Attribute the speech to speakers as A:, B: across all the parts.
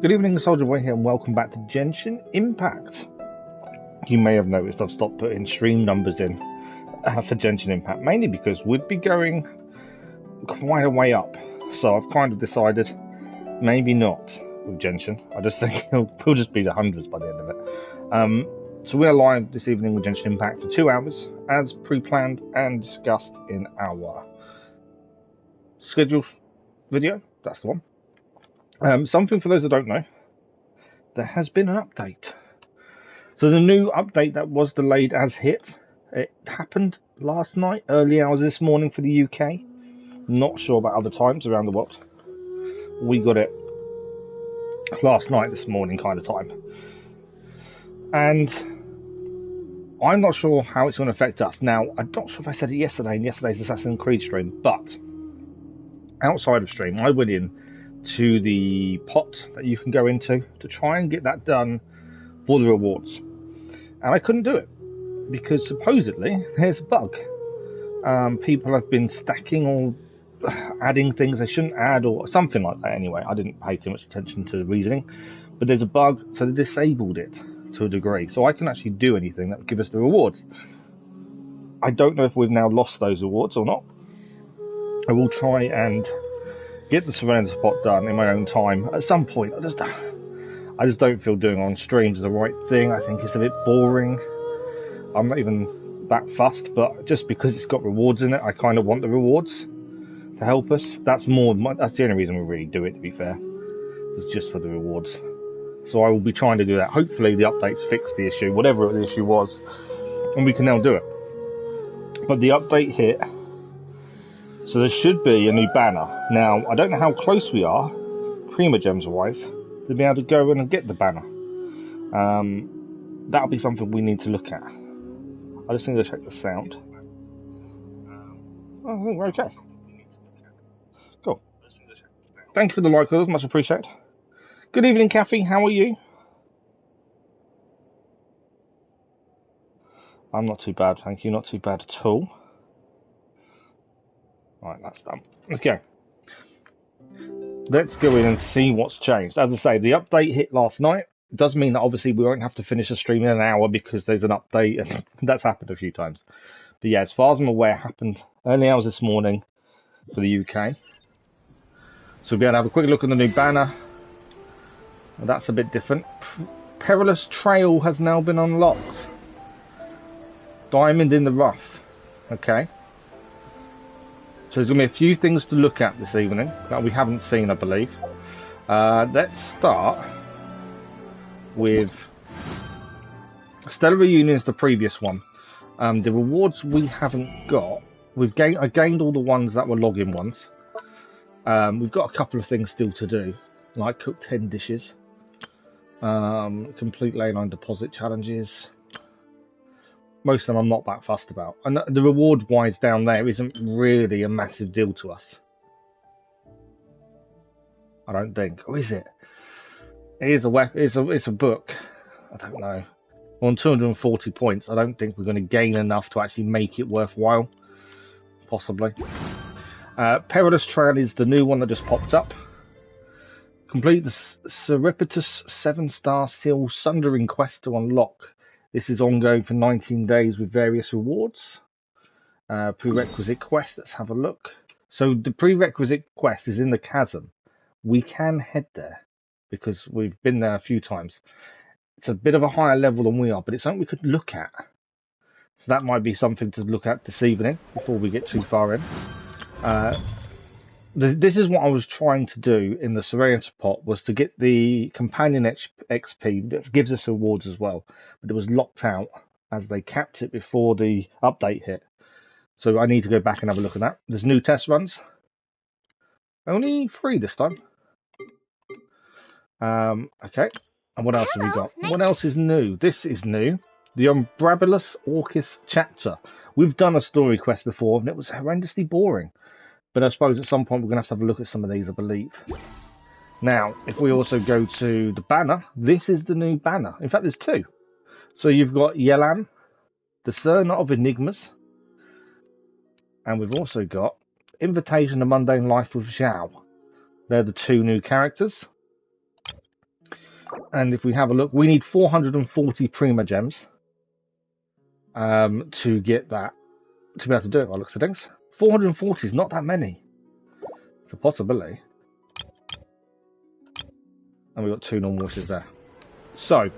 A: Good evening, Soldier Boy here, and welcome back to Genshin Impact. You may have noticed I've stopped putting stream numbers in for Genshin Impact, mainly because we'd be going quite a way up. So I've kind of decided maybe not with Genshin. I just think we'll just be the hundreds by the end of it. So we're live this evening with Genshin Impact for 2 hours, as pre-planned and discussed in our scheduled video. That's the one. Something for those that don't know, there has been an update. So the new update that was delayed has hit. It happened last night, early hours this morning for the UK. Not sure about other times around the world. We got it last night, this morning kind of time. And I'm not sure how it's going to affect us. Now, I'm not sure if I said it yesterday in yesterday's Assassin's Creed stream, but outside of stream, I went in to the pot that you can go into to try and get that done for the rewards, and I couldn't do it because supposedly there's a bug. People have been stacking or adding things they shouldn't add or something like that. Anyway, I didn't pay too much attention to the reasoning, but there's a bug, so they disabled it to a degree, so I can actually do anything that would give us the rewards. I don't know if we've now lost those rewards or not. I will try and get the surveillance pot done in my own time at some point. I just don't feel doing on streams the right thing. I think it's a bit boring. I'm not even that fussed, but just because it's got rewards in it, I kind of want the rewards to help us. That's the only reason we really do it, to be fair. It's just for the rewards. So I will be trying to do that. Hopefully the updates fix the issue, whatever the issue was, and we can now do it. But the update hit. So there should be a new banner. Now, I don't know how close we are, Primogems wise, to be able to go in and get the banner. That'll be something we need to look at. I just need to check the sound. I think we're okay. Cool. Thank you for the like, others, much appreciated. Good evening, Kathy. How are you? I'm not too bad, thank you. Not too bad at all. Right, that's done. Okay. Let's go in and see what's changed. As I say, the update hit last night. It does mean that obviously we won't have to finish the stream in an hour because there's an update, and that's happened a few times. But yeah, as far as I'm aware, it happened early hours this morning for the UK. So we'll be able to have a quick look at the new banner. Well, that's a bit different. Perilous Trail has now been unlocked. Diamond in the Rough. Okay. So there's going to be a few things to look at this evening that we haven't seen, I believe. Let's start with Stellar Reunions, the previous one. The rewards we haven't got. I gained all the ones that were login ones. We've got a couple of things still to do, like cook 10 dishes, complete leyline deposit challenges. Most of them I'm not that fussed about. And the reward-wise down there isn't really a massive deal to us. I don't think. Or is it? It is it's a book. I don't know. We're on 240 points. I don't think we're going to gain enough to actually make it worthwhile. Possibly. Perilous Trail is the new one that just popped up. Complete the Surreptitious 7-star Seal Sundering quest to unlock. This is ongoing for 19 days with various rewards. Prerequisite quest, let's have a look. So the prerequisite quest is in the Chasm. We can head there because we've been there a few times. It's a bit of a higher level than we are, but it's something we could look at. So that might be something to look at this evening before we get too far in. This is what I was trying to do in the Surveillance pot, was to get the companion XP that gives us rewards as well, but it was locked out as they capped it before the update hit. So I need to go back and have a look at that. There's new test runs, only 3 this time. Okay, and what else have we got? What else is new? This is new. The Umbrabilus Orcus chapter. We've done a story quest before and it was horrendously boring. But I suppose at some point we're going to have a look at some of these, I believe. Now, if we also go to the banner, this is the new banner. In fact, there's 2. So you've got Yelan, Discerner of Enigmas. And we've also got Invitation to Mundane Life with Zhao. They're the 2 new characters. And if we have a look, we need 440 Prima Gems to get that, to be able to do it by looks of things. 440 is not that many. It's a possibility. And we've got 2 normal wishes there. So,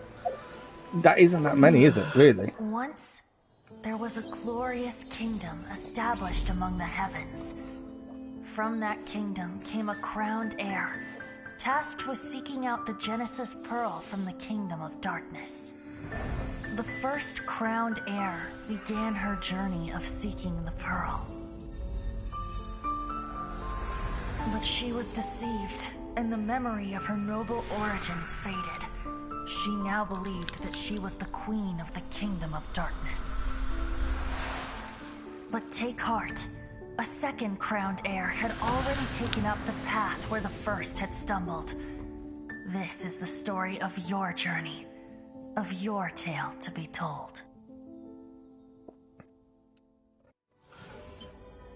A: that isn't that many, is it, really?
B: Once, there was a glorious kingdom established among the heavens. From that kingdom came a crowned heir, tasked with seeking out the Genesis Pearl from the kingdom of darkness. The first crowned heir began her journey of seeking the pearl. But she was deceived, and the memory of her noble origins faded. She now believed that she was the queen of the kingdom of darkness. But take heart. A second crowned heir had already taken up the path where the first had stumbled. This is the story of your journey, of your tale to be told.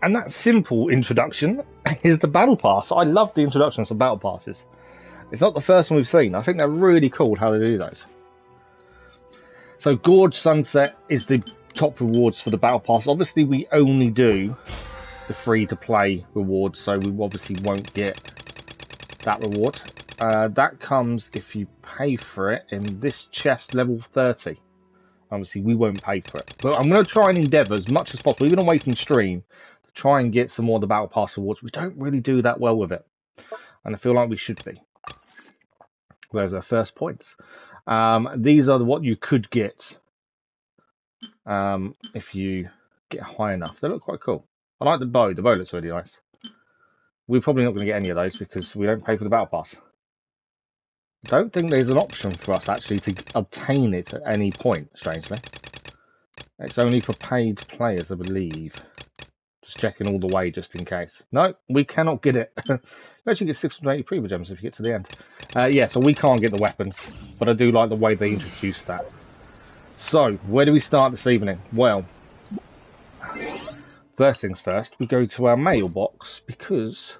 A: And that simple introduction is the battle pass. I love the introductions to battle passes. It's not the first one we've seen. I think they're really cool how they do those. So Gorge Sunset is the top rewards for the battle pass. Obviously we only do the free-to-play rewards, so we obviously won't get that reward. That comes if you pay for it in this chest level 30. Obviously we won't pay for it, but I'm going to try and endeavour as much as possible, even away from stream, to try and get some more of the battle pass rewards. We don't really do that well with it, and I feel like we should be. There's our first points. These are what you could get if you get high enough. They look quite cool. I like the bow. The bow looks really nice. We're probably not going to get any of those because we don't pay for the battle pass. I don't think there's an option for us actually to obtain it at any point, strangely. It's only for paid players, I believe. Just checking all the way just in case. No, we cannot get it. You actually get 680 Prima Gems if you get to the end. Yeah, so we can't get the weapons, but I do like the way they introduced that. So, where do we start this evening? Well, first things first, we go to our mailbox because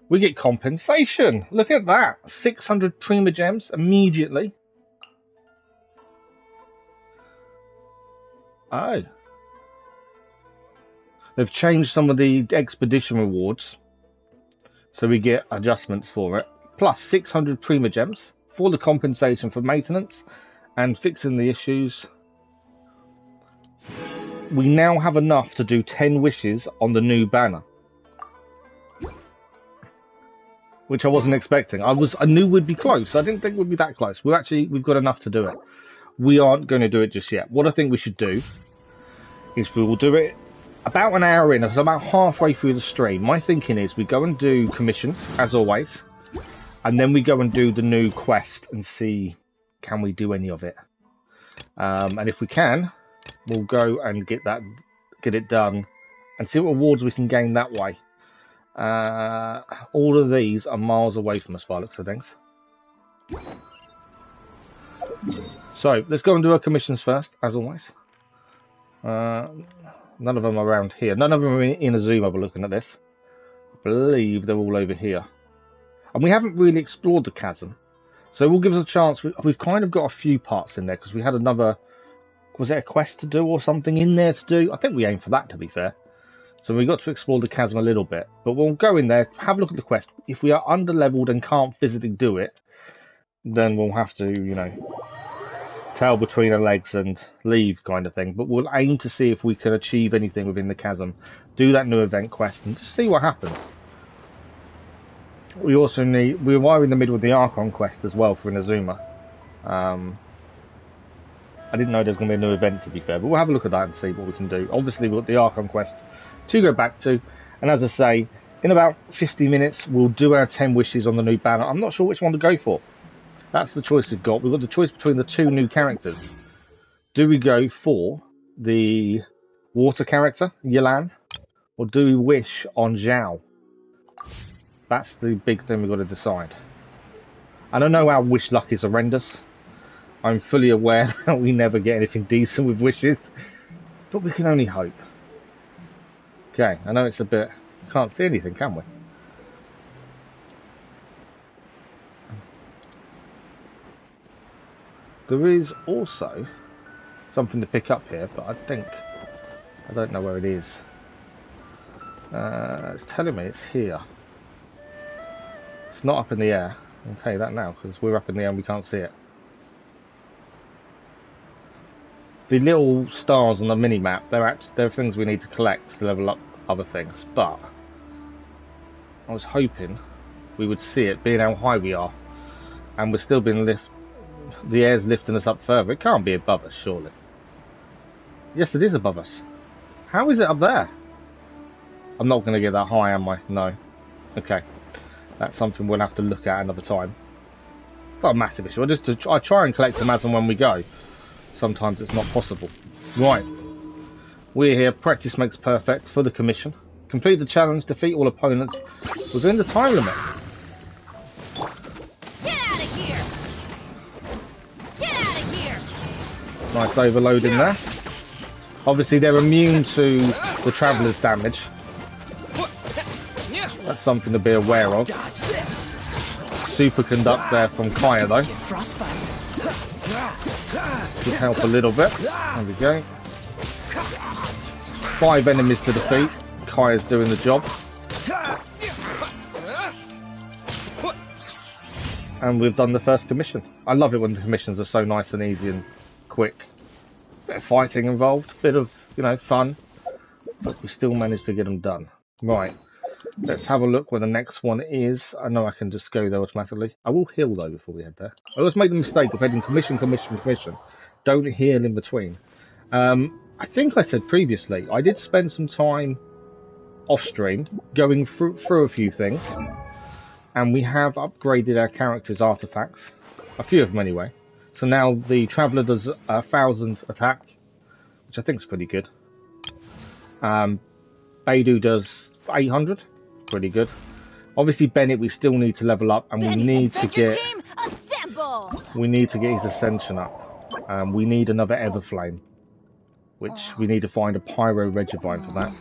A: we get compensation. Look at that. 600 Prima Gems immediately. Oh. They've changed some of the expedition rewards, so we get adjustments for it. Plus 600 Prima Gems for the compensation for maintenance and fixing the issues. We now have enough to do 10 wishes on the new banner, which I wasn't expecting. I knew we'd be close. I didn't think we'd be that close. We've got enough to do it. We aren't going to do it just yet. What I think we should do is we will do it about an hour in, so about halfway through the stream. My thinking is we go and do commissions, as always, and then we go and do the new quest and see, can we do any of it? And if we can, we'll go and get it done and see what rewards we can gain that way. All of these are miles away from us by looks of things. So let's go and do our commissions first, as always. None of them are around here. None of them are in Azuma by looking at this. I believe they're all over here. And we haven't really explored the chasm, so it will give us a chance. We've kind of got a few parts in there because we had another, was it a quest to do or something in there to do? I think we aimed for that, to be fair. So we got to explore the chasm a little bit, but we'll go in there, have a look at the quest. If we are under-leveled and can't physically do it, then we'll have to, you know, tail between our legs and leave kind of thing. But we'll aim to see if we can achieve anything within the chasm, do that new event quest, and just see what happens. We also need, we are in the middle of the Archon quest as well for Inazuma. I didn't know there's going to be a new event, to be fair, but we'll have a look at that and see what we can do. Obviously we've got the Archon quest to go back to, and as I say, in about 50 minutes we'll do our 10 wishes on the new banner. I'm not sure which one to go for. That's the choice we've got. We've got the choice between the two new characters. Do we go for the water character, Yelan, or do we wish on Zhao? That's the big thing we've got to decide. And I know our wish luck is horrendous. I'm fully aware that we never get anything decent with wishes, but we can only hope. Okay, I know it's a bit, can't see anything, can we? There is also something to pick up here, but I don't know where it is. It's telling me it's here. It's not up in the air. I'll tell you that now, because we're up in the air and we can't see it. The little stars on the mini-map, they're things we need to collect to level up other things, but I was hoping we would see it, being how high we are, and we're still being the air's lifting us up further. It can't be above us, surely. Yes, it is above us. How is it up there? I'm not going to get that high, am I? No. Okay. That's something we'll have to look at another time. Not a massive issue. I try and collect them as and when we go. Sometimes it's not possible. Right. We're here. Practice makes perfect for the commission. Complete the challenge. Defeat all opponents within the time limit.
C: Get out of here! Get out of here!
A: Nice overload in there. Obviously, they're immune to the Traveller's damage. That's something to be aware of. Superconduct there from Kaya, though. Should help a little bit. There we go. 5 enemies to defeat. Kaya's doing the job. And we've done the first commission. I love it when the commissions are so nice and easy and quick. Bit of fighting involved, bit of, fun. But we still managed to get them done. Right. Let's have a look where the next one is. I know I can just go there automatically. I will heal though before we head there. I always make the mistake of heading commission. Don't heal in between. I think I said previously, I did spend some time off stream going through a few things. And we have upgraded our characters' artifacts. A few of them anyway. So now the Traveller does 1,000 attack, which I think is pretty good. Beidou does 800. Pretty good. Obviously Bennett we still need to level up, and we need to get his ascension up. We need another Everflame, which we need to find a Pyro Regivine for that.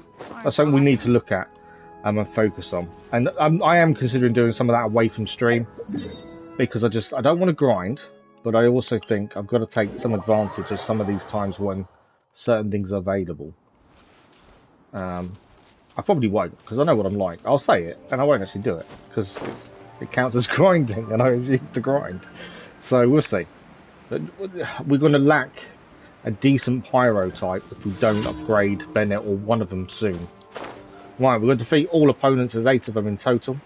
A: That's something we need to look at and focus on. And I am considering doing some of that away from stream, because I don't want to grind, but I also think I've got to take some advantage of some of these times when certain things are available. I probably won't, because I know what I'm like. I'll say it, and I won't actually do it, because it counts as grinding, and I used to grind. So we'll see. But we're going to lack a decent Pyro type if we don't upgrade Bennett or one of them soon. Right, we're going to defeat all opponents. There's 8 of them in total.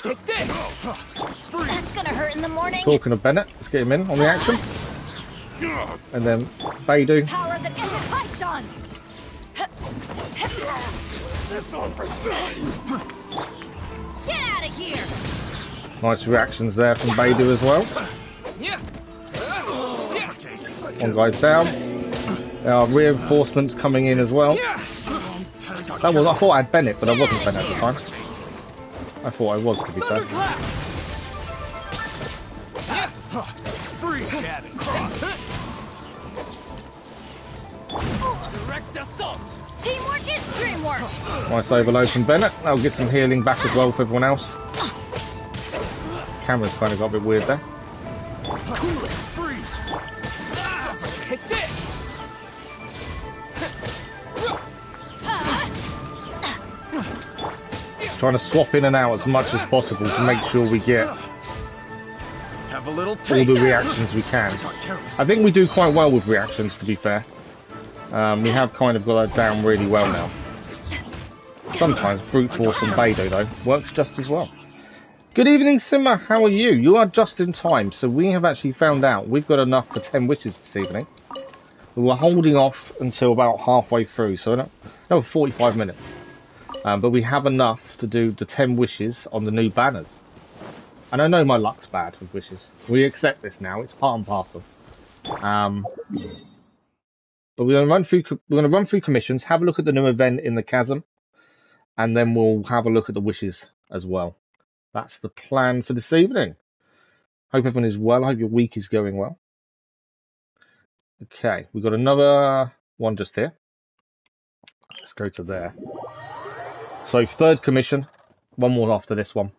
C: Take this! That's gonna hurt in the morning.
A: Talking of Bennett, let's get him in on the action. And then Beidou.
C: Power that isn't Python. This all for size. Get out of here!
A: Nice reactions there from Beidou as well. One guy's down. There are reinforcements coming in as well. I thought I had Bennett, but I wasn't Bennett at the time. I thought I was, to be fair.
C: Direct assault. Teamwork is dreamwork.
A: Nice overload from Bennett. That'll get some healing back as well for everyone else. Camera's kind of got a bit weird there.
C: Take this.
A: Trying to swap in and out as much as possible to make sure we get all the reactions we can. I think we do quite well with reactions, to be fair. We have kind of got that down really well now. Sometimes brute force from Beidou, though, works just as well. Good evening, Simmer. How are you? You are just in time. So we have actually found out we've got enough for 10 wishes this evening. We were holding off until about halfway through, so another 45 minutes. But we have enough to do the 10 wishes on the new banners. And I know my luck's bad with wishes. We accept this now. It's part and parcel. But we're going to run through commissions, have a look at the new event in the Chasm, and then we'll have a look at the wishes as well. That's the plan for this evening. Hope everyone is well. I hope your week is going well. Okay, we've got another one just here. Let's go to there. So 3rd commission, one more after this one.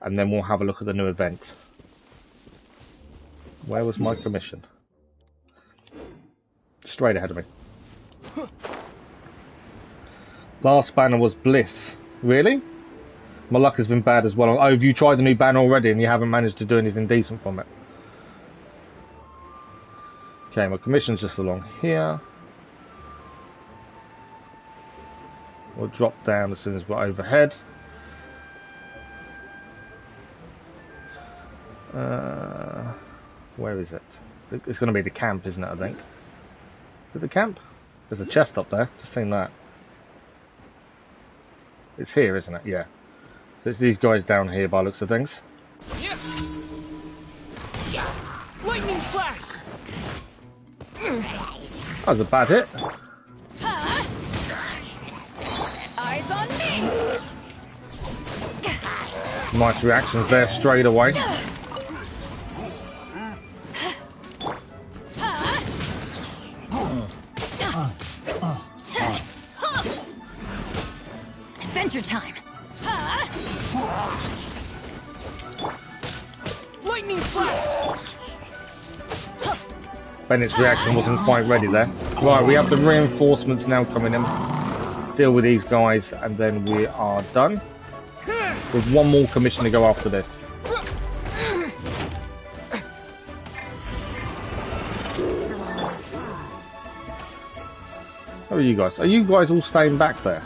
A: and then we'll have a look at the new event. Where was my commission? Straight ahead of me. Last banner was Bliss. Really? My luck has been bad as well. Oh, have you tried the new banner already and you haven't managed to do anything decent from it? Okay, my commission's just along here. We'll drop down as soon as we're overhead. Where is it? It's going to be the camp, isn't it, I think? Is it the camp? There's a chest up there. Just seen that. It's here, isn't it? Yeah. So it's these guys down here by the looks of things.
C: Yeah. Lightning flash!
A: That was a bad hit.
C: Eyes on me!
A: Nice reactions there straight away.
C: Adventure time! Lightning flash!
A: Bennett's reaction wasn't quite ready there. Right, we have the reinforcements now coming in. Deal with these guys, and then we are done. With one more commission to go after this. How are you guys? Are you guys all staying back there?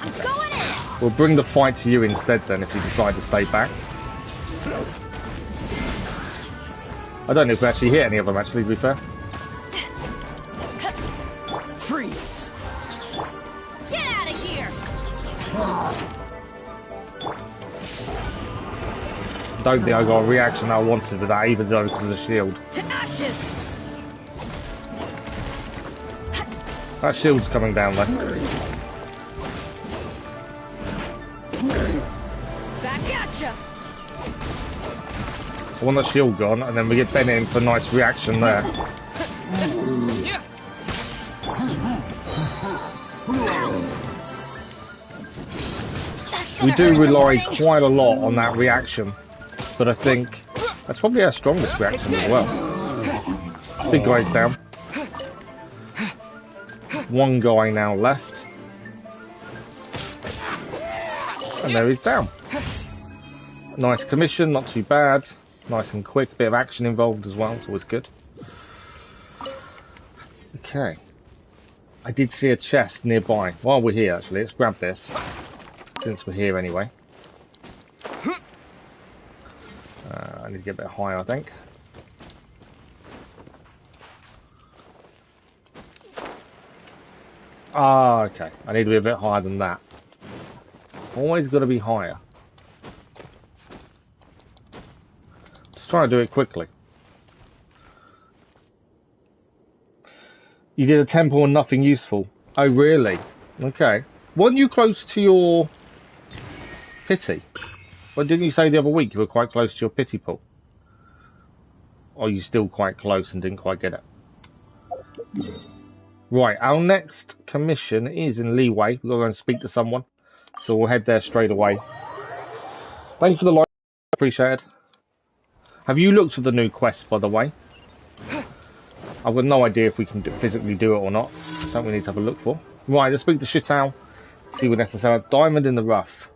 C: I'm going in!
A: We'll bring the fight to you instead then, if you decide to stay back. I don't know if we actually hit any of them, actually, to be fair.
C: Freeze! Get out of here!
A: Don't think I got a reaction I wanted with that, even though because of the shield.
C: To ashes!
A: That shield's coming down though.
C: Back at ya!
A: I want that shield gone, and then we get Ben in for a nice reaction there. We do rely quite a lot on that reaction, but I think that's probably our strongest reaction as well. Big guy's down. One guy now left. And there he's down. Nice commission, not too bad. Nice and quick, bit of action involved as well, it's always good. Okay. I did see a chest nearby. While we're here, actually, let's grab this. Since we're here anyway. I need to get a bit higher, I think. Ah, okay. I need to be a bit higher than that. Always got to be higher. Just trying to do it quickly. You did a temple and nothing useful. Oh, really? Okay. Weren't you close to your pity? Well, didn't you say the other week you were quite close to your pity pool? Or are you still quite close and didn't quite get it? Right, our next commission is in Leeway. We're going to speak to someone. So we'll head there straight away. Thank you for the like. Appreciate it. Have you looked at the new quest, by the way? I've got no idea if we can physically do it or not. Something we need to have a look for. Right, let's speak to Shitao. See what necessary. Diamond in the rough.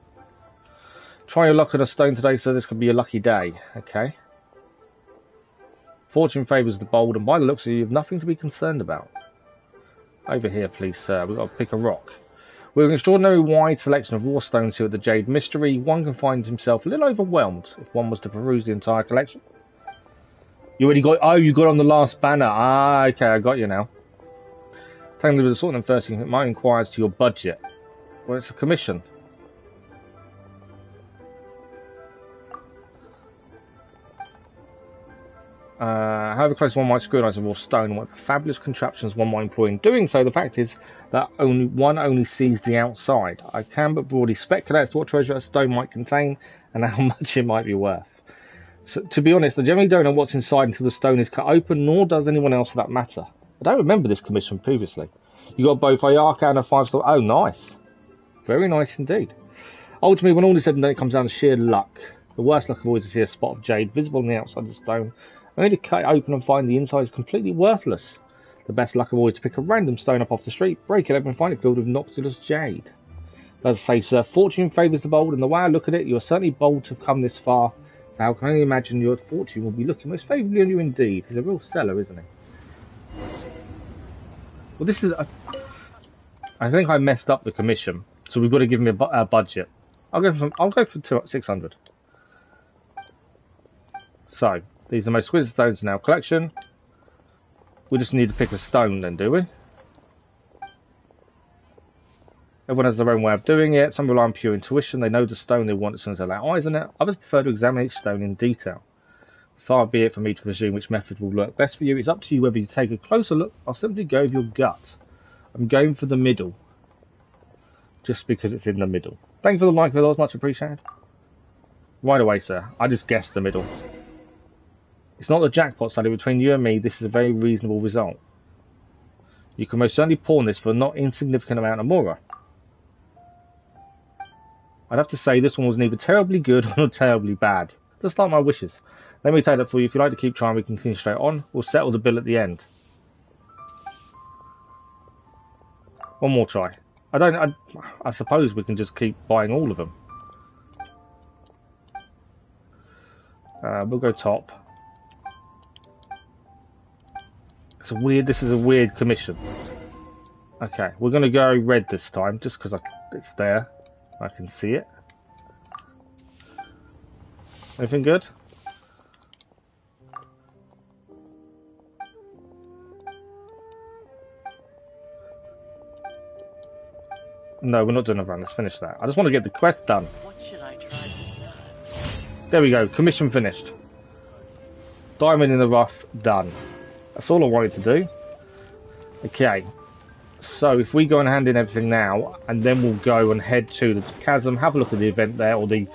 A: Try your luck on a stone today, so this could be a lucky day. Okay. Fortune favours the bold, and by the looks of you, you have nothing to be concerned about. Over here, please, sir. We've got to pick a rock. With an extraordinary wide selection of raw stones here at the Jade Mystery, one can find himself a little overwhelmed if one was to peruse the entire collection. You already got... Oh, you got on the last banner. Ah, okay, I got you now. Taking with the sort of first thing that might inquire as to your budget. Well, it's a commission. However close one might scrutinise a raw stone and what fabulous contraptions one might employ in doing so, the fact is that one only sees the outside. I can but broadly speculate as to what treasure a stone might contain and how much it might be worth. So, to be honest, I generally don't know what's inside until the stone is cut open, nor does anyone else for that matter. I don't remember this commission previously. You got both Ayaka and a 5-star... Oh, nice. Very nice indeed. Ultimately, when all is said and done, it comes down to sheer luck. The worst luck of all is to see a spot of jade visible on the outside of the stone, only to cut it open and find the inside is completely worthless. The best luck of all is to pick a random stone up off the street, break it open and find it filled with noctulus jade. But as I say, sir, fortune favours the bold, and the way I look at it, you are certainly bold to have come this far, so how can I only imagine your fortune will be looking most favourably on you indeed. He's a real seller, isn't he? Well, this is... I think I messed up the commission, so we've got to give him a budget. I'll go for 600. So, these are the most exquisite stones in our collection. We just need to pick a stone then, do we? Everyone has their own way of doing it. Some rely on pure intuition. They know the stone they want as soon as they lay eyes on it. Others prefer to examine each stone in detail. Far be it for me to presume which method will work best for you. It's up to you whether you take a closer look. I'll simply go with your gut. I'm going for the middle. Just because it's in the middle. Thank you for the like, that was much appreciated. Right away, sir. I just guessed the middle. It's not the jackpot, Sally. Between you and me, this is a very reasonable result. You can most certainly pawn this for a not insignificant amount of Mora. I'd have to say this one was neither terribly good or terribly bad. Just like my wishes. Let me take that for you. If you like to keep trying, we can continue straight on. We'll settle the bill at the end. One more try. I suppose we can just keep buying all of them. We'll go top. This is a weird commission. Okay, we're going to go red this time, just because it's there. I can see it. Anything good? No, we're not doing a run. Let's finish that. I just want to get the quest done.
C: What should I try this time?
A: There we go. Commission finished. Diamond in the rough, done. That's all I wanted to do. Okay. So if we go and hand in everything now, and then we'll go and head to the Chasm, have a look at the event there, or the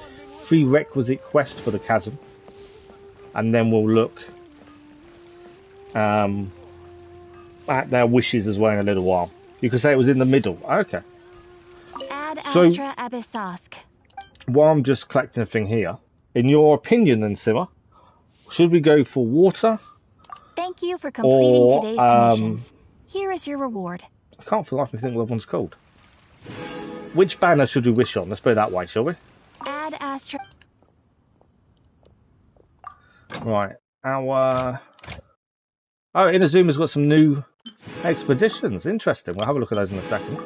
A: prerequisite quest for the Chasm. And then we'll look at their wishes as well in a little while. You could say it was in the middle. Okay.
D: Ad Astra Abyssosk.
A: While I'm just collecting a thing here, in your opinion then, Simmer, should we go for water?
D: Thank you for completing today's commissions. Here is your reward.
A: I can't for the life of me think what one's called. Which banner should we wish on? Let's put it that way, shall we?
D: Ad Astra.
A: Right. Our... Oh, Inazuma's got some new expeditions. Interesting. We'll have a look at those in a second.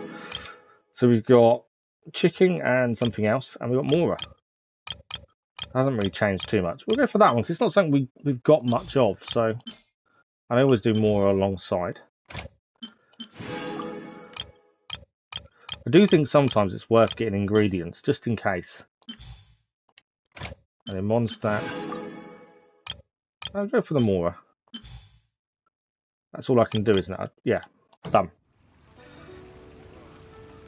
A: So we've got chicken and something else, and we've got Mora. Hasn't really changed too much. We'll go for that one, because it's not something we've got much of, so I always do Mora alongside. I do think sometimes it's worth getting ingredients, just in case. And then Mondstadt. I'll go for the Mora. That's all I can do, isn't it? Yeah, done.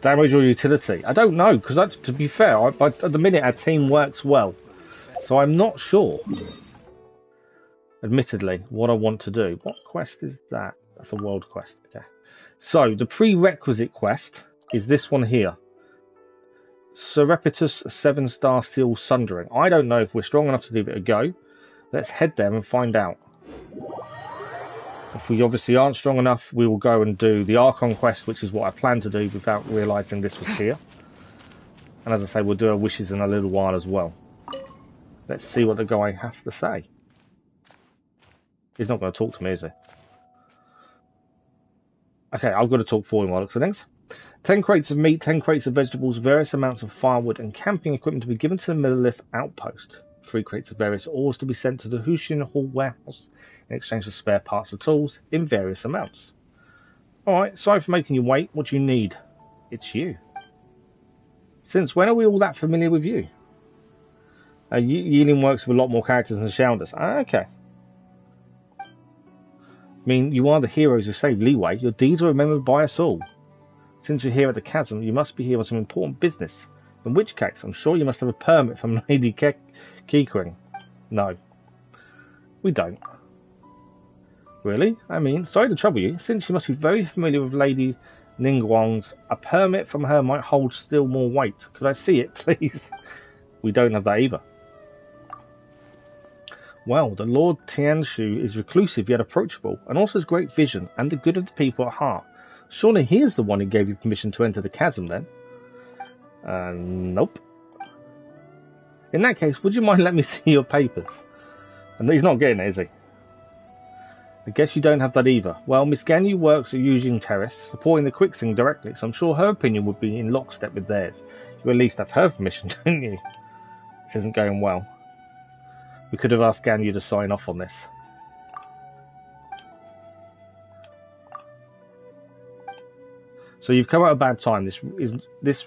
A: Damage or utility? I don't know, because to be fair, at the minute our team works well. So I'm not sure, admittedly, what I want to do. What quest is that? That's a world quest. Okay. So the prerequisite quest is this one here. Serpetus 7-star Steel Sundering. I don't know if we're strong enough to give it a go. Let's head there and find out. If we obviously aren't strong enough, we will go and do the Archon quest, which is what I plan to do without realising this was here. And as I say, we'll do our wishes in a little while as well. Let's see what the guy has to say. He's not going to talk to me, is he? Okay, I've got to talk for him while it looks at things. 10 crates of meat, 10 crates of vegetables, various amounts of firewood and camping equipment to be given to the Millilith outpost. 3 crates of various ores to be sent to the Hushin Hall warehouse in exchange for spare parts and tools in various amounts. Alright, sorry for making you wait. What do you need? It's you. Since when are we all that familiar with you? Yeeling works with a lot more characters than Shounders. Okay. I mean, you are the heroes who saved Leeway. Your deeds are remembered by us all. Since you're here at the Chasm, you must be here on some important business. In which case, I'm sure you must have a permit from Lady Kikring. No. We don't. Really? I mean, sorry to trouble you, since you must be very familiar with Lady Ningguang's. A permit from her might hold still more weight. Could I see it, please? We don't have that either. Well, the Lord Tianshu is reclusive yet approachable, and also has great vision and the good of the people at heart. Surely he is the one who gave you permission to enter the chasm, then? Nope. In that case, would you mind letting me see your papers? And he's not getting it, is he? I guess you don't have that either. Well, Miss Ganyu works at Eugene Terrace, supporting the Quicksing directly, so I'm sure her opinion would be in lockstep with theirs. You at least have her permission, don't you? This isn't going well. We could have asked Ganyu to sign off on this. So you've come at a bad time. This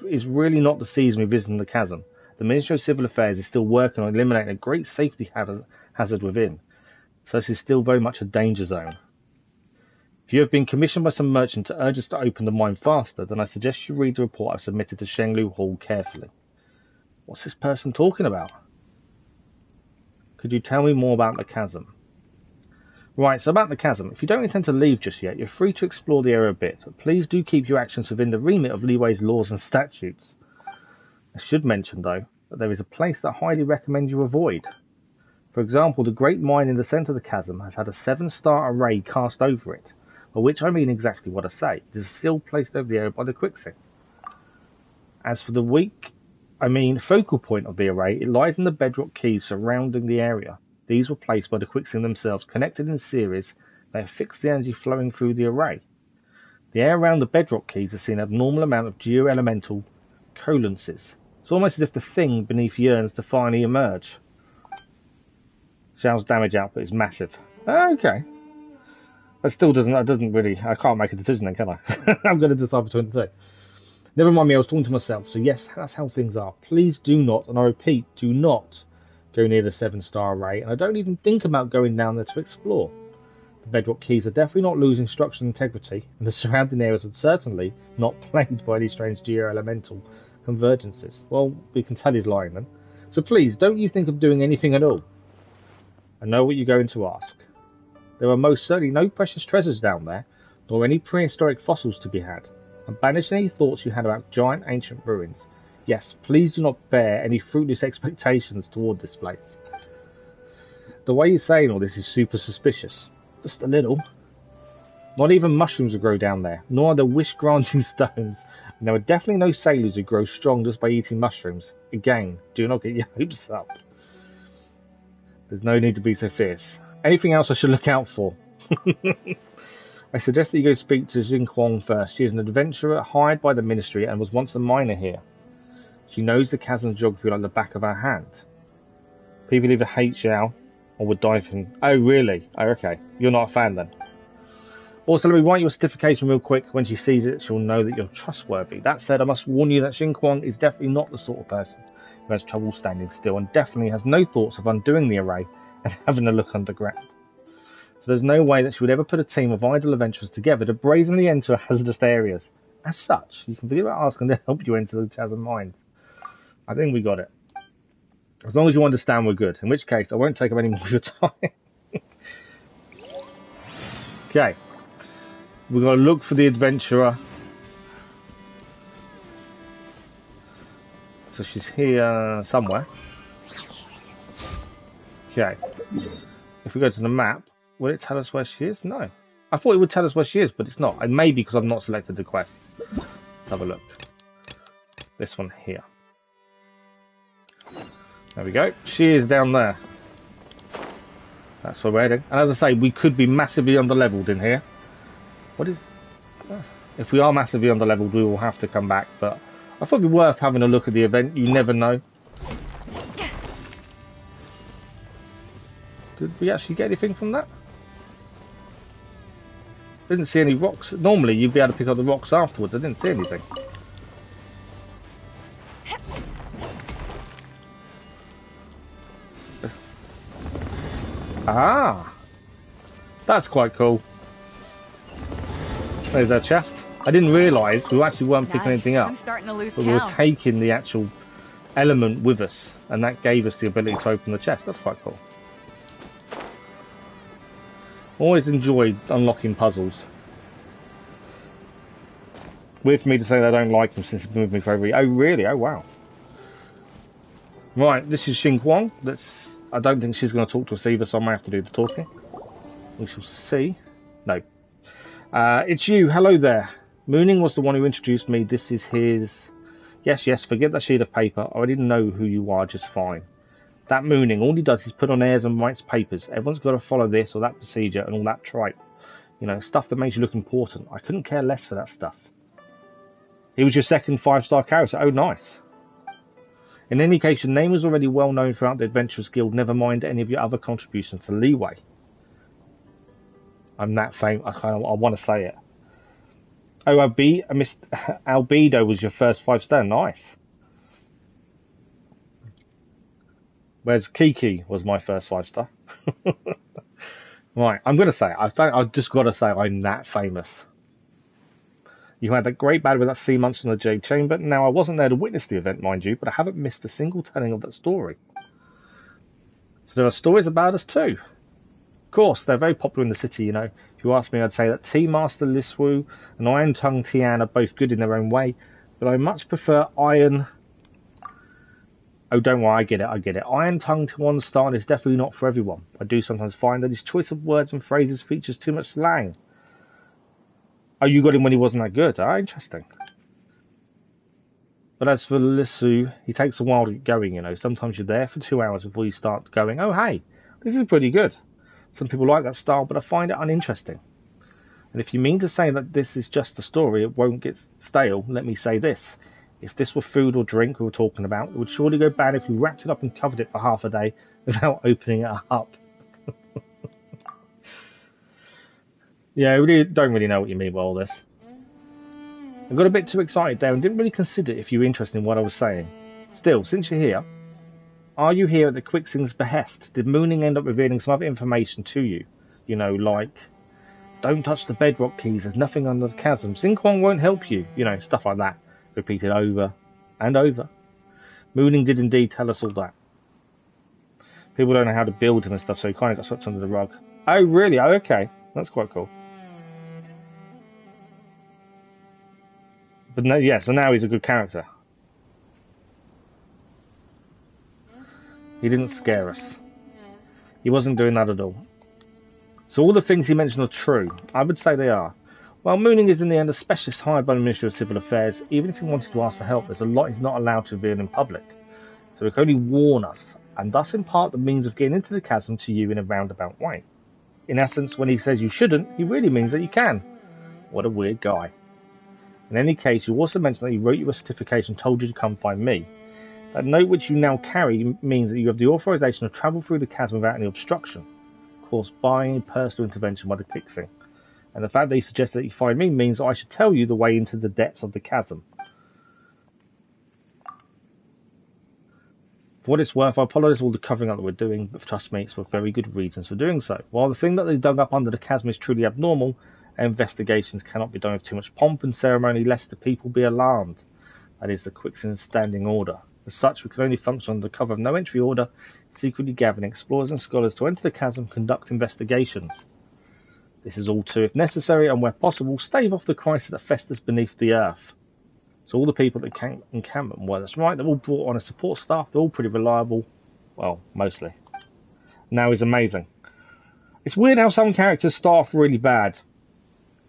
A: is really not the season we're visiting the chasm. The Ministry of Civil Affairs is still working on eliminating a great safety hazard within. So this is still very much a danger zone. If you have been commissioned by some merchant to urge us to open the mine faster, then I suggest you read the report I've submitted to Shenglu Hall carefully. What's this person talking about? Could you tell me more about the chasm? Right, so about the chasm. If you don't intend to leave just yet, you're free to explore the area a bit, but please do keep your actions within the remit of Liwei's laws and statutes. I should mention, though, that there is a place that I highly recommend you avoid. For example, the great mine in the centre of the chasm has had a 7-star array cast over it, by which I mean exactly what I say. It is still placed over the area by the Quicksing. As for the focal point of the array, it lies in the bedrock keys surrounding the area. These were placed by the Quicksing themselves, connected in series. They have fixed the energy flowing through the array. The air around the bedrock keys has seen an abnormal amount of geo-elemental coalences. It's almost as if the thing beneath yearns to finally emerge. Xiao's damage output is massive. Okay. That still doesn't really, I can't make a decision then, can I? I'm going to decide between the two. Never mind me, I was talking to myself. So yes, that's how things are. Please do not, and I repeat, do not go near the 7-star array, and I don't even think about going down there to explore. The bedrock keys are definitely not losing structural integrity, and the surrounding areas are certainly not plagued by any strange geo-elemental convergences. Well, we can tell he's lying then. So please, don't you think of doing anything at all. I know what you're going to ask. There are most certainly no precious treasures down there, nor any prehistoric fossils to be had. And banish any thoughts you had about giant ancient ruins. Yes, please do not bear any fruitless expectations toward this place. The way you're saying all this is super suspicious. Just a little. Not even mushrooms will grow down there, nor are there wish-granting stones. And there are definitely no sailors who grow strong just by eating mushrooms. Again, do not get your hopes up. There's no need to be so fierce. Anything else I should look out for? I suggest that you go speak to Xinquang first. She is an adventurer hired by the ministry and was once a miner here. She knows the chasm's geography like the back of her hand. People either hate Xiao or would die for him. Oh, really? Oh, okay. You're not a fan then. Also, let me write you a certification real quick. When she sees it, she'll know that you're trustworthy. That said, I must warn you that Xinquang is definitely not the sort of person who has trouble standing still, and definitely has no thoughts of undoing the array and having a look underground. So there's no way that she would ever put a team of idle adventurers together to brazenly enter hazardous areas. As such, you can forget about asking to help you enter the chasm mines. I think we got it. As long as you understand, we're good. In which case, I won't take up any more of your time. Okay. We've got to look for the adventurer. So she's here somewhere. Okay. If we go to the map, will it tell us where she is? No. I thought it would tell us where she is, but it's not. It may be because I've not selected the quest. Let's have a look. This one here. There we go. She is down there. That's where we're heading. And as I say, we could be massively underleveled in here. What is... If we are massively underleveled, we will have to come back, but I thought it'd be worth having a look at the event. You never know. Did we actually get anything from that? Didn't see any rocks. Normally you'd be able to pick up the rocks afterwards. I didn't see anything. Ah! That's quite cool. There's our chest. I didn't realise we actually weren't picking anything up.
C: I'm starting to lose
A: but we were taking the actual element with us, and that gave us the ability to open the chest. That's quite cool. Always enjoyed unlocking puzzles. Weird for me to say that I don't like him since he's been with me for over. Oh really? Oh wow. Right, this is Xing Huang. I don't think she's going to talk to us either, so I might have to do the talking. We shall see. No. It's you. Hello there. Mooning was the one who introduced me. This is his... Yes, forget that sheet of paper. I already know who you are just fine. That Mooning, all he does is put on airs and writes papers. Everyone's got to follow this or that procedure and all that tripe. You know, stuff that makes you look important. I couldn't care less for that stuff. He was your second 5-star character. Oh, nice. In any case, your name was already well known throughout the Adventurers Guild, never mind any of your other contributions to Leeway. I'm that famous, I want to say it. Oh, Albedo was your first 5-star, nice. Whereas Kiki was my first 5-star. Right, I'm going to say it. I've just got to say I'm that famous. You had that great battle with that sea monster in the Jade Chamber. Now, I wasn't there to witness the event, mind you, but I haven't missed a single telling of that story. So there are stories about us too. Of course, they're very popular in the city, you know. If you ask me, I'd say that Tea-Master Liswu and Iron Tongue Tian are both good in their own way, but I much prefer Iron... Oh, don't worry, I get it. Iron Tongue Tian's style is definitely not for everyone. I do sometimes find that his choice of words and phrases features too much slang. Oh, you got him when he wasn't that good. Ah, interesting. But as for Lissu, he takes a while to get going, you know. Sometimes you're there for 2 hours before you start going, oh, hey, this is pretty good. Some people like that style, but I find it uninteresting. And if you mean to say that this is just a story, it won't get stale, let me say this. If this were food or drink we were talking about, it would surely go bad if you wrapped it up and covered it for half a day without opening it up. Yeah, I really don't really know what you mean by all this. I got a bit too excited there and didn't really consider if you were interested in what I was saying. Still, since you're here, are you here at the Quicksing's behest? Did Mooning end up revealing some other information to you? You know, like, don't touch the bedrock keys, there's nothing under the chasm. Xing won't help you. You know, stuff like that. Repeated over and over. Mooning did indeed tell us all that. People don't know how to build him and stuff, so he kind of got swept under the rug. Oh, really? Oh, okay. That's quite cool. But no, yeah, so now he's a good character. He didn't scare us. He wasn't doing that at all. So all the things he mentioned are true. I would say they are. While Mooning is in the end a specialist hired by the Ministry of Civil Affairs, even if he wanted to ask for help, there's a lot he's not allowed to reveal in public. So he can only warn us, and thus impart the means of getting into the chasm to you in a roundabout way. In essence, when he says you shouldn't, he really means that you can. What a weird guy. In any case, you also mentioned that he wrote you a certification and told you to come find me. That note which you now carry means that you have the authorization to travel through the chasm without any obstruction. Of course, barring personal intervention by the Quicksing. And the fact that he suggested that you find me means that I should tell you the way into the depths of the chasm. For what it's worth, I apologise for all the covering up that we're doing, but trust me, it's for very good reasons for doing so. While the thing that they dug up under the chasm is truly abnormal, investigations cannot be done with too much pomp and ceremony lest the people be alarmed. That is the Quicksing's standing order. As such, we can only function under the cover of no entry order, secretly gathering explorers and scholars to enter the chasm and conduct investigations. This is all to, if necessary, and where possible, stave off the crisis that festers beneath the earth. So all the people that can encampment, well, that's right, they're all brought on as support staff, they're all pretty reliable. Well, mostly. Now he's amazing. It's weird how some characters start off really bad,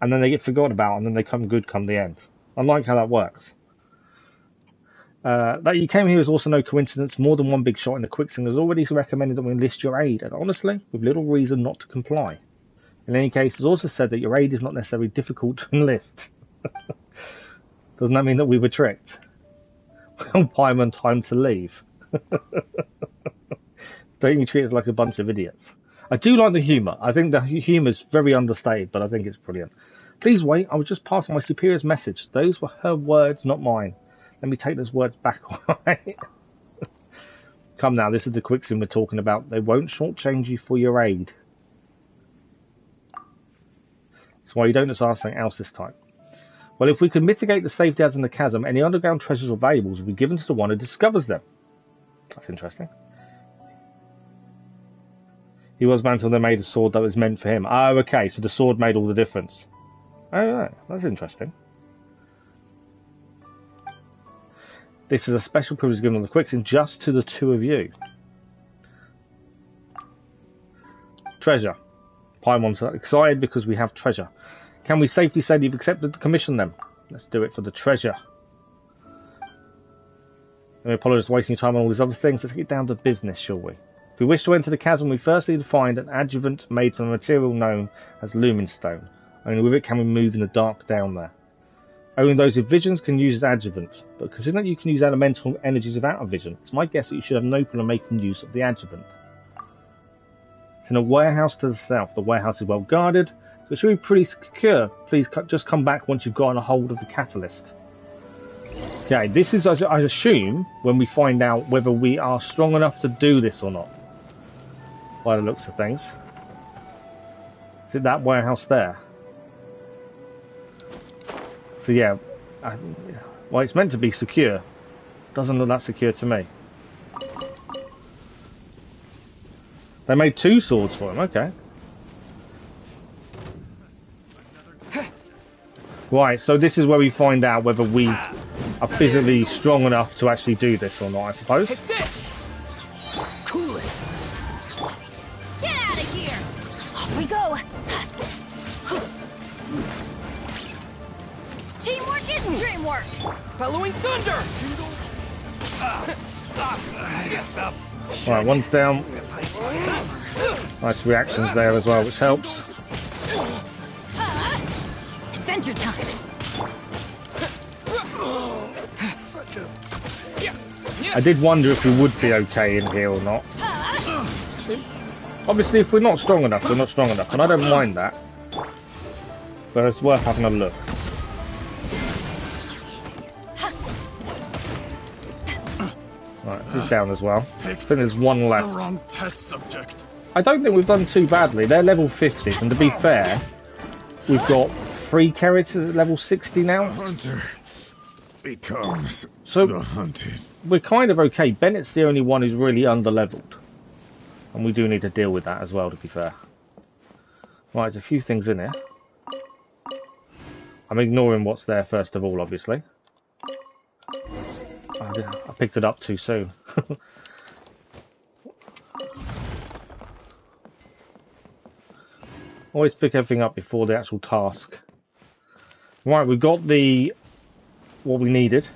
A: and then they get forgotten about, and then they come good come the end. I like how that works. That you came here is also no coincidence. More than one big shot in the Quicksing has already recommended that we enlist your aid, and honestly, with little reason not to comply. In any case, it's also said that your aid is not necessarily difficult to enlist. Doesn't that mean that we were tricked? Well, Paimon, time to leave. Don't you treat us like a bunch of idiots? I do like the humour. I think the humour is very understated, but I think it's brilliant. Please wait, I was just passing my superior's message. Those were her words, not mine. Let me take those words back, alright? Come now, this is the Quicksing we're talking about. They won't shortchange you for your aid. That's why you don't just ask something else this time. Well, if we can mitigate the safety hazards in the chasm, any underground treasures or valuables will be given to the one who discovers them. That's interesting. He was man until they made a sword that was meant for him. Oh, okay, so the sword made all the difference. Oh, right, that's interesting. This is a special privilege given on the Quicksand just to the two of you. Treasure. Paimon's excited because we have treasure. Can we safely say that you've accepted the commission then? Let's do it for the treasure. And we apologise for wasting time on all these other things. Let's get down to business, shall we? If we wish to enter the chasm, we first need to find an adjuvant made from the material known as luminstone. Only with it can we move in the dark down there. Only those with visions can use as adjuvant, but considering that you can use elemental energies without a vision, it's my guess that you should have no problem making use of the adjuvant. It's in a warehouse to the south. The warehouse is well guarded, so it should be pretty secure. Please just come back once you've gotten a hold of the catalyst. Okay, this is, I assume, when we find out whether we are strong enough to do this or not. By the looks of things. Is it that warehouse there? So yeah, well, it's meant to be secure. Doesn't look that secure to me. They made two swords for him, okay. Right, so this is where we find out whether we are physically strong enough to actually do this or not, I suppose.
C: Take this. Cool it. Get out of here.
D: Off we go.
C: Teamwork is dreamwork. Following thunder.
A: Right, one's down. Nice reactions there as well, which helps.
D: Adventure time.
A: I did wonder if we would be okay in here or not. Obviously, if we're not strong enough, we're not strong enough, and I don't mind that. But it's worth having a look. Right, he's down as well. I think there's one left. I don't think we've done too badly. They're level 50, and to be fair, we've got 3 characters at level 60 now.
E: The hunter becomes
A: So
E: the hunted.
A: we're kind of okay. Bennett's the only one who's really under-leveled. And we do need to deal with that as well, to be fair. Right, there's a few things in here. I'm ignoring what's there first of all, obviously. I picked it up too soon. Always pick everything up before the actual task. Right, we've got what we needed.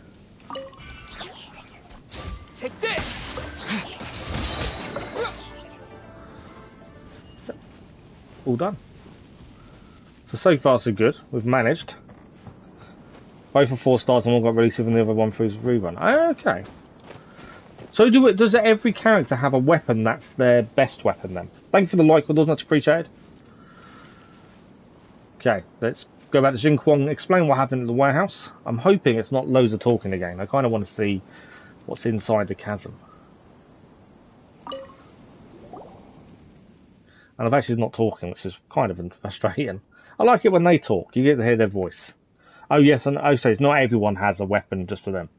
C: Take this.
A: All done. So far so good. We've managed. Both are 4 stars and all got released even the other one through his rerun. Okay. So does every character have a weapon that's their best weapon then? Thank you for the like, all those much appreciated. Okay, let's go back to Jin Kwong, explain what happened at the warehouse. I'm hoping it's not loads of talking again. I kind of want to see what's inside the chasm. And I've actually not talking, which is kind of frustrating. I like it when they talk. You get to hear their voice. Oh yes, and oh, so it's not everyone has a weapon just for them.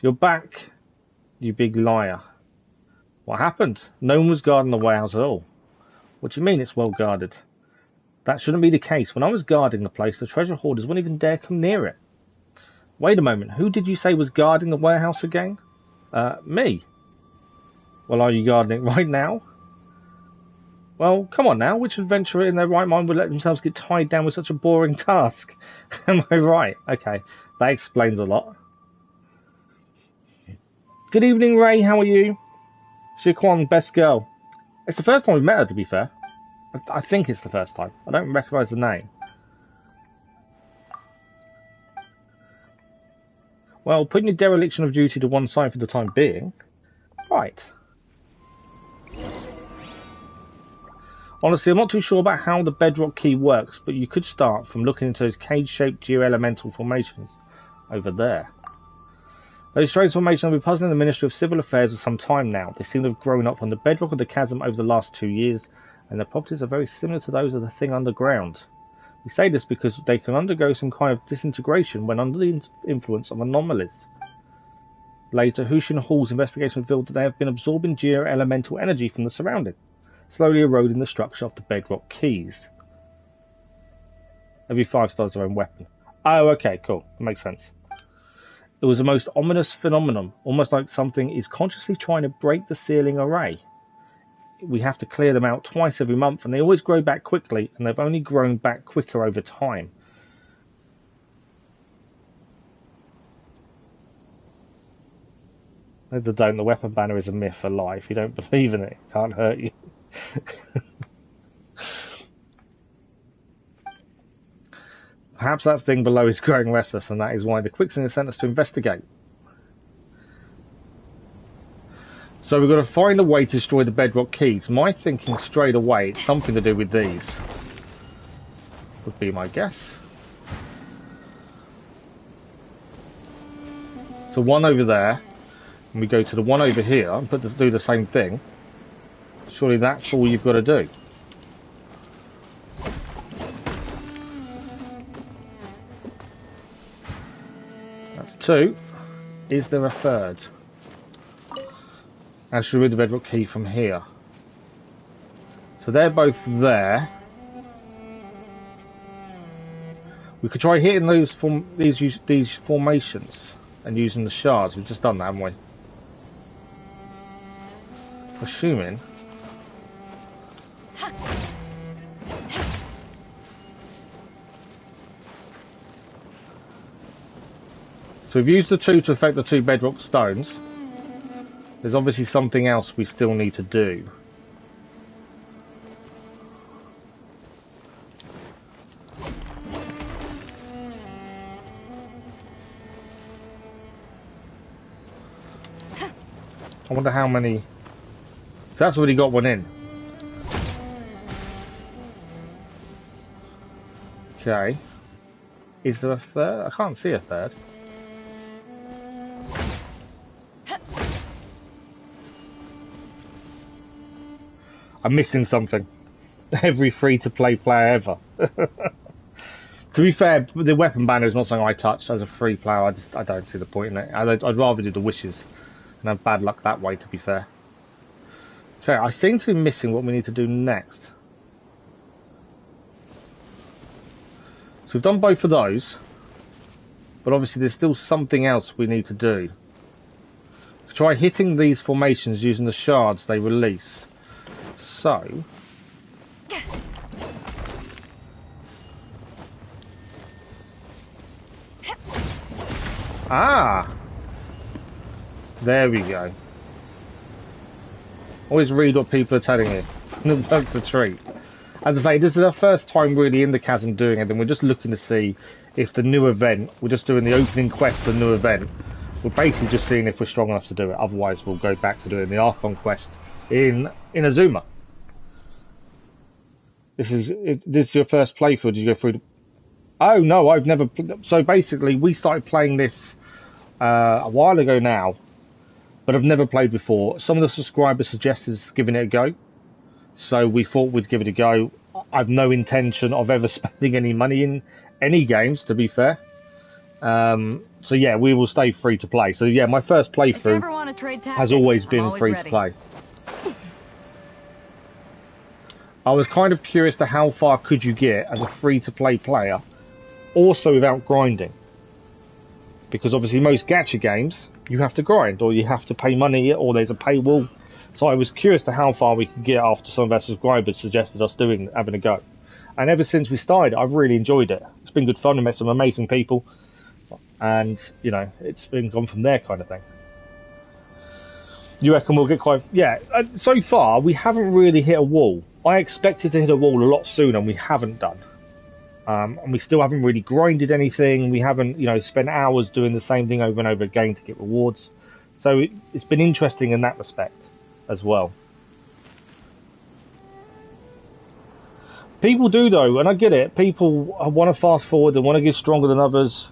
A: You're back, you big liar. What happened? No one was guarding the warehouse at all. What do you mean it's well guarded? That shouldn't be the case. When I was guarding the place, the treasure hoarders wouldn't even dare come near it. Wait a moment, who did you say was guarding the warehouse again? Me. Well, are you guarding it right now? Well, come on now, which adventurer in their right mind would let themselves get tied down with such a boring task? Am I right? Okay, that explains a lot. Good evening, Ray, how are you? Shiquan, best girl. It's the first time we've met her, to be fair. I think it's the first time. I don't recognise the name. Well, putting your dereliction of duty to one side for the time being. Right. Honestly, I'm not too sure about how the bedrock key works, but you could start from looking into those cage-shaped geo-elemental formations over there. Those strange formations have been puzzling the Ministry of Civil Affairs for some time now. They seem to have grown up from the bedrock of the chasm over the last 2 years, and their properties are very similar to those of the thing underground. We say this because they can undergo some kind of disintegration when under the influence of anomalies. Later, Hushin Hall's investigation revealed that they have been absorbing geo-elemental energy from the surrounding, slowly eroding the structure of the bedrock keys. Every 5 stars their own weapon. Oh, okay, cool. That makes sense. It was the most ominous phenomenon, almost like something is consciously trying to break the ceiling array. We have to clear them out twice every month, and they always grow back quickly, and they've only grown back quicker over time. The weapon banner is a myth, a lie. If you don't believe in it, it can't hurt you. Perhaps that thing below is growing restless, and that is why the Quicksand sent us to investigate. So we've got to find a way to destroy the bedrock keys. My thinking straight away, it's something to do with these. Would be my guess. So one over there, and we go to the one over here and do the same thing. Surely that's all you've got to do. That's two. Is there a third? I should read the bedrock key from here. So they're both there. We could try hitting these formations and using the shards. We've just done that, haven't we? Assuming. So we've used the two to affect the two bedrock stones. There's obviously something else we still need to do. I wonder how many... So that's already got one in. Okay. Is there a third? I can't see a third. I'm missing something. Every free-to-play player ever. To be fair, the weapon banner is not something I touch as a free player. I don't see the point in it. I'd rather do the wishes and have bad luck that way, to be fair. Okay, I seem to be missing what we need to do next. So we've done both of those, but obviously there's still something else we need to do. Try hitting these formations using the shards they release. So... Ah! There we go. Always read what people are telling you. That's a treat. As I say, this is our first time really in the Chasm doing it, and we're just looking to see if the new event, we're just doing the opening quest for the new event. We're basically just seeing if we're strong enough to do it. Otherwise, we'll go back to doing the Archon quest in Azuma. This is your first playthrough. Did you go through the... Oh, no, I've never... So basically, we started playing this a while ago now, but I've never played before. Some of the subscribers suggested giving it a go, so we thought we'd give it a go. I've no intention of ever spending any money in any games, to be fair. So yeah, we will stay free to play. So yeah, my first playthrough has always been free to play. I was kind of curious to how far could you get as a free-to-play player, also without grinding. Because obviously most gacha games, you have to grind, or you have to pay money, or there's a paywall. So I was curious to how far we could get after some of our subscribers suggested us having a go. And ever since we started, I've really enjoyed it. It's been good fun, I met some amazing people. And, you know, it's been gone from there kind of thing. You reckon we'll get quite... Yeah, so far, we haven't really hit a wall. I expected to hit a wall a lot sooner, and we haven't done. And we still haven't really grinded anything. We haven't, you know, spent hours doing the same thing over and over again to get rewards. So it's been interesting in that respect as well. People do, though, and I get it. People want to fast forward and want to get stronger than others.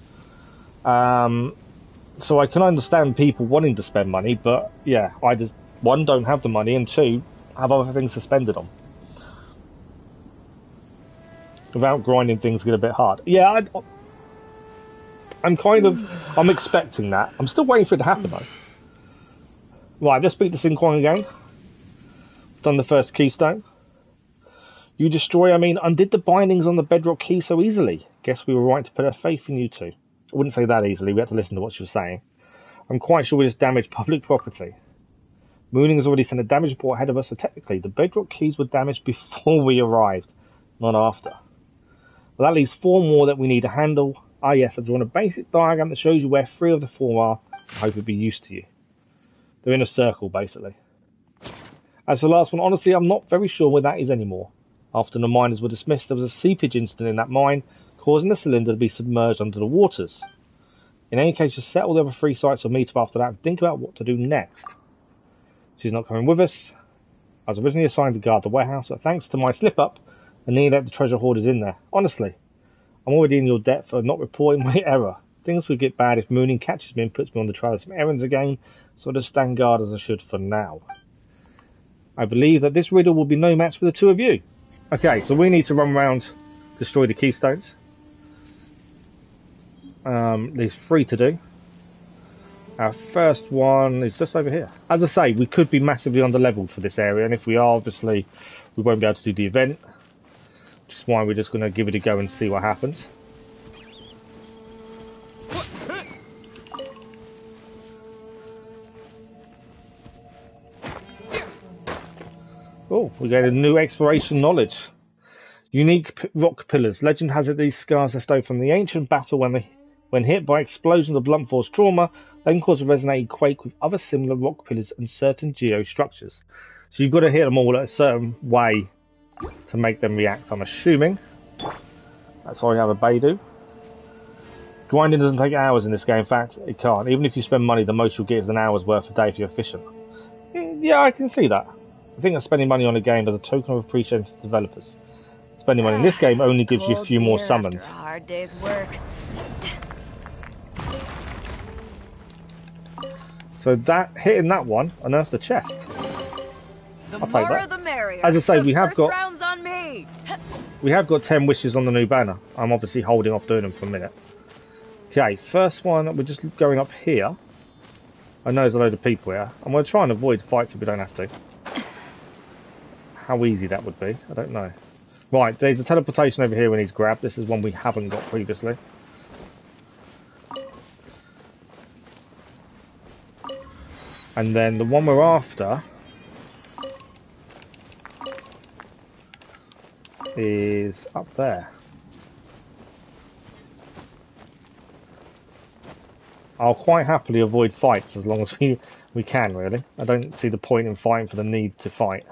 A: So I can understand people wanting to spend money, but yeah, I just, one, don't have the money, and two, have other things to spend it on. Without grinding, things get a bit hard. Yeah, I'm expecting that. I'm still waiting for it to happen, though. Right, let's beat the Sinquan again. Done the first keystone. You destroy, undid the bindings on the bedrock key so easily. Guess we were right to put our faith in you two. wouldn't say that easily. We had to listen to what she was saying. I'm quite sure we just damaged public property. Mooning has already sent a damage report ahead of us, so technically the bedrock keys were damaged before we arrived, not after. But that leaves 4 more that we need to handle. Ah yes, I've drawn a basic diagram that shows you where 3 of the 4 are. I hope it'll be used to you. They're in a circle, basically. As for the last one, honestly, I'm not very sure where that is anymore. After the miners were dismissed, there was a seepage incident in that mine, causing the cylinder to be submerged under the waters. In any case, just settle the other 3 sites or meet up after that and think about what to do next. She's not coming with us. I was originally assigned to guard the warehouse, but thanks to my slip-up, I knew that the treasure hoard is in there. Honestly, I'm already in your debt for not reporting my error. Things could get bad if Mooning catches me and puts me on the trail of some errands again, so I'll just stand guard as I should for now. I believe that this riddle will be no match for the 2 of you. Okay, so we need to run around, destroy the keystones. There's 3 to do. Our first one is just over here. As I say, we could be massively under-leveled for this area, and if we are, obviously, we won't be able to do the event. Which is why we're just going to give it a go and see what happens. Oh, we get a new exploration knowledge. Unique rock pillars. Legend has it these scars left over from the ancient battle when hit by explosions of blunt force trauma, then cause a resonating quake with other similar rock pillars and certain geostructures. So you've got to hit them all a certain way to make them react, I'm assuming. That's why we have a Beidou. Grinding doesn't take hours in this game, in fact, it can't. Even if you spend money, the most you'll get is an hour's worth a day if you're efficient. Yeah, I can see that. I think that spending money on a game as a token of appreciation to developers. Spending money in this game only gives you a few more summons.
C: After a hard day's work.
A: So that hitting that one unearthed the chest.
C: The
A: I'll take
C: more
A: that.
C: the merrier.
A: As I say,
C: The
A: we have
C: first
A: got
C: round's on me.
A: we have got 10 wishes on the new banner. I'm obviously holding off doing them for a minute. Okay, first one, we're just going up here. I know there's a load of people here. I'm going to try and avoid fights if we don't have to. How easy that would be, I don't know. Right, there's a teleportation over here we need to grab. This is one we haven't got previously. And then the one we're after is up there. I'll quite happily avoid fights as long as we can, really. I don't see the point in fighting for the need to fight.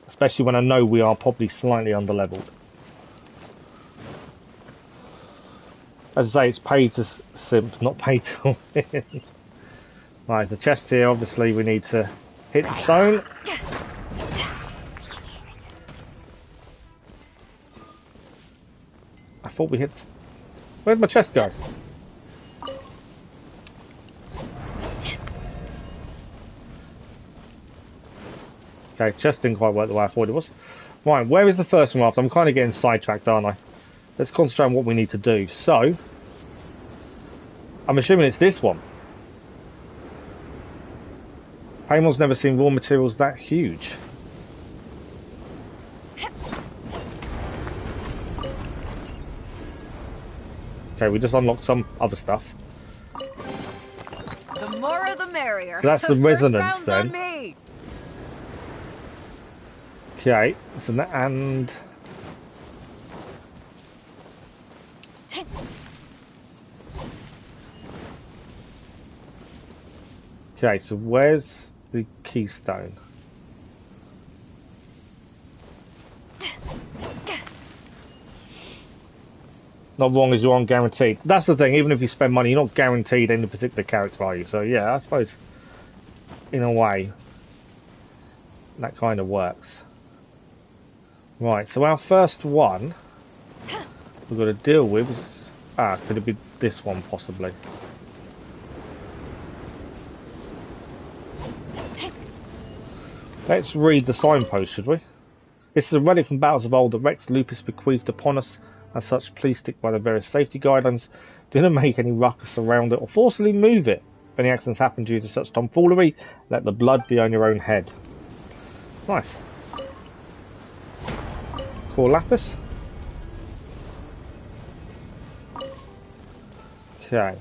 A: Especially when I know we are probably slightly under-leveled. As I say, it's pay to simp, not pay to win. Right, the chest here, obviously we need to hit the stone. I thought we hit... Where'd my chest go? Okay, chest didn't quite work the way I thought it was. Right, where is the first one after? I'm kind of getting sidetracked, aren't I? Let's concentrate on what we need to do. So, I'm assuming it's this one. Paymon's never seen raw materials that huge. Okay, we just unlocked some other stuff.
C: The more the merrier.
A: So that's the resonance
C: first round's
A: then.
C: On me.
A: Okay, so that, and... Okay, so where's the keystone? Not wrong as you're on guaranteed. That's the thing, even if you spend money, you're not guaranteed any particular character, are you? So yeah, I suppose, in a way, that kind of works. Right, so our first one we've got to deal with is... could it be this one, possibly? Let's read the signpost, should we? This is a relic from battles of old that Rex Lupus bequeathed upon us. As such, please stick by the various safety guidelines. Do not make any ruckus around it or forcibly move it. If any accidents happen due to such tomfoolery, let the blood be on your own head. Nice. Core lapis. Okay.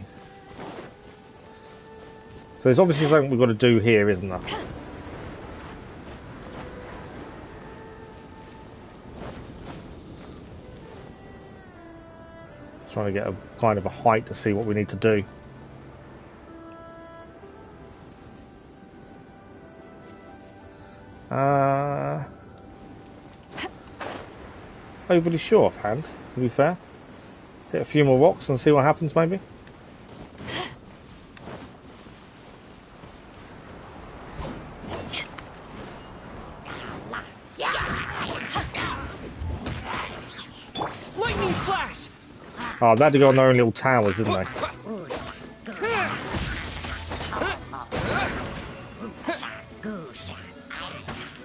A: So there's obviously something we've got to do here, isn't there? Trying to get a kind of a height to see what we need to do. Overly sure offhand, to be fair. Hit a few more rocks and see what happens, maybe.
C: Lightning flash!
A: Oh, they had to go on their own little towers, didn't they?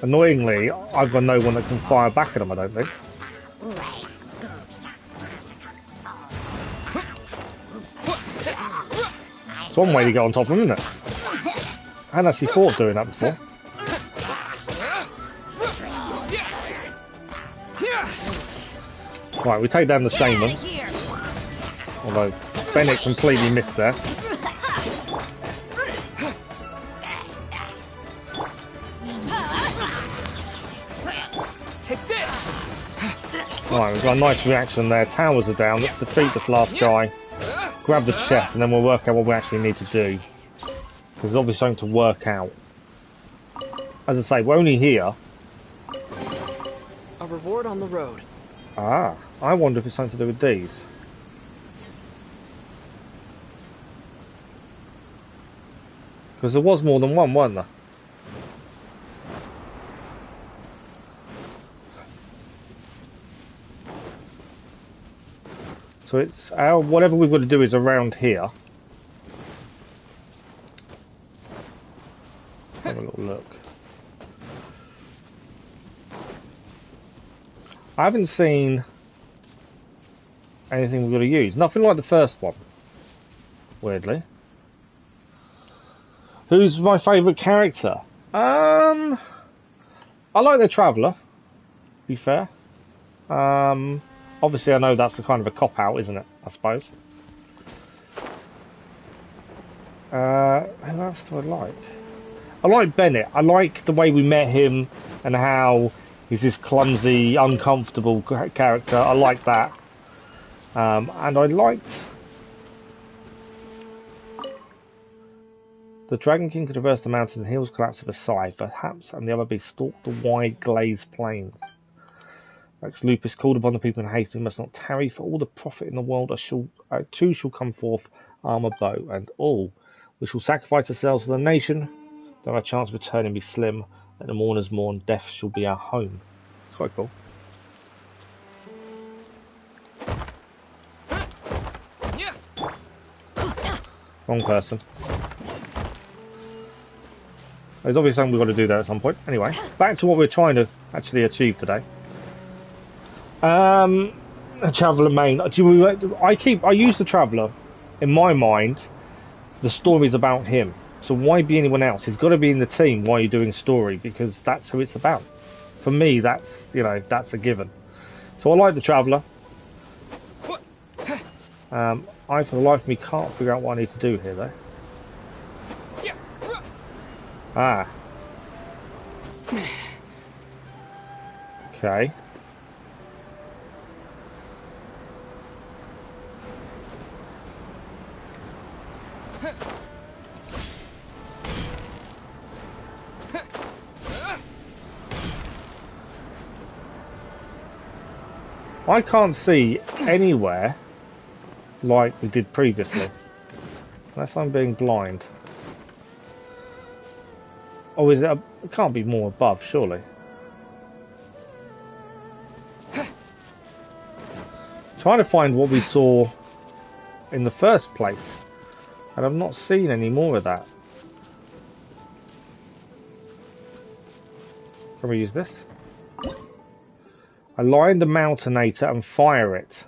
A: Annoyingly, I've got no one that can fire back at them, I don't think. It's one way to get on top of them, isn't it? I hadn't actually thought of doing that before. Right, we take down the shaman. Although Bennett completely missed there. Right, we've got a nice reaction there. Towers are down. Let's defeat this last guy. Grab the chest and then we'll work out what we actually need to do. There's obviously something to work out. As I say, we're only here.
C: A reward on the road.
A: Ah, I wonder if it's something to do with these. Because there was more than one, weren't there? So it's whatever we've got to do is around here. Have a little look. I haven't seen anything we've got to use. Nothing like the first one. Weirdly. Who's my favourite character? I like the Traveller, to be fair. Obviously I know that's a kind of a cop-out, isn't it? I suppose. Who else do I like? I like Bennett. I like the way we met him and how he's this clumsy, uncomfortable character. I like that. And I liked... The Dragon King could traverse the mountains and hills collapse with a sigh, perhaps, and the other beast stalked the wide glazed plains. Rex Lupus called upon the people in haste, we must not tarry, for all the profit in the world two shall come forth, armour, bow, and all. We shall sacrifice ourselves to the nation, though our chance of returning be slim. Let the mourners mourn, death shall be our home. It's quite cool. Wrong person. There's obviously something we've got to do there at some point. Anyway, back to what we're trying to actually achieve today. A Traveller main. I use the Traveller. In my mind, the story's about him. So why be anyone else? He's got to be in the team while you're doing story, because that's who it's about. For me, that's that's a given. So I like the Traveller. I, for the life of me, can't figure out what I need to do here, though. Ah. Okay. I can't see anywhere like we did previously, unless I'm being blind. Oh, is it? It can't be more above, surely. Trying to find what we saw in the first place, and I've not seen any more of that. Can we use this? Align the Mountainator and fire it.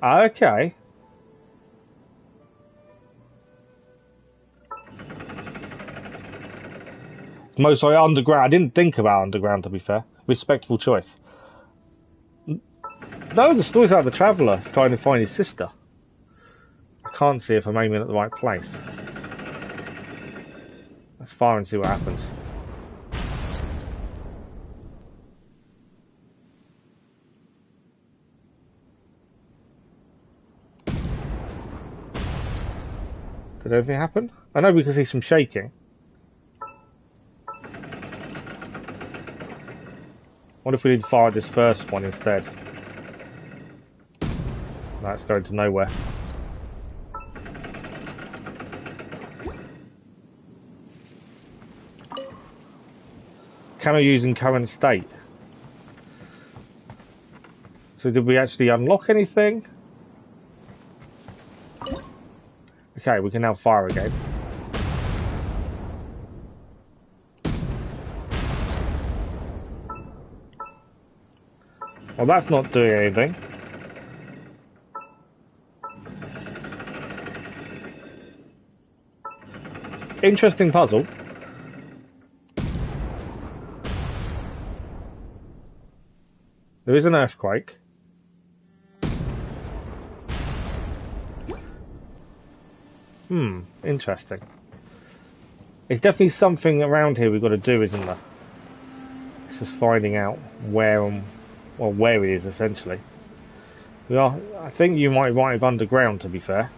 A: Okay. Most likely underground. I didn't think about underground, to be fair. Respectable choice. No, the story's about the traveller trying to find his sister. I can't see if I'm aiming at the right place. Let's fire and see what happens. Did anything happen? I know we can see some shaking. What if we did fire this first one instead? No, it's going to nowhere. Can I use in current state? So did we actually unlock anything? Okay, we can now fire again. Well, that's not doing anything. Interesting puzzle. There is an earthquake. Interesting. It's definitely something around here we've got to do, isn't there? It's just finding out where it is, essentially. I think you might write it underground, to be fair.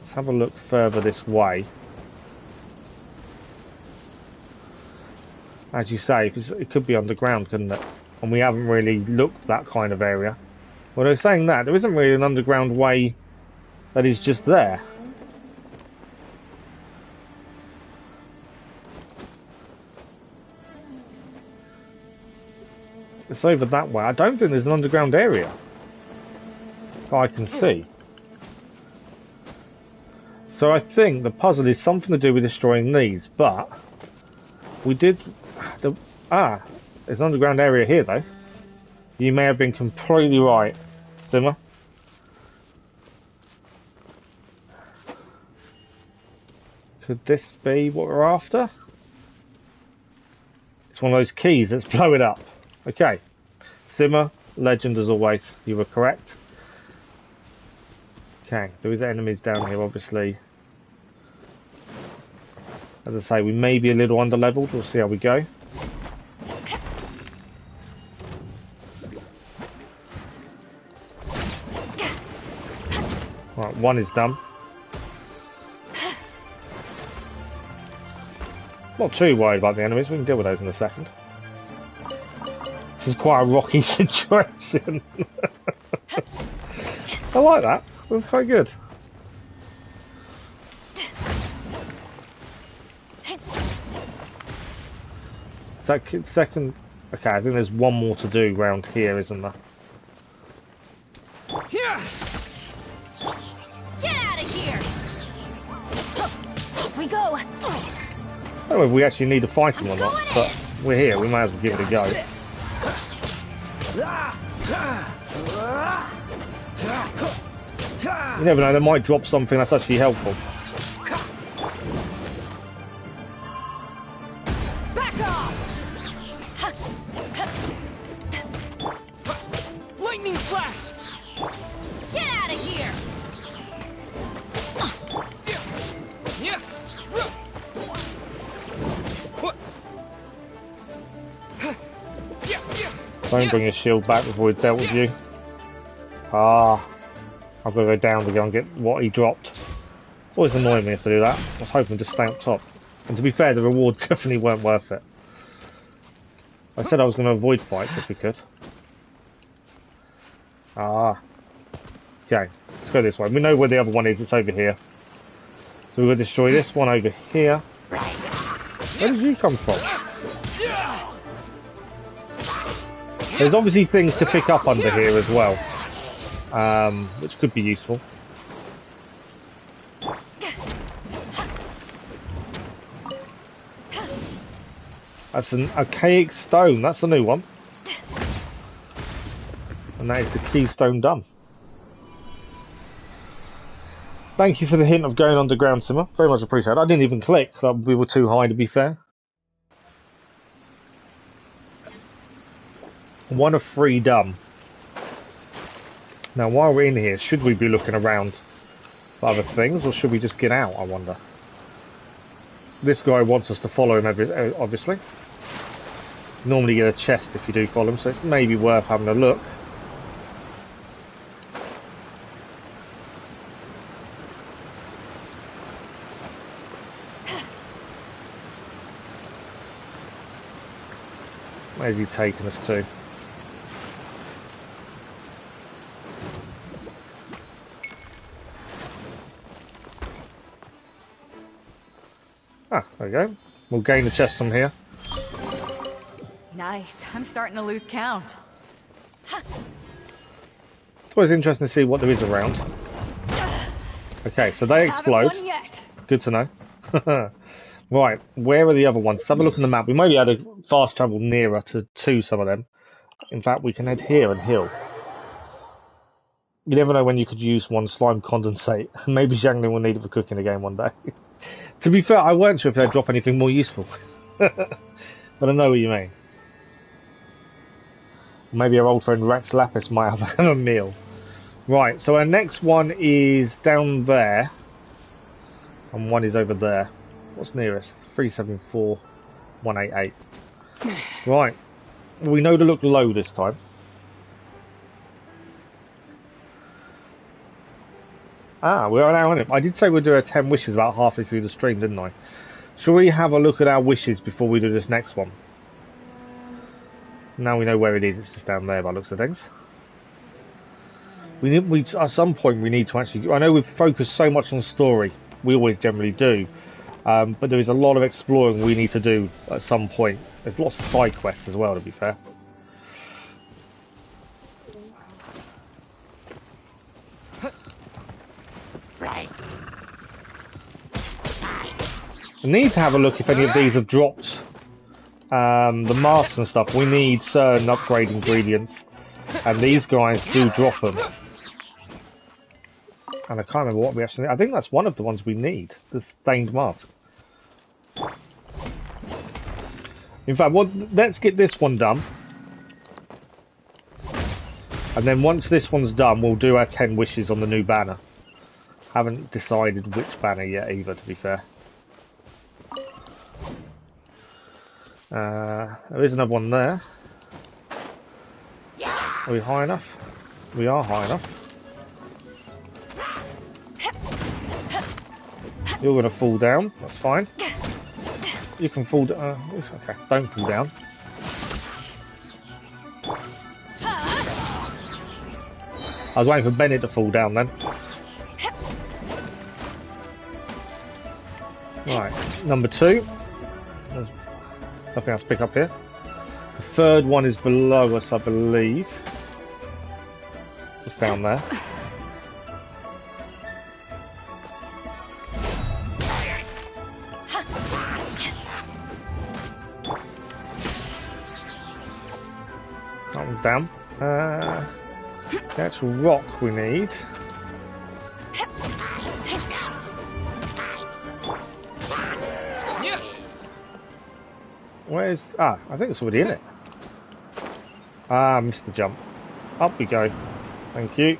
A: Let's have a look further this way. As you say, it could be underground, couldn't it? And we haven't really looked that kind of area. Well, they're saying that there isn't really an underground way that is just there. It's over that way. I don't think there's an underground area that I can see. So I think the puzzle is something to do with destroying these, but we did... there's an underground area here, though. You may have been completely right, Simmer. Could this be what we're after? It's one of those keys. Let's blow it up. Okay. Simmer, legend as always. You were correct. Okay, there is enemies down here, obviously. As I say, we may be a little under-leveled. We'll see how we go. Right, one is done. Not too worried about the enemies. We can deal with those in a second. This is quite a rocky situation. I like that. That's quite good. Second... Okay, I think there's one more to do round here, isn't there?
C: Here! Get out of here! Off we go!
A: I don't know if we actually need to fight him or not, but we're here, we may as well give it a go. You never know, they might drop something that's actually helpful.
C: Back off! Lightning flash! Get out of here!
A: Don't bring your shield back before we've dealt with you. I've got to go down to go and get what he dropped. It's always annoying me to do that. I was hoping to stay up top. And to be fair, the rewards definitely weren't worth it. I said I was going to avoid fights if we could. Okay, let's go this way. We know where the other one is, it's over here. So we're going to destroy this one over here. Where did you come from? There's obviously things to pick up under here as well, which could be useful. That's an archaic stone, that's a new one. And that is the keystone done. Thank you for the hint of going underground, Simmer. Very much appreciated. I didn't even click, we were too high to be fair. 1 of 3 done. Now, while we're in here, should we be looking around for other things, or should we just get out, I wonder? This guy wants us to follow him, obviously. Normally you get a chest if you do follow him, so it's maybe worth having a look. Where's he taking us to? Ah, there we go. We'll gain the chest from here.
C: Nice. I'm starting to lose count.
A: It's always interesting to see what there is around. Okay, so they explode.
C: Haven't won yet.
A: Good to know. Right, where are the other ones? Let's have a look on the map. We maybe had a fast travel nearer to some of them. In fact, we can head here and heal. You never know when you could use one slime condensate. Maybe Zhangling will need it for cooking again one day. To be fair, I weren't sure if they'd drop anything more useful. But I know what you mean. Maybe our old friend Rex Lapis might have a meal. Right, so our next one is down there. And one is over there. What's nearest? 374 188. Right. We know to look low this time. Ah, we are now on it. I did say we'd do our 10 wishes about halfway through the stream, didn't I? Shall we have a look at our wishes before we do this next one? Now we know where it is. It's just down there by the looks of things. We at some point we need to actually. I know we've focused so much on story. We always generally do, but there is a lot of exploring we need to do at some point. There's lots of side quests as well, to be fair. We need to have a look if any of these have dropped the masks and stuff. We need certain upgrade ingredients, and these guys do drop them. And I can't remember what we actually need. I think that's one of the ones we need, the stained mask. In fact, let's get this one done. And then once this one's done, we'll do our 10 wishes on the new banner. Haven't decided which banner yet either, to be fair. There is another one there. Are we high enough? We are high enough. You're going to fall down, that's fine. You can fall down. Okay, don't fall down. I was waiting for Bennett to fall down then. Right, number 2. There's nothing else to pick up here. The third one is below us, I believe. Just down there. That one's down. The actual rock we need. Where's... Ah, I think it's already in it. Ah, missed the jump. Up we go. Thank you.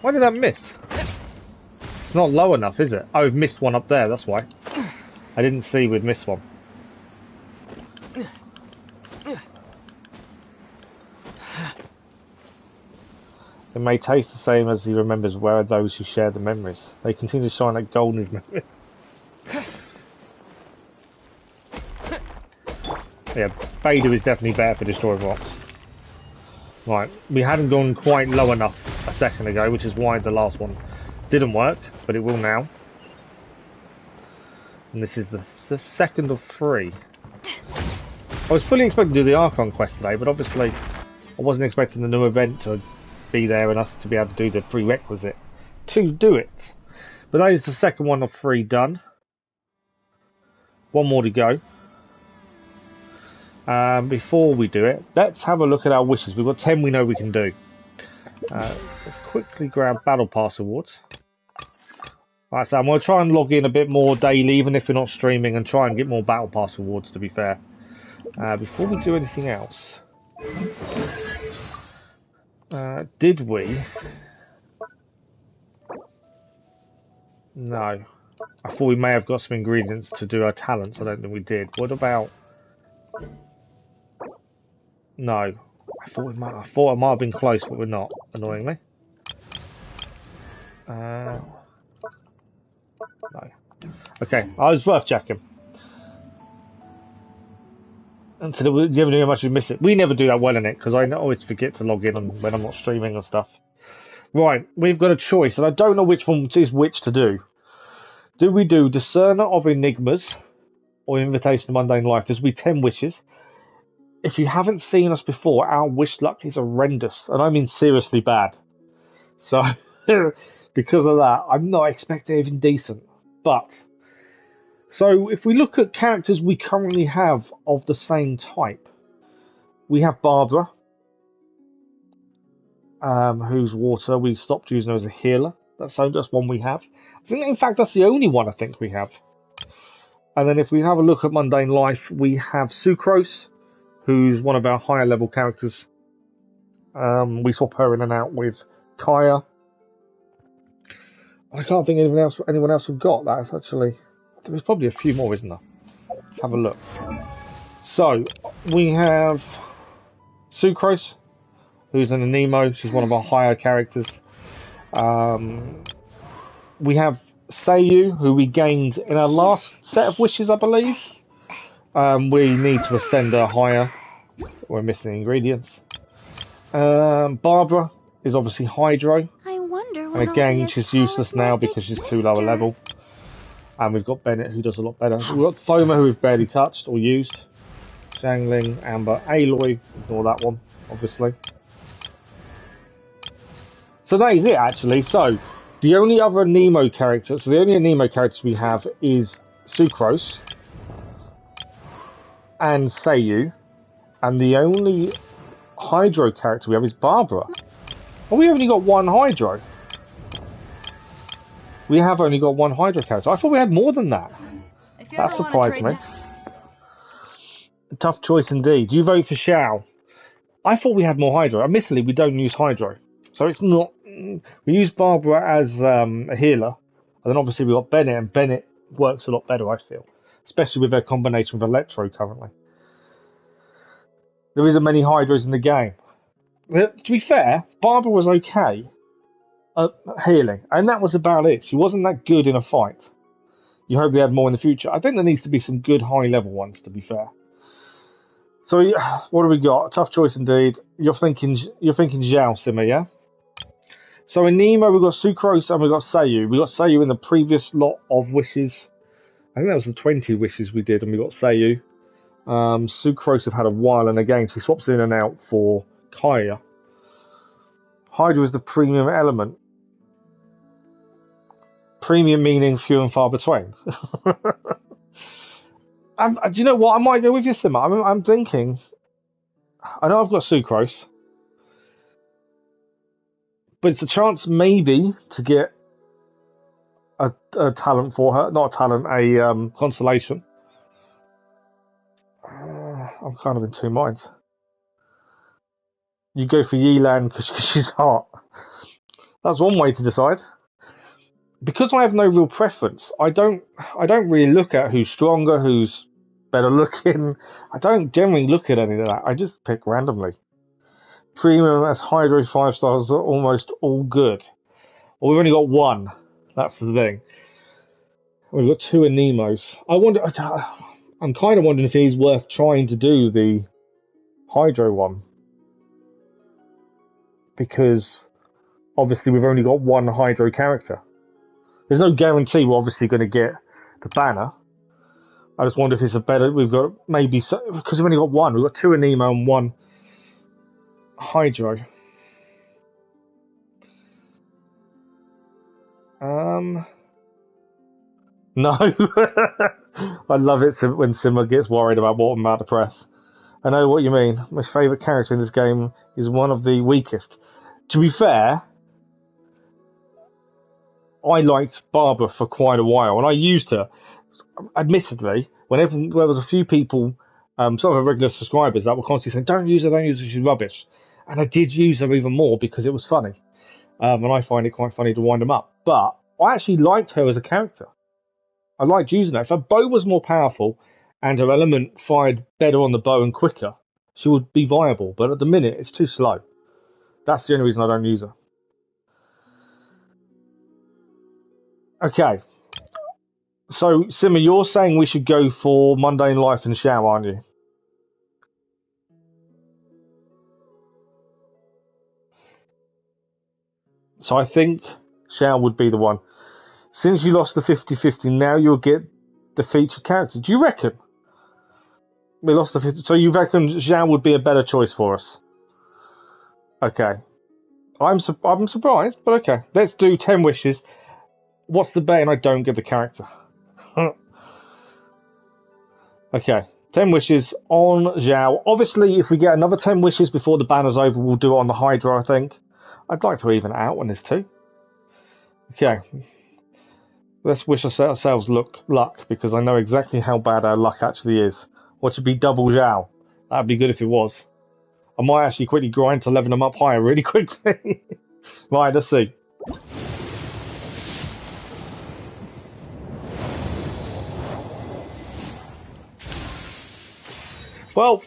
A: Why did that miss? It's not low enough, is it? Oh, we've missed one up there, that's why. I didn't see we'd missed one. It may taste the same as he remembers. Where are those who share the memories? They continue to shine like gold in his memories. Yeah, Vader is definitely better for destroying rocks. Right, we hadn't gone quite low enough a second ago, which is why the last one didn't work, but it will now. And this is the second of 3. I was fully expecting to do the Archon quest today, but obviously I wasn't expecting the new event to be there and us to be able to do the prerequisite to do it. But that is the second one of 3 done. One more to go. Before we do it, let's have a look at our wishes. We've got 10 we know we can do. Let's quickly grab Battle Pass awards. Right, so I'm going to try and log in a bit more daily, even if we're not streaming, and try and get more Battle Pass rewards, to be fair. Before we do anything else, did we? No. I thought we may have got some ingredients to do our talents. I don't think we did. What about? No. I thought I might have been close, but we're not. Annoyingly. No. Okay, I was worth checking. And so you never know how much we miss it. We never do that well in it because I always forget to log in when I'm not streaming and stuff. Right, we've got a choice, and I don't know which one is which to do. Do we do Discerner of Enigmas or Invitation to Mundane Life? There's be 10 wishes. If you haven't seen us before, our wish luck is horrendous, and I mean seriously bad. So, because of that, I'm not expecting anything decent. But, so if we look at characters we currently have of the same type, we have Barbara, who's water. We stopped using her as a healer. That's one we have. I think, in fact, that's the only one I think we have. And then if we have a look at Mundane Life, we have Sucrose, who's one of our higher level characters. We swap her in and out with Kaya. I can't think of anyone else we've got. That's actually... There's probably a few more, isn't there? Let's have a look. So, we have Sucrose, who's an Anemo. She's one of our higher characters. We have Seiyu, who we gained in our last set of wishes, I believe. We need to ascend her higher. We're missing the ingredients. Barbara is obviously Hydro.
D: I wonder
A: and
D: what
A: again, she's useless now because she's too low a level. And we've got Bennett, who does a lot better. We've got Thoma, who we've barely touched or used. Zhangling, Amber, Aloy, ignore that one, obviously. So that is it, actually. So, the only other Nemo character, the only Nemo characters we have is Sucrose and Seiyu, and the only Hydro character we have is Barbara. Oh, we only got one Hydro. We have only got one Hydro character. I thought we had more than that. That surprised me. Tough choice indeed. You vote for Shao. I thought we had more Hydro. Admittedly, we don't use Hydro. So it's not... We use Barbara as a healer. And then obviously we've got Bennett, and Bennett works a lot better, I feel. Especially with their combination with Electro currently. There isn't many Hydros in the game. To be fair, Barbara was okay at healing. And that was about it. She wasn't that good in a fight. You hope they had more in the future. I think there needs to be some good high-level ones, to be fair. So, what do we got? Tough choice indeed. You're thinking Zhao, Simmer, yeah? So in Nemo, we've got Sucrose and we've got Seiyu. We got Seiyu in the previous lot of wishes. I think that was the 20 wishes we did, and we got Seiyu. Sucrose have had a while, and again, she swaps in and out for Kaya. Hydra is the premium element. Premium meaning few and far between. Do you know what? I might go with you, Simmer. I'm thinking... I know I've got Sucrose. But it's a chance maybe to get a talent for her. Not a talent, a constellation. I'm kind of in two minds. You go for Yelan because she's hot. That's one way to decide. Because I have no real preference, I don't really look at who's stronger, who's better looking. I don't generally look at any of that. I just pick randomly. Premium as Hydro 5 stars are almost all good. Well, we've only got one. That's the thing. We've got two Anemos. I'm kind of wondering if he's worth trying to do the Hydro one. Because obviously we've only got one Hydro character. There's no guarantee we're obviously going to get the banner. I just wonder if it's a better... We've got maybe... Because we've only got one. We've got two Anemo and one Hydro. No. I love it when Simmer gets worried about what I'm about to press. I know what you mean. My favourite character in this game is one of the weakest. To be fair... I liked Barbara for quite a while, and I used her. Admittedly, whenever there was a few people, sort of regular subscribers that were constantly saying, don't use her, she's rubbish. And I did use her even more because it was funny. And I find it quite funny to wind them up. But I actually liked her as a character. I liked using her. If her bow was more powerful and her element fired better on the bow and quicker, she would be viable. But at the minute, it's too slow. That's the only reason I don't use her. Okay. So, Simmer, you're saying we should go for Mundane Life and Xiao, aren't you? So I think Xiao would be the one. Since you lost the 50-50, now you'll get the featured character. Do you reckon? We lost the 50, so you reckon Xiao would be a better choice for us? Okay. I'm surprised, but okay. Let's do 10 wishes. What's the bet and I don't get the character? Okay. 10 wishes on Xiao. Obviously, if we get another 10 wishes before the banner's over, we'll do it on the Hydra, I think. I'd like to even it out when there's 2. Okay. Let's wish ourselves luck, because I know exactly how bad our luck actually is. What should be double Xiao? That'd be good if it was. I might actually quickly grind to level them up higher really quickly. Right, let's see. Well,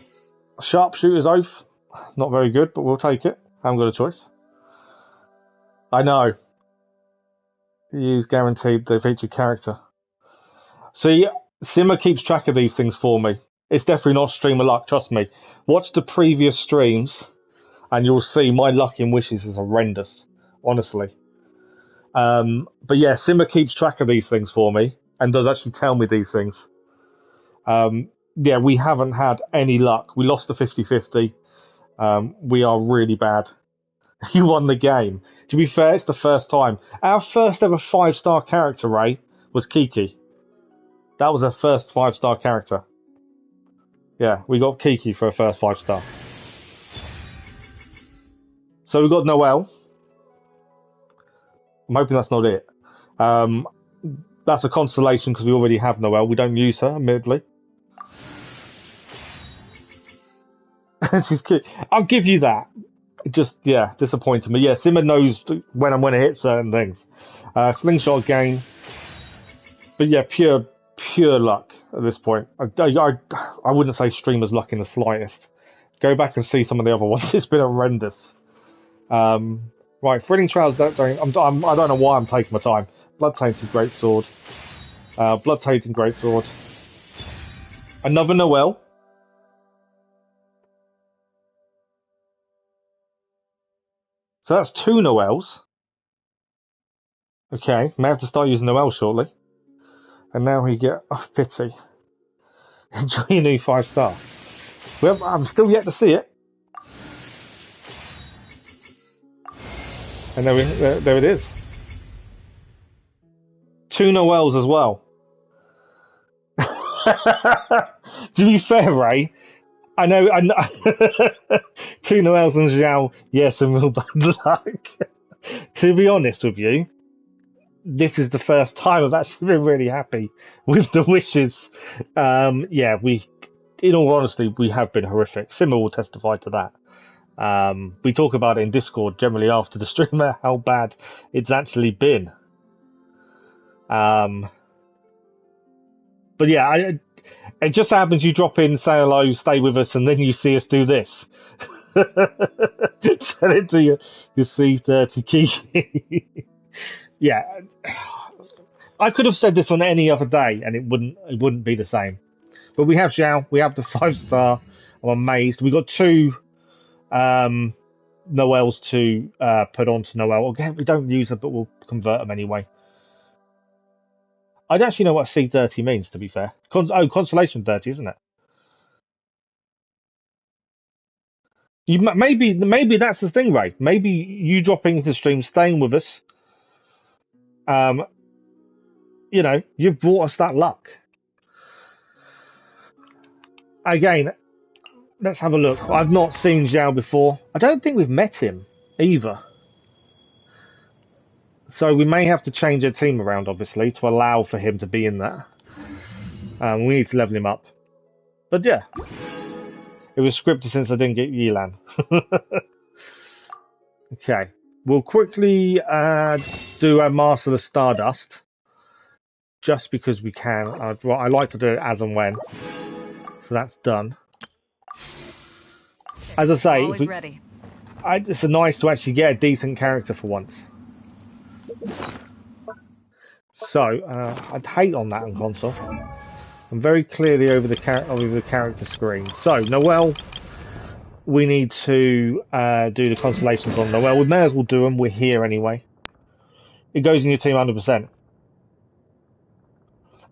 A: Sharpshooter's Oath. Not very good, but we'll take it. Haven't got a choice. I know. He's guaranteed the featured character. See, Simmer keeps track of these things for me. It's definitely not streamer luck, trust me. Watch the previous streams, and you'll see my luck in wishes is horrendous, honestly. But yeah, Simmer keeps track of these things for me, and does actually tell me these things. Yeah, we haven't had any luck. We lost the 50-50. We are really bad. You won the game. To be fair, it's the first time. Our first ever 5-star character, Ray, was Kiki. That was our first 5-star character. Yeah, we got Kiki for a first 5-star. So we got Noelle. I'm hoping that's not it. That's a consolation because we already have Noelle. We don't use her, admittedly. She's cute. I'll give you that. Just, yeah, disappointing me. Yeah, Simmer knows when I'm going to hit certain things. Slingshot again. But yeah, pure luck at this point. I wouldn't say streamer's luck in the slightest. Go back and see some of the other ones. It's been horrendous. Right, Thrilling Trials. I don't know why I'm taking my time. Blood Tainted Greatsword. Blood Tainted Greatsword. Another Noelle. So that's 2 Noelles. Okay, may have to start using Noelle shortly. And now we get pity. Enjoy your new 5-star. Well, I'm still yet to see it. And there it is. 2 Noelles as well. To be fair, Ray, I know 2 Noelles and Xiao, yes, and real bad luck. To be honest with you, this is the first time I've actually been really happy with the wishes. Yeah, in all honesty, we have been horrific. Simmer will testify to that. We talk about it in Discord generally after the stream, how bad it's actually been. But yeah, it just happens you drop in, say hello, stay with us, and then you see us do this. Send it to your C30 key. Yeah, I could have said this on any other day, and it wouldn't be the same. But we have Xiao, we have the 5-star. I'm amazed. We got 2 Noelles to put onto Noelle. Again, we don't use her, but we'll convert them anyway. I don't actually know what C30 means, to be fair. Consolation 30, isn't it? Maybe that's the thing, Ray. Maybe you dropping into the stream, staying with us. You've brought us that luck. Again, let's have a look. I've not seen Xiao before. I don't think we've met him either. So we may have to change our team around, obviously, to allow for him to be in that. We need to level him up. But yeah, it was scripted since I didn't get Yilan. Okay, we'll quickly do a Master of Stardust, just because we can. I like to do it as and when, so that's done. As I say,
C: Always ready.
A: It's nice to actually get a decent character for once. So I'd hate on that on console. I'm very clearly over the character screen. So Noelle, we need to do the constellations on Noelle. We may as well do them. We're here anyway. It goes in your team 100%.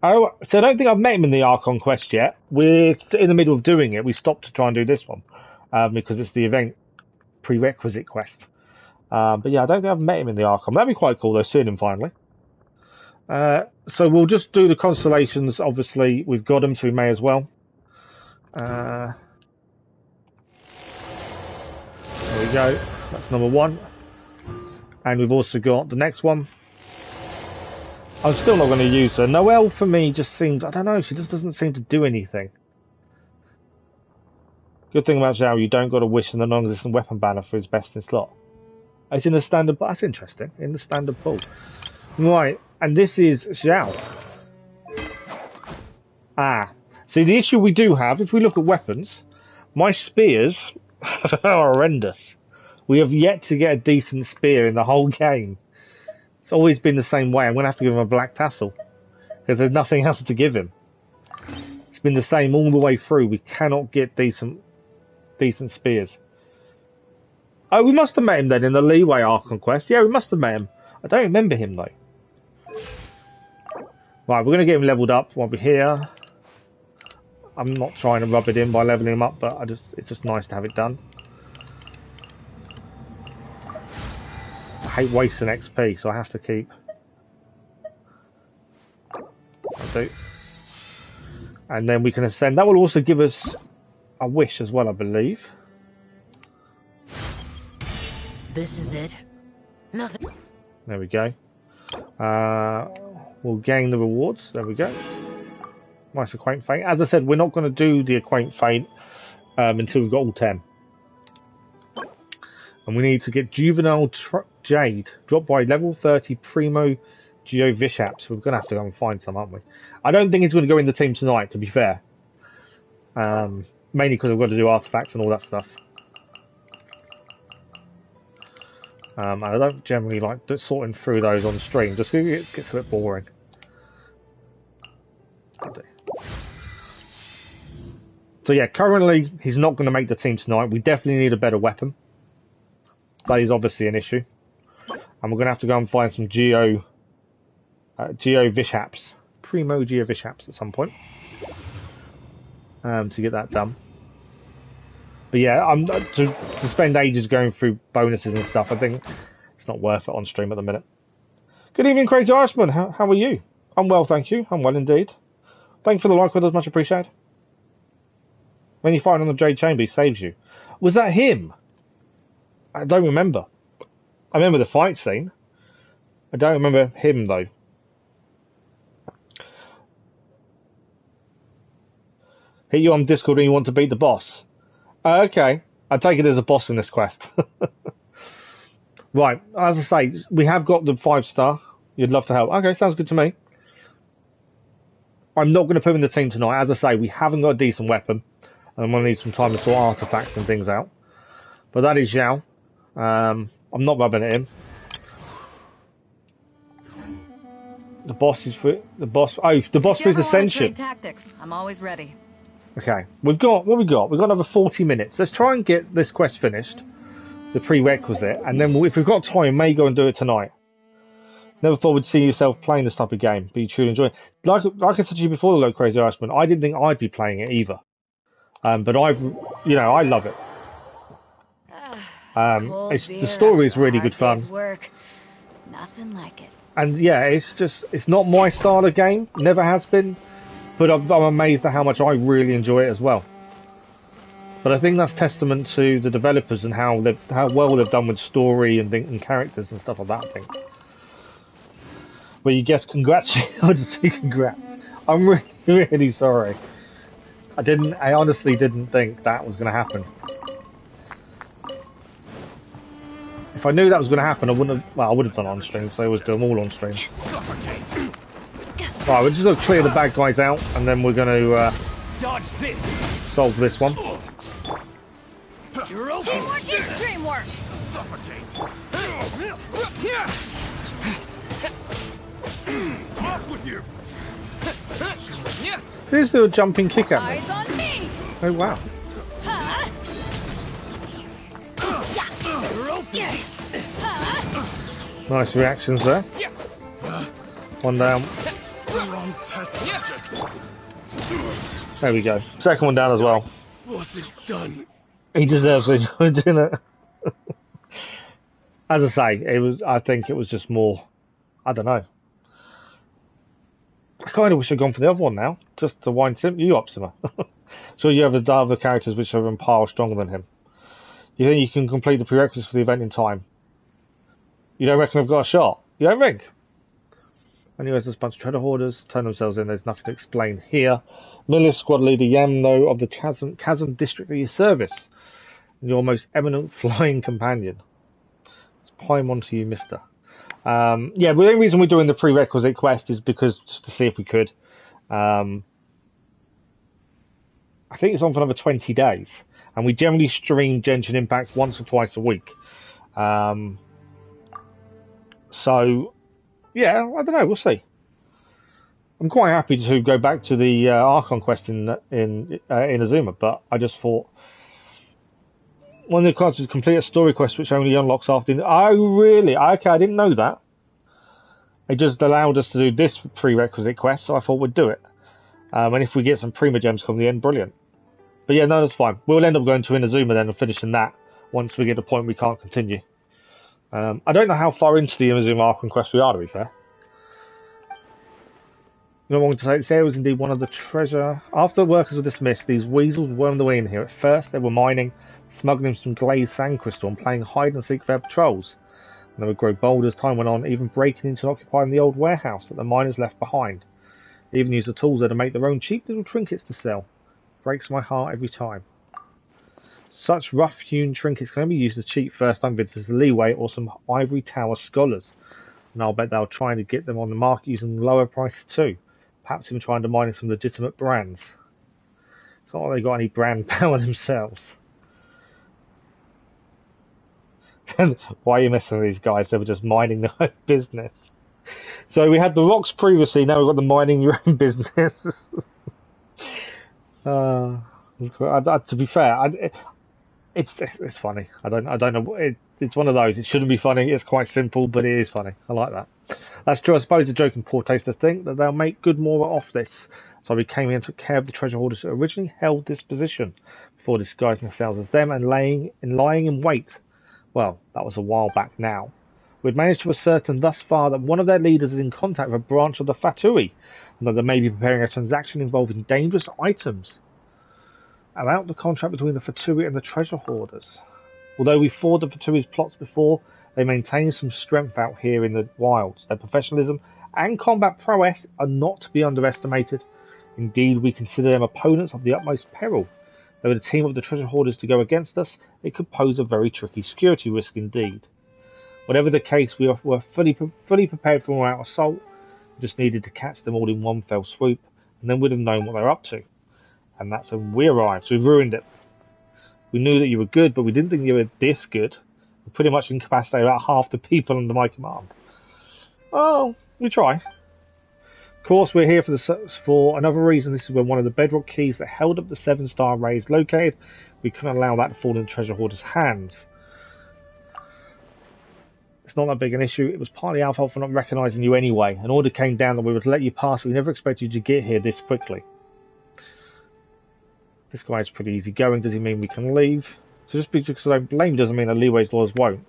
A: Oh, so I don't think I've met him in the Archon quest yet. We're in the middle of doing it. We stopped to try and do this one because it's the event prerequisite quest. But yeah, I don't think I've met him in the Archon. That'd be quite cool though, seeing him finally. So we'll just do the constellations. Obviously, we've got them, so we may as well. There we go. That's number 1. And we've also got the next one. I'm still not going to use her. Noelle, for me, just seems... I don't know, she just doesn't seem to do anything. Good thing about Zhao, you don't got to wish in the non-existent weapon banner for his best in slot. It's in the standard... That's interesting. In the standard pool. Right, and this is Zhao. See, the issue we do have, if we look at weapons, my spears are horrendous. We have yet to get a decent spear in the whole game. It's always been the same way. I'm going to have to give him a black tassel because there's nothing else to give him. It's been the same all the way through. We cannot get decent spears. Oh, we must have met him then in the Leeway Archon quest. Yeah, we must have met him. I don't remember him though. Right, we're going to get him leveled up while we're here. I'm not trying to rub it in by leveling him up, but it's just nice to have it done. I hate wasting XP, so I have to keep. I do. And then we can ascend. That will also give us a wish as well, I believe.
C: This is it. Nothing.
A: There we go. We'll gain the rewards. There we go. Nice Acquaint Fate. As I said, we're not going to do the Acquaint Fate until we've got all 10. And we need to get Juvenile Jade. Dropped by level 30 Primo Geo Vishaps. We're going to have to go and find some, aren't we? I don't think he's going to go in the team tonight, to be fair. Mainly because I've got to do artifacts and all that stuff. And I don't generally like sorting through those on stream, just because it gets a bit boring. So yeah, currently he's not going to make the team tonight. We definitely need a better weapon. That is obviously an issue. And we're going to have to go and find some Geo Vishaps. Primo Geo Vishaps at some point. To get that done. But yeah, to spend ages going through bonuses and stuff, I think it's not worth it on stream at the minute. Good evening, Crazy Irishman. How are you? I'm well, thank you. I'm well indeed. Thank you for the like, that's much appreciated. When you find on the Jade Chamber, he saves you. Was that him? I don't remember. I remember the fight scene. I don't remember him, though. Hit you on Discord and you want to beat the boss. Okay. I take it as a boss in this quest. Right. As I say, we have got the 5-star. You'd love to help. Okay, sounds good to me. I'm not going to put him in the team tonight. As I say, we haven't got a decent weapon. And I'm going to need some time to sort artifacts and things out. But that is Zhao. I'm not rubbing it in. The boss is for the boss. Oh, the boss for his ascension.
C: Tactics. I'm always ready.
A: Okay, we've got what we got. We've got another 40 minutes. Let's try and get this quest finished, the prerequisite, and then if we've got time, we may go and do it tonight. Never thought we'd see yourself playing this type of game, but you truly enjoy it. Like I said to you before, the Low Crazy Irishman, I didn't think I'd be playing it either. But I love it. The story is really good fun.
C: Work. Nothing like it.
A: And yeah, it's not my style of game, never has been, but I'm amazed at how much I really enjoy it as well. But I think that's testament to the developers and how well they've done with story and characters and stuff like that, I think. Well, you guessed congrats. I would say congrats. I'm really, really sorry. I honestly didn't think that was going to happen. If I knew that was going to happen, I wouldn't have. Well, I would have done it on stream, so I always do them all on stream. Right, we're just going to clear the bad guys out, and then we're going to solve this one.
C: Teamwork is dreamwork.
E: Off with you.
A: Please do a jumping kick at me.
C: Eyes on me.
A: Oh wow. Nice reactions there. One down. There we go. Second one down as well.
E: Wasn't done.
A: He deserves it, didn't it? As I say, it was. I think it was just more. I don't know. I kind of wish I'd gone for the other one now, just to wind you up, Simmer. So you have the other characters which are in par stronger than him. You think you can complete the prerequisites for the event in time? You don't reckon I've got a shot? You don't think? Anyways, there's a bunch of treasure hoarders. Turn themselves in. There's nothing to explain here. Millis squad leader Yamno of the Chasm district at your service. And your most eminent flying companion. Let's Paimon to you, mister. Yeah, the only reason we're doing the prerequisite quest is because just to see if we could. I think it's on for another 20 days. And we generally stream Genshin Impact once or twice a week. So, yeah, I don't know. We'll see. I'm quite happy to go back to the Archon quest in Azuma, but I just thought one of the quests is complete a story quest which only unlocks after. Oh, really? Okay, I didn't know that. It just allowed us to do this prerequisite quest, so I thought we'd do it. And if we get some Prima Gems come the end, brilliant. But yeah, no, that's fine. We'll end up going to Inazuma then and finishing that once we get to the point we can't continue. I don't know how far into the Inazuma Archon quest we are, to be fair. No one to say this area was indeed one of the treasure. After the workers were dismissed, these weasels wormed their way in here. At first, they were mining, smuggling some glazed sand crystal and playing hide and seek for their patrols. And they would grow bold as time went on, even breaking into and occupying the old warehouse that the miners left behind. They even used the tools there to make their own cheap little trinkets to sell. Breaks my heart every time. Such rough-hewn trinkets can only be used to cheat first-time visitors leeway or some ivory tower scholars. And I'll bet they'll try to get them on the market using lower prices too. Perhaps even trying to mine some legitimate brands. It's not like they got any brand power themselves. Why are you messing with these guys? They were just minding their own business. So we had the rocks previously, now we've got the mining your own business. To be fair, it's funny. I don't know. It's one of those. It shouldn't be funny. It's quite simple, but it is funny. I like that. That's true. I suppose the joke in poor taste to think that they'll make good more off this. So we came in and took care of the treasure hoarders who originally held this position before disguising themselves as them and lying in wait. Well, that was a while back now. We'd managed to ascertain thus far that one of their leaders is in contact with a branch of the Fatui, and that they may be preparing a transaction involving dangerous items. About the contract between the Fatui and the treasure hoarders. Although we fought the Fatui's plots before, they maintain some strength out here in the wilds. Their professionalism and combat prowess are not to be underestimated. Indeed, we consider them opponents of the utmost peril. Though with a team of the treasure hoarders to go against us, it could pose a very tricky security risk indeed. Whatever the case, we were fully prepared for our assault. We just needed to catch them all in one fell swoop, and then we'd have known what they're up to. And that's when we arrived, so we've ruined it. We knew that you were good, but we didn't think you were this good. We pretty much incapacitated about half the people under my command. Oh, we try. Of course, we're here for another reason. This is where one of the bedrock keys that held up the 7-star array is located. We couldn't allow that to fall in the treasure hoarder's hands. It's not that big an issue. It was partly our fault for not recognising you anyway. An order came down that we would let you pass, but we never expected you to get here this quickly. This guy's pretty easygoing. Does he mean we can leave? So just because I don't blame doesn't mean that Leeway's laws won't.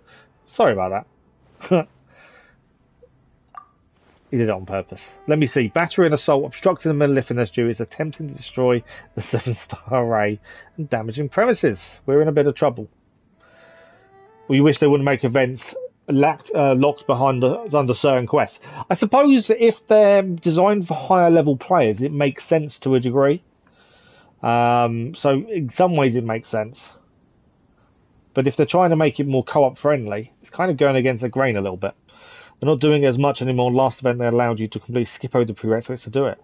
A: Sorry about that. He did it on purpose. Let me see. Battery and assault, obstructing the monolith in their duties, attempting to destroy the 7-star array, and damaging premises. We're in a bit of trouble. We wish they wouldn't make events locked behind under certain quests. I suppose if they're designed for higher level players, it makes sense to a degree. So in some ways it makes sense. But if they're trying to make it more co-op friendly, it's kind of going against the grain a little bit. They're not doing as much anymore. Last event they allowed you to completely skip over the prerequisites to do it.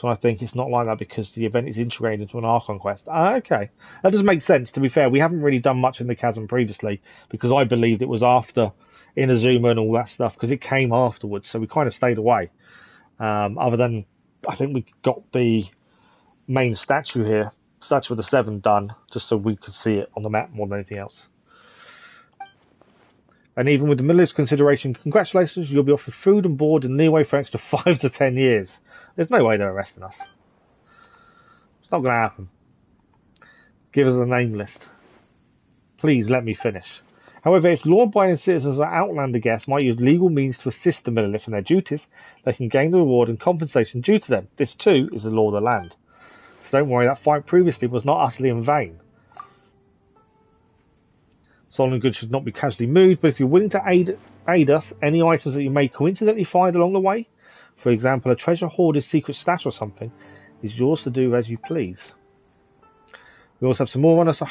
A: So I think it's not like that because the event is integrated into an Archon quest. Okay. That does make sense, to be fair. We haven't really done much in the Chasm previously because I believed it was after Inazuma and all that stuff because it came afterwards. So we kind of stayed away. Other than, I think we got the main statue here, Statue of the Seven, done just so we could see it on the map more than anything else. And even with the middle-aged consideration, congratulations, you'll be offered food and board in Leeway for an extra 5 to 10 years. There's no way they're arresting us. It's not going to happen. Give us a name list. Please let me finish. However, if law-abiding citizens or Outlander guests might use legal means to assist the Millelith in their duties, they can gain the reward and compensation due to them. This, too, is the law of the land. So don't worry, that fight previously was not utterly in vain. Stolen goods should not be casually moved, but if you're willing to aid us, any items that you may coincidentally find along the way, for example, a treasure hoarder's secret stash or something, is yours to do as you please. We also have some more on us,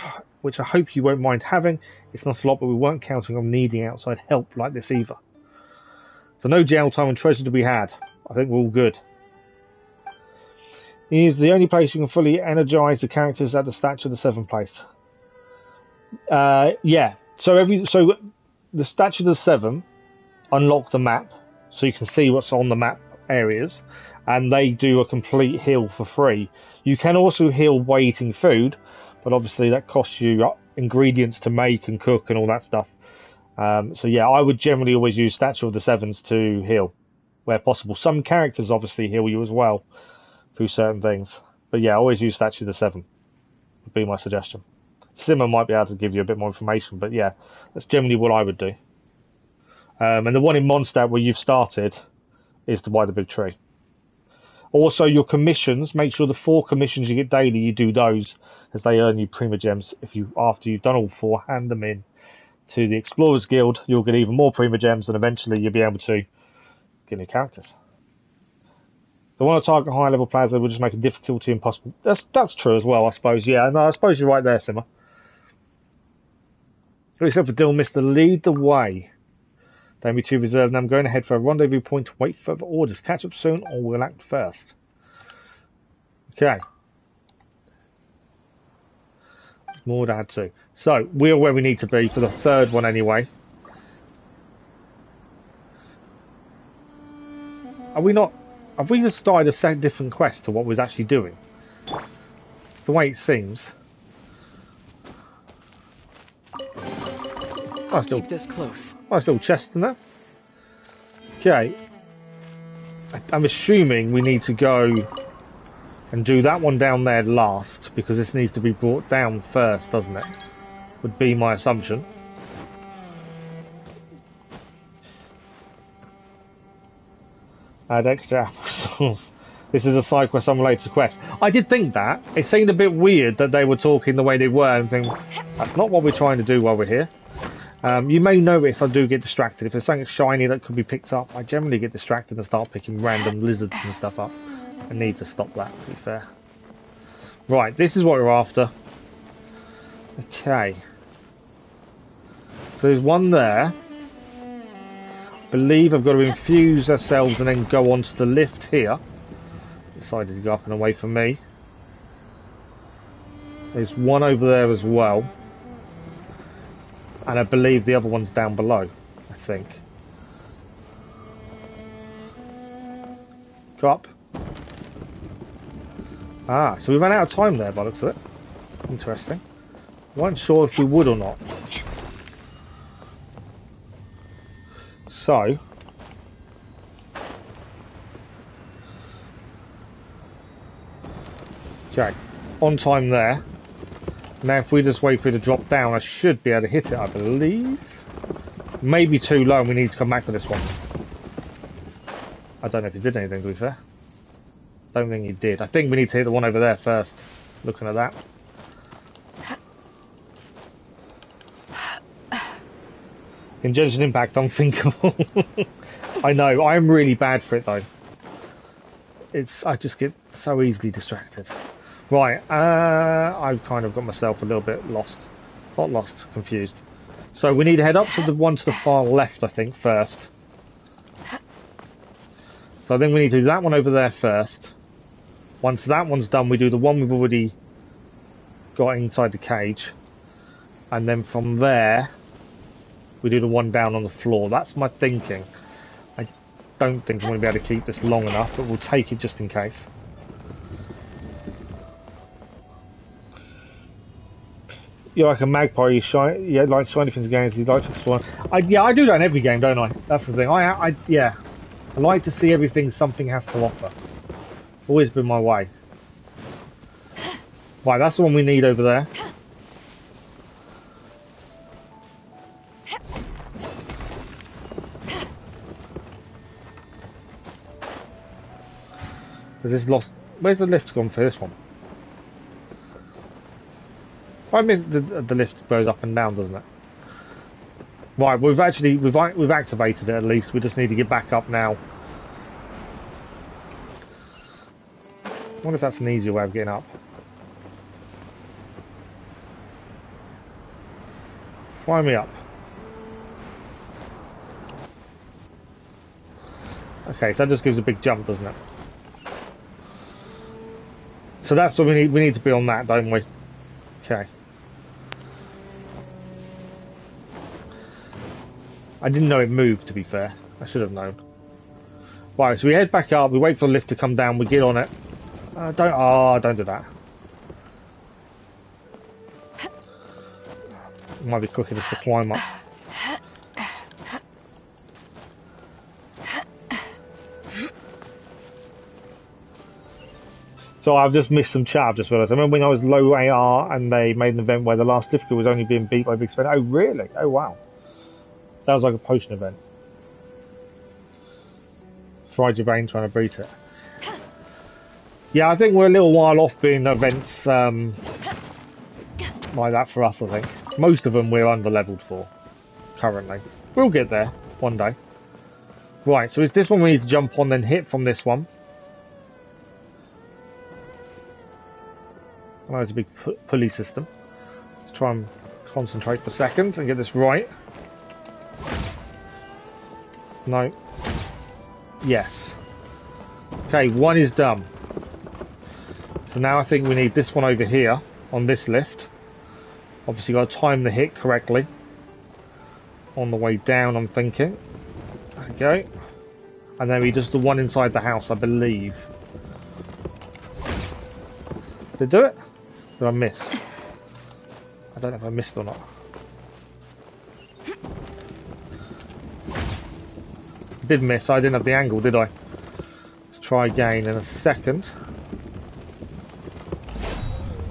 A: which I hope you won't mind having. It's not a lot, but we weren't counting on needing outside help like this either. So no jail time and treasure to be had. I think we're all good. It is the only place you can fully energise the characters at the Statue of the Seven place. Yeah. So the Statue of the Seven unlock the map, so you can see what's on the map areas, and they do a complete heal for free. You can also heal by eating food, but obviously that costs you ingredients to make and cook and all that stuff. So yeah, I would generally always use Statue of the Sevens to heal where possible. Some characters obviously heal you as well through certain things, but yeah, always use Statue of the Seven would be my suggestion. Simmer might be able to give you a bit more information, but yeah, that's generally what I would do. And the one in Mondstadt where you've started is to buy the big tree. Also, your commissions, make sure the 4 commissions you get daily, you do those, as they earn you Prima Gems. After you've done all 4, hand them in to the Explorers Guild, you'll get even more Prima Gems, and eventually you'll be able to get new characters. They want to target higher level players, they will just make a difficulty impossible. That's true as well, I suppose. Yeah, no, I suppose you're right there, Simmer. Except for Dill Mister, lead the way. Don't be too reserved, and I'm going ahead for a rendezvous point to wait for further orders. Catch up soon, or we'll act first. Okay. More to add to. So, we're where we need to be for the third one anyway. Are we not... Have we just started a different quest to what we're actually doing? It's the way it seems.
F: I'll keep this close.
A: Nice little chest in there. Okay. I'm assuming we need to go and do that one down there last, because this needs to be brought down first, doesn't it? Would be my assumption. Add extra applesauce. This is a side quest unrelated to quest. I did think that. It seemed a bit weird that they were talking the way they were and think, that's not what we're trying to do while we're here. You may notice I do get distracted. If there's something shiny that could be picked up, I generally get distracted and start picking random lizards and stuff up. I need to stop that, to be fair. Right, this is what we're after. Okay. So there's one there. I believe I've got to infuse ourselves and then go onto the lift here. Decided to go up and away from me. There's one over there as well. And I believe the other one's down below, I think. Go up. Ah, so we ran out of time there by the looks of it. Interesting. Weren't sure if we would or not. So. Okay. On time there. Now if we just wait for it to drop down, I should be able to hit it, I believe. Maybe too low and we need to come back for this one. I don't know if he did anything, to be fair. Don't think he did. I think we need to hit the one over there first. Looking at that. In Genshin Impact, unthinkable. I know, I'm really bad for it though. I just get so easily distracted. Right, I've kind of got myself a little bit lost. Not lost, confused. So we need to head up to the one to the far left, I think, first. So I think we need to do that one over there first. Once that one's done, we do the one we've already got inside the cage. And then from there, we do the one down on the floor. That's my thinking. I don't think I'm going to be able to keep this long enough, but we'll take it just in case. You're like a magpie, you like shiny things in games, you like to explore. Yeah, I do that in every game, don't I? That's the thing. Yeah. I like to see everything something has to offer. It's always been my way. Right, that's the one we need over there. Is this lost? Where's the lift gone for this one? I missed the lift goes up and down, doesn't it? Right, we've activated it at least. We just need to get back up now. I wonder if that's an easier way of getting up. Fly me up. Okay, so that just gives a big jump, doesn't it? So that's what we need. We need to be on that, don't we? Okay. I didn't know it moved, to be fair. I should have known. Right, so we head back up, we wait for the lift to come down, we get on it. Don't do that. It might be quicker just to climb up. So I've just missed some chat, I've just realised. I remember when I was low AR and they made an event where the last difficulty was only being beat by Big Spin. Oh, really? Oh, wow. That was like a potion event. Fried your brain trying to beat it. Yeah, I think we're a little while off being events like that for us, I think. Most of them we're under-leveled for, currently. We'll get there, one day. Right, so it's this one we need to jump on, then hit from this one. I know it's a big pulley system. Let's try and concentrate for a second and get this right. No. Yes. Okay, one is done. So now I think we need this one over here on this lift. Obviously got to time the hit correctly. On the way down, I'm thinking. Okay. And then we just the one inside the house, I believe. Did it do it? Did I miss? I don't know if I missed or not. Did miss, I didn't have the angle, did I? Let's try again in a second.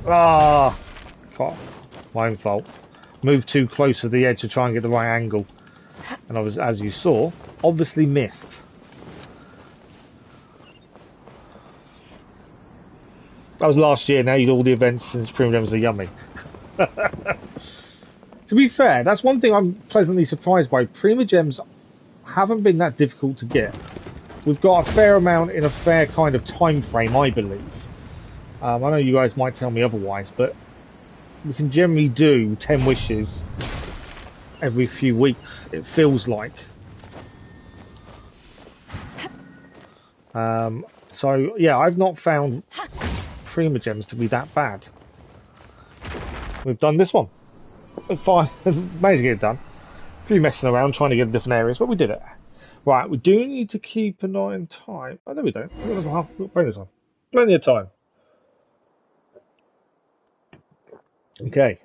A: Ah! God, my own fault. Moved too close to the edge to try and get the right angle. And I was, as you saw, obviously missed. That was last year, now you do all the events since Prima Gems are yummy. To be fair, that's one thing I'm pleasantly surprised by. Prima Gems haven't been that difficult to get. We've got a fair amount in a fair kind of time frame, I believe. I know you guys might tell me otherwise, but we can generally do 10 wishes every few weeks, it feels like. So, yeah, I've not found Prima Gems to be that bad. We've done this one. Fine, managed to get it done. A few messing around trying to get different areas, but we did it. Right, we do need to keep an eye on time. Oh, no, we don't. We've got plenty of time. Plenty of time. Okay.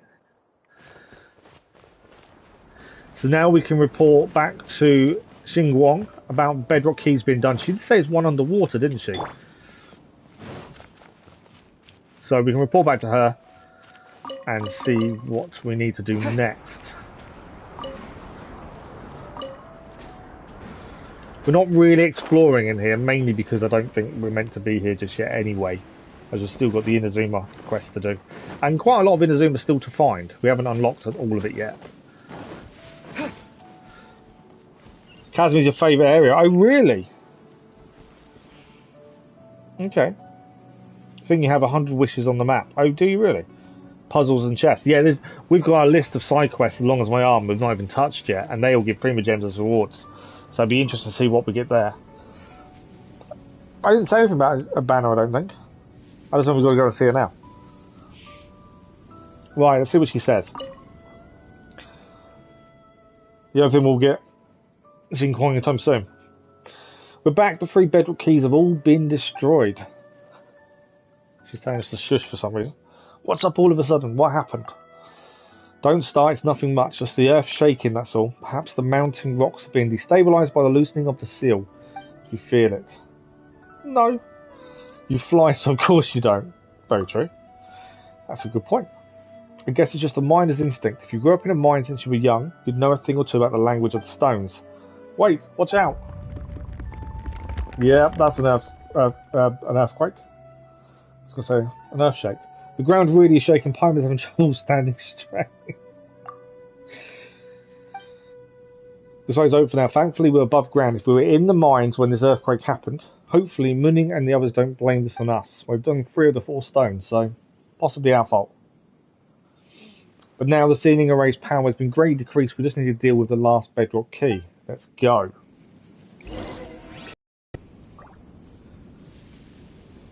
A: So now we can report back to Xinguang about bedrock keys being done. She did say it's one underwater, didn't she? So we can report back to her and see what we need to do next. We're not really exploring in here, mainly because I don't think we're meant to be here just yet anyway, as we've still got the Inazuma quest to do. And quite a lot of Inazuma still to find. We haven't unlocked all of it yet. Chasm is your favourite area. Oh, really? Okay. I think you have 100 wishes on the map. Oh, do you really? Puzzles and chests. Yeah, we've got a list of side quests as long as my arm we've not even touched yet, and they all give Primogems as rewards. So it'd be interesting to see what we get there. I didn't say anything about a banner, I don't think. I just know we've got to go and see her now. Right, let's see what she says. The other thing we'll get Xinguang anytime soon. We're back. The 3 bedrock keys have all been destroyed. She's telling us to shush for some reason. What's up all of a sudden? What happened? Don't start, it's nothing much. Just the earth shaking, that's all. Perhaps the mountain rocks have been destabilised by the loosening of the seal. You feel it? No. You fly, so of course you don't. Very true. That's a good point. I guess it's just a miner's instinct. If you grew up in a mine since you were young, you'd know a thing or two about the language of the stones. Wait, watch out! Yeah, that's an earthquake. I was going to say, an earth shake. The ground really is shaking. Pimer's having trouble standing straight. This way's open now. Thankfully, we're above ground. If we were in the mines when this earthquake happened, hopefully Munning and the others don't blame this on us. We've done 3 of the 4 stones, so possibly our fault. But now the ceiling array's power has been greatly decreased. We just need to deal with the last bedrock key. Let's go.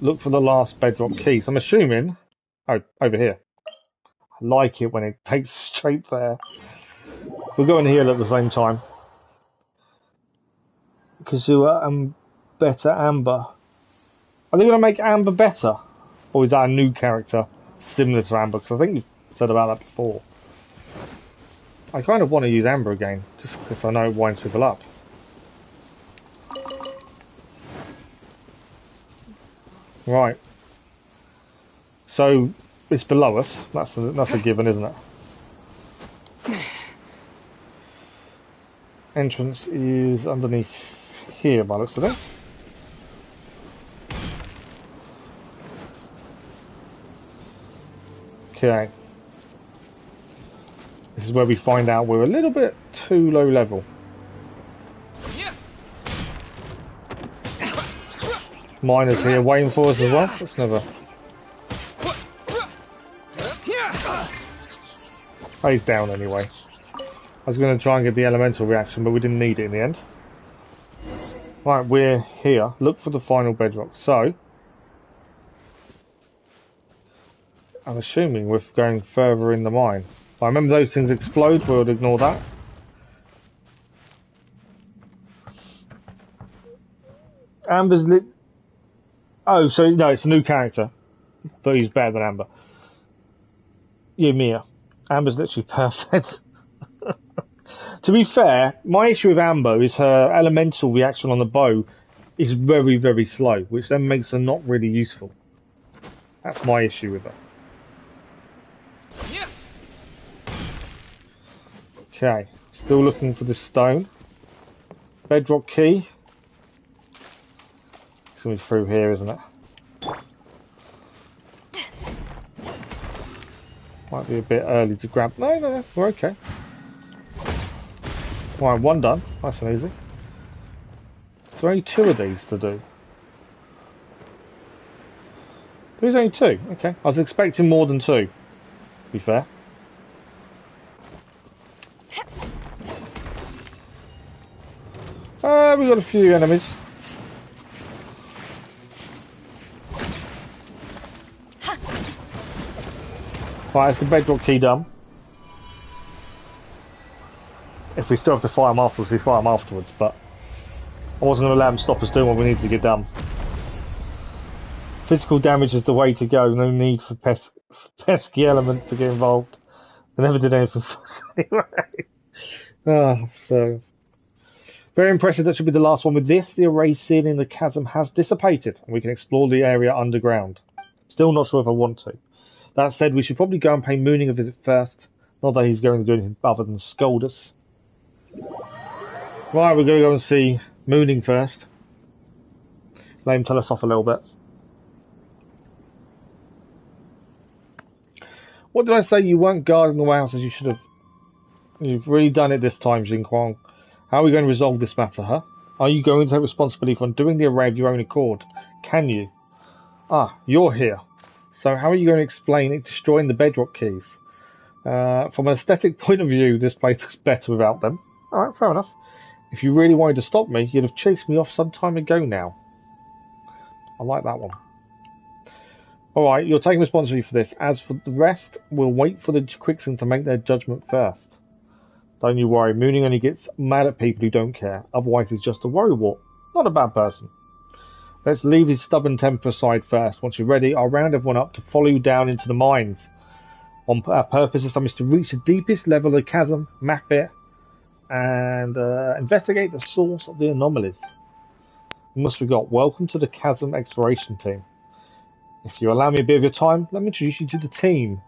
A: Look for the last bedrock key. So I'm assuming... Oh, over here. I like it when it takes straight there. We'll go in here at the same time. Kazua better Amber. Are they going to make Amber better? Or is that a new character similar to Amber? Because I think you've said about that before. I kind of want to use Amber again, just because I know it winds people up. Right. So, it's below us. That's a given, isn't it? Entrance is underneath here by the looks of it. Okay. This is where we find out we're a little bit too low level. Miners here waiting for us as well. That's never... Oh, he's down anyway. I was going to try and get the elemental reaction, but we didn't need it in the end. Right, we're here. Look for the final bedrock. So, I'm assuming we're going further in the mine. If I remember those things explode, we'll ignore that. Amber's lit... Oh, so no, it's a new character. But he's better than Amber. Mia. Amber's literally perfect. To be fair, my issue with Amber is her elemental reaction on the bow is very, very slow, which then makes her not really useful. That's my issue with her. Okay, still looking for this stone. Bedrock key. It's going to be through here, isn't it? Might be a bit early to grab. No, we're okay. Right, 1 done. Nice and easy. So only 2 of these to do. There's only 2. Okay, I was expecting more than 2. To be fair. We've got a few enemies. Right, it's the bedrock key done. If we still have to fight them afterwards, we fight them afterwards, but I wasn't going to let them stop us doing what we needed to get done. Physical damage is the way to go, no need for pesky elements to get involved. They never did anything for us anyway. So very impressive. That should be the last one with this. The array ceiling in the chasm has dissipated, and we can explore the area underground. Still not sure if I want to. That said, we should probably go and pay Mooning a visit first. Not that he's going to do anything other than scold us. Right, we're going to go and see Mooning first. Let him tell us off a little bit. What did I say? You weren't guarding the house as you should have. You've really done it this time, Xinguang. How are we going to resolve this matter, huh? Are you going to take responsibility for doing the array of your own accord? Can you? Ah, you're here. So how are you going to explain it destroying the bedrock keys? From an aesthetic point of view, this place looks better without them. Alright, fair enough. If you really wanted to stop me, you'd have chased me off some time ago now. I like that one. Alright, you're taking responsibility for this. As for the rest, we'll wait for the Quicksand to make their judgment first. Don't you worry, Mooning only gets mad at people who don't care. Otherwise he's just a worrywart. Not a bad person. Let's leave his stubborn temper aside first. Once you're ready, I'll round everyone up to follow you down into the mines. Our purpose this time is to reach the deepest level of the chasm, map it, and investigate the source of the anomalies. We must have got welcome to the chasm exploration team. If you allow me a bit of your time, let me introduce you to the team.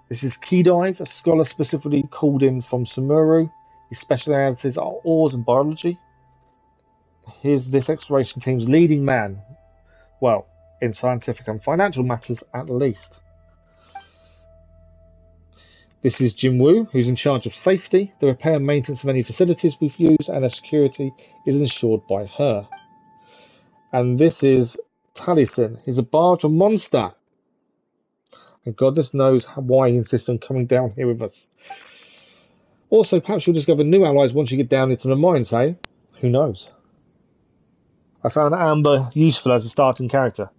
A: This is Keydive, a scholar specifically called in from Sumuru. His specialities are ores and biology. Here's this exploration team's leading man. Well, in scientific and financial matters at least. This is Jim Wu, who's in charge of safety, the repair and maintenance of any facilities we've used, and their security is ensured by her. And this is Taliesin. He's a barge of monster. And goodness knows why he insists on coming down here with us. Also, perhaps you'll discover new allies once you get down into the mines, hey? Who knows? I found Amber useful as a starting character.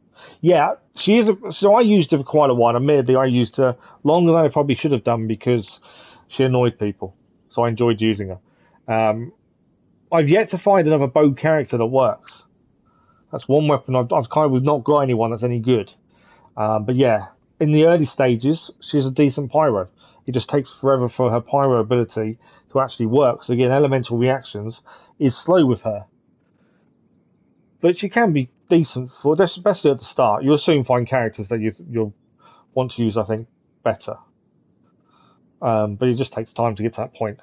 A: Yeah, she is. So I used her for quite a while. Admittedly, I used her longer than I probably should have done because she annoyed people. So I enjoyed using her. I've yet to find another bow character that works. That's one weapon I've kind of not got anyone that's any good. But yeah, in the early stages, she's a decent pyro. It just takes forever for her pyro ability to actually work. So again, elemental reactions is slow with her. But she can be decent for, especially at the start. You'll soon find characters that you'll want to use, I think, better. But it just takes time to get to that point.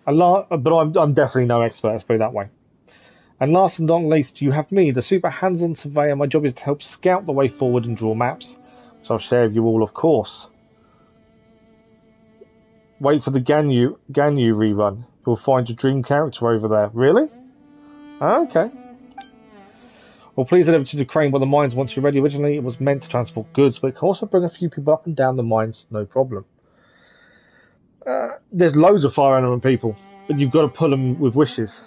A: But I'm definitely no expert, let's put it that way. And last and not least, you have me, the super hands-on surveyor. My job is to help scout the way forward and draw maps, which I'll share with you all, of course. Wait for the Ganyu rerun. You'll find your dream character over there. Really? Oh, okay. Well, please head over to the crane by the mines once you're ready. Originally, it was meant to transport goods, but it can also bring a few people up and down the mines, no problem. There's loads of fire element people, but you've got to pull them with wishes.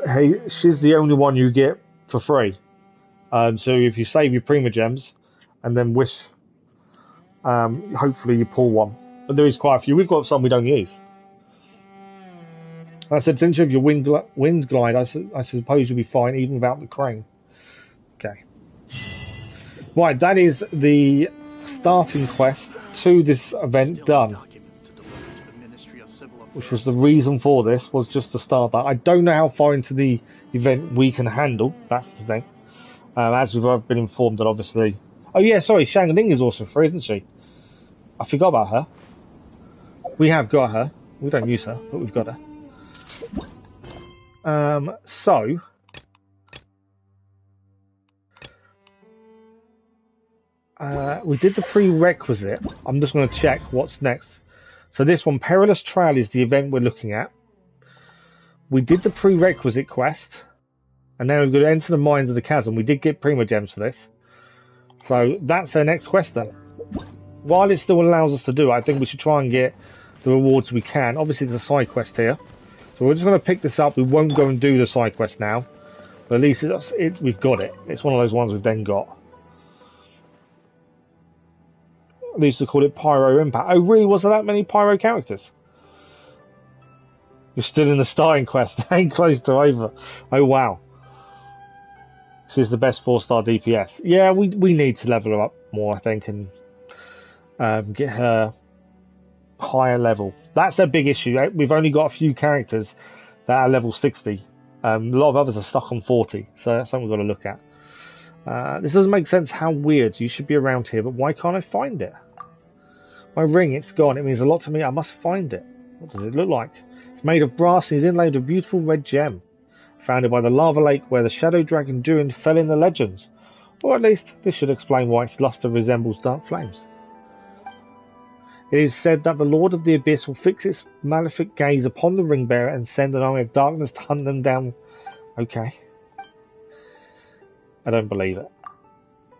A: Hey, she's the only one you get for free. So if you save your Prima Gems and then wish, hopefully you pull one. But there is quite a few. We've got some we don't use. I said, since you have your wind glide, I suppose you'll be fine even without the crane. Okay. Right, that is the starting quest to this event done. Which was the reason for this, was just to start that. I don't know how far into the event we can handle, that's the thing. As we've been informed that obviously... Oh yeah, sorry, Shang Ling is also free, isn't she? I forgot about her. We have got her. We don't use her, but we've got her. We did the prerequisite. I'm just going to check what's next. So this one, Perilous Trail, is the event we're looking at. We did the prerequisite quest, and now we've got to enter the mines of the chasm. We did get Prima Gems for this. So that's our next quest then. While it still allows us to do it, I think we should try and get the rewards we can. Obviously there's a side quest here. So we're just going to pick this up. We won't go and do the side quest now. But at least we've got it. It's one of those ones we've then got. They used to call it Pyro Impact. Oh, really? Was there that many Pyro characters? You're still in the starting quest. Ain't close to over. Oh, wow. She's the best 4-star DPS. Yeah, we need to level her up more, I think, and get her higher level. That's a big issue. We've only got a few characters that are level 60. A lot of others are stuck on 40, so that's something we've got to look at. This doesn't make sense. How weird. You should be around here, but why can't I find it? My ring, it's gone. It means a lot to me. I must find it. What does it look like? It's made of brass and is inlaid with a beautiful red gem. Founded by the lava lake where the shadow dragon Durin fell in the legends. Or at least, this should explain why its luster resembles dark flames. It is said that the Lord of the Abyss will fix its malefic gaze upon the ring bearer and send an army of darkness to hunt them down. Okay. I don't believe it.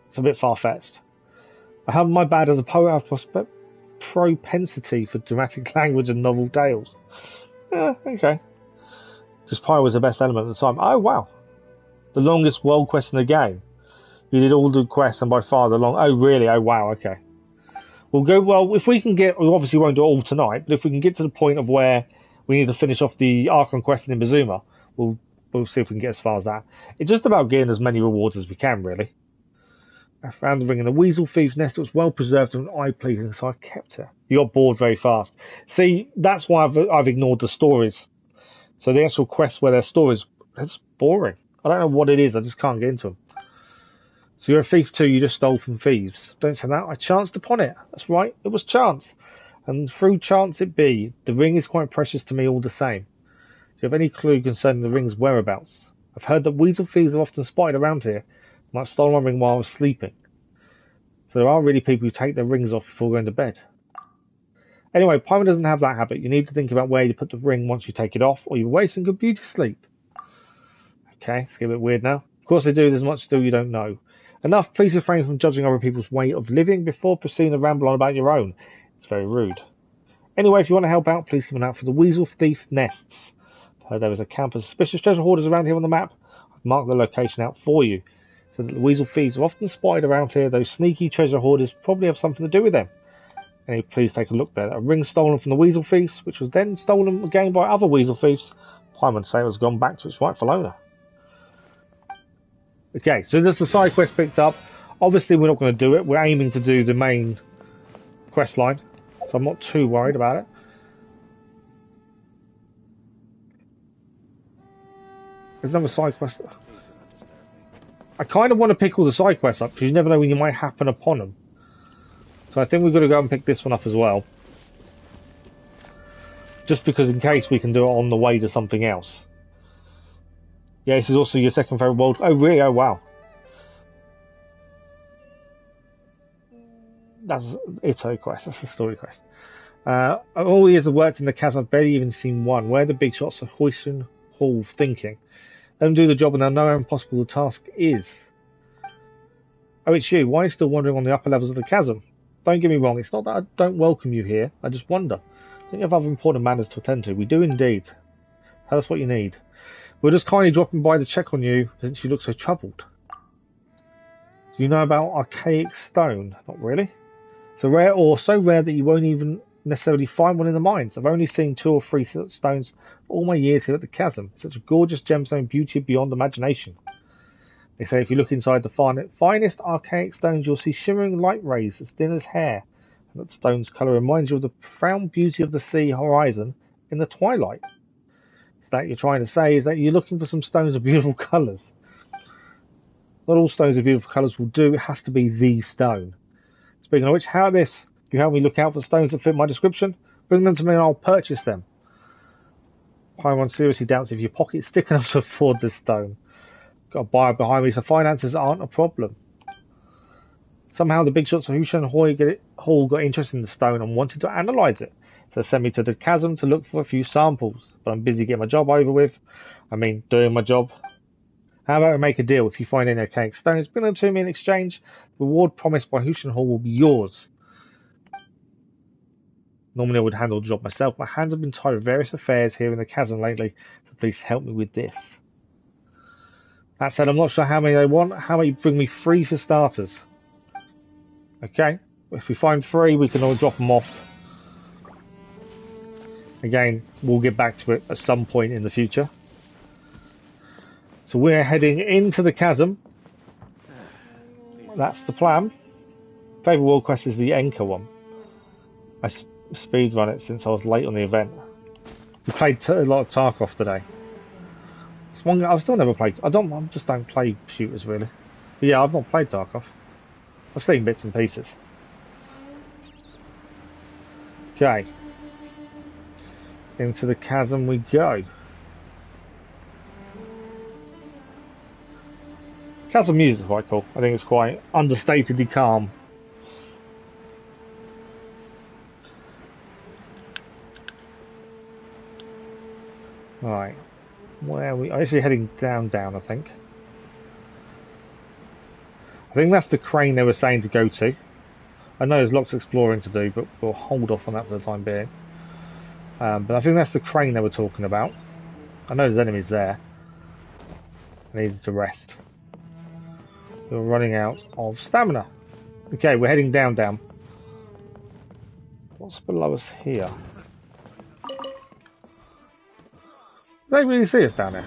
A: It's a bit far-fetched. I have my bad as a poet. I have propensity for dramatic language and novel tales. Yeah, okay. Just Pyre was the best element at the time. Oh, wow. The longest world quest in the game. You did all the quests and by far the long... Oh, really? Oh, wow, okay. We'll go... Well, if we can get... We obviously won't do it all tonight, but if we can get to the point of where we need to finish off the Archon quest in Bazuma, we'll see if we can get as far as that. It's just about getting as many rewards as we can, really. I found the ring in the Weasel Thief's nest. It was well preserved and eye-pleasing, so I kept it. You got bored very fast. See, that's why I've ignored the stories. So the actual quests where there's stories, it's boring. I don't know what it is. I just can't get into them. So you're a thief too. You just stole from thieves. Don't say that. I chanced upon it. That's right. It was chance. And through chance it be. The ring is quite precious to me all the same. Do you have any clue concerning the ring's whereabouts? I've heard that weasel thieves are often spotted around here. I might stole my ring while I was sleeping. So there are really people who take their rings off before going to bed. Anyway, Pyro doesn't have that habit. You need to think about where you put the ring once you take it off, or you're wasting good beauty sleep. Okay, it's getting a bit weird now. Of course they do, there's much still you don't know. Enough, please refrain from judging other people's way of living before proceeding to ramble on about your own. It's very rude. Anyway, if you want to help out, please keep an eye out for the Weasel Thief nests. There is a camp of suspicious treasure hoarders around here on the map. I've marked the location out for you. So that the weasel thieves are often spotted around here. Those sneaky treasure hoarders probably have something to do with them. Anyway, please take a look there. A ring stolen from the weasel thieves, which was then stolen again by other weasel thieves. Paimon say it has gone back to its rightful owner. Okay, so there's the side quest picked up. Obviously, we're not going to do it. We're aiming to do the main quest line, so I'm not too worried about it. There's another side quest. I kind of want to pick all the side quests up, because you never know when you might happen upon them. So I think we've got to go and pick this one up as well. Just because in case we can do it on the way to something else. Yeah, this is also your second favourite world. Oh, really? Oh, wow. That's Ito quest. That's the story quest. All the years I've worked in the Chasm, I've barely even seen one. Where are the big shots of Hoyson Hall thinking? Let them do the job and they'll know how impossible the task is. Oh, it's you. Why are you still wandering on the upper levels of the chasm? Don't get me wrong, it's not that I don't welcome you here. I just wonder. Don't you have other important matters to attend to? We do indeed. Tell us what you need. We're just kindly dropping by to check on you since you look so troubled. Do you know about archaic stone? Not really. It's a rare ore, so rare that you won't even necessarily find one in the mines. I've only seen 2 or 3 stones all my years here at the chasm. Such a gorgeous gemstone, beauty beyond imagination. They say if you look inside the finest archaic stones, you'll see shimmering light rays as thin as hair, and that the stone's colour reminds you of the profound beauty of the sea horizon in the twilight. So that you're trying to say is that you're looking for some stones of beautiful colours. Not all stones of beautiful colours will do. It has to be the stone. Speaking of which, how about this? You help me look out for stones that fit my description? Bring them to me and I'll purchase them. Paimon seriously doubts if your pocket's thick enough to afford this stone. Got a buyer behind me, so finances aren't a problem. Somehow the big shots of Hushan Hall got interested in the stone and wanted to analyse it. So they sent me to the chasm to look for a few samples. But I'm busy getting my job over with. I mean, doing my job. How about we make a deal? If you find any archaic stones, bring them to me in exchange. The reward promised by Hushan Hall will be yours. Normally I would handle the job myself. My hands have been tied with various affairs here in the chasm lately, so please help me with this. That said, I'm not sure how many they want. How about you bring me 3 for starters? Okay. If we find 3, we can all drop them off. Again, we'll get back to it at some point in the future. So we're heading into the chasm. That's the plan. Favourite world quest is the Enka one. I speedrun it since I was late on the event. We played a lot of Tarkov today. It's one I've still never played. I just don't play shooters really. But yeah, I've not played Tarkov. I've seen bits and pieces. Okay. Into the chasm we go. Chasm music is quite cool. I think it's quite understatedly calm. Right. Where are we? Actually heading down, I think. I think that's the crane they were saying to go to. I know there's lots of exploring to do, but we'll hold off on that for the time being. But I think that's the crane they were talking about. I know there's enemies there. I needed to rest. We're running out of stamina. Okay, we're heading down. What's below us here? Do they really see us down there?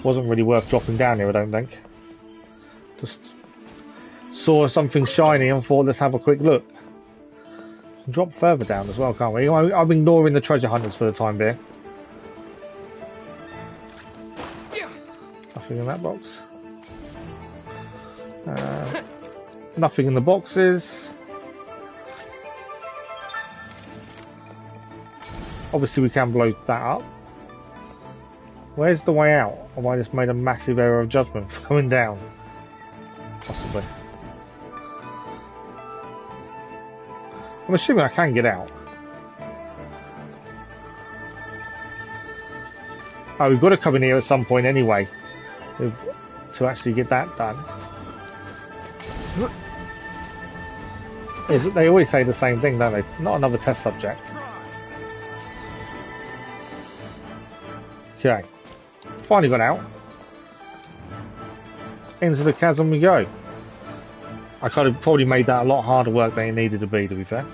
A: Wasn't really worth dropping down here, I don't think. Just saw something shiny and thought, let's have a quick look. We can drop further down as well, can't we? I'm ignoring the treasure hunters for the time being. Nothing in that box. Nothing in the boxes. Obviously we can blow that up. Where's the way out? Have I just made a massive error of judgment for going down? Possibly. I'm assuming I can get out. Oh, we've got to come in here at some point anyway to actually get that done. They always say the same thing, don't they? Not another test subject. Okay. Finally got out. Into the chasm we go. I could have probably made that a lot harder work than it needed to be fair.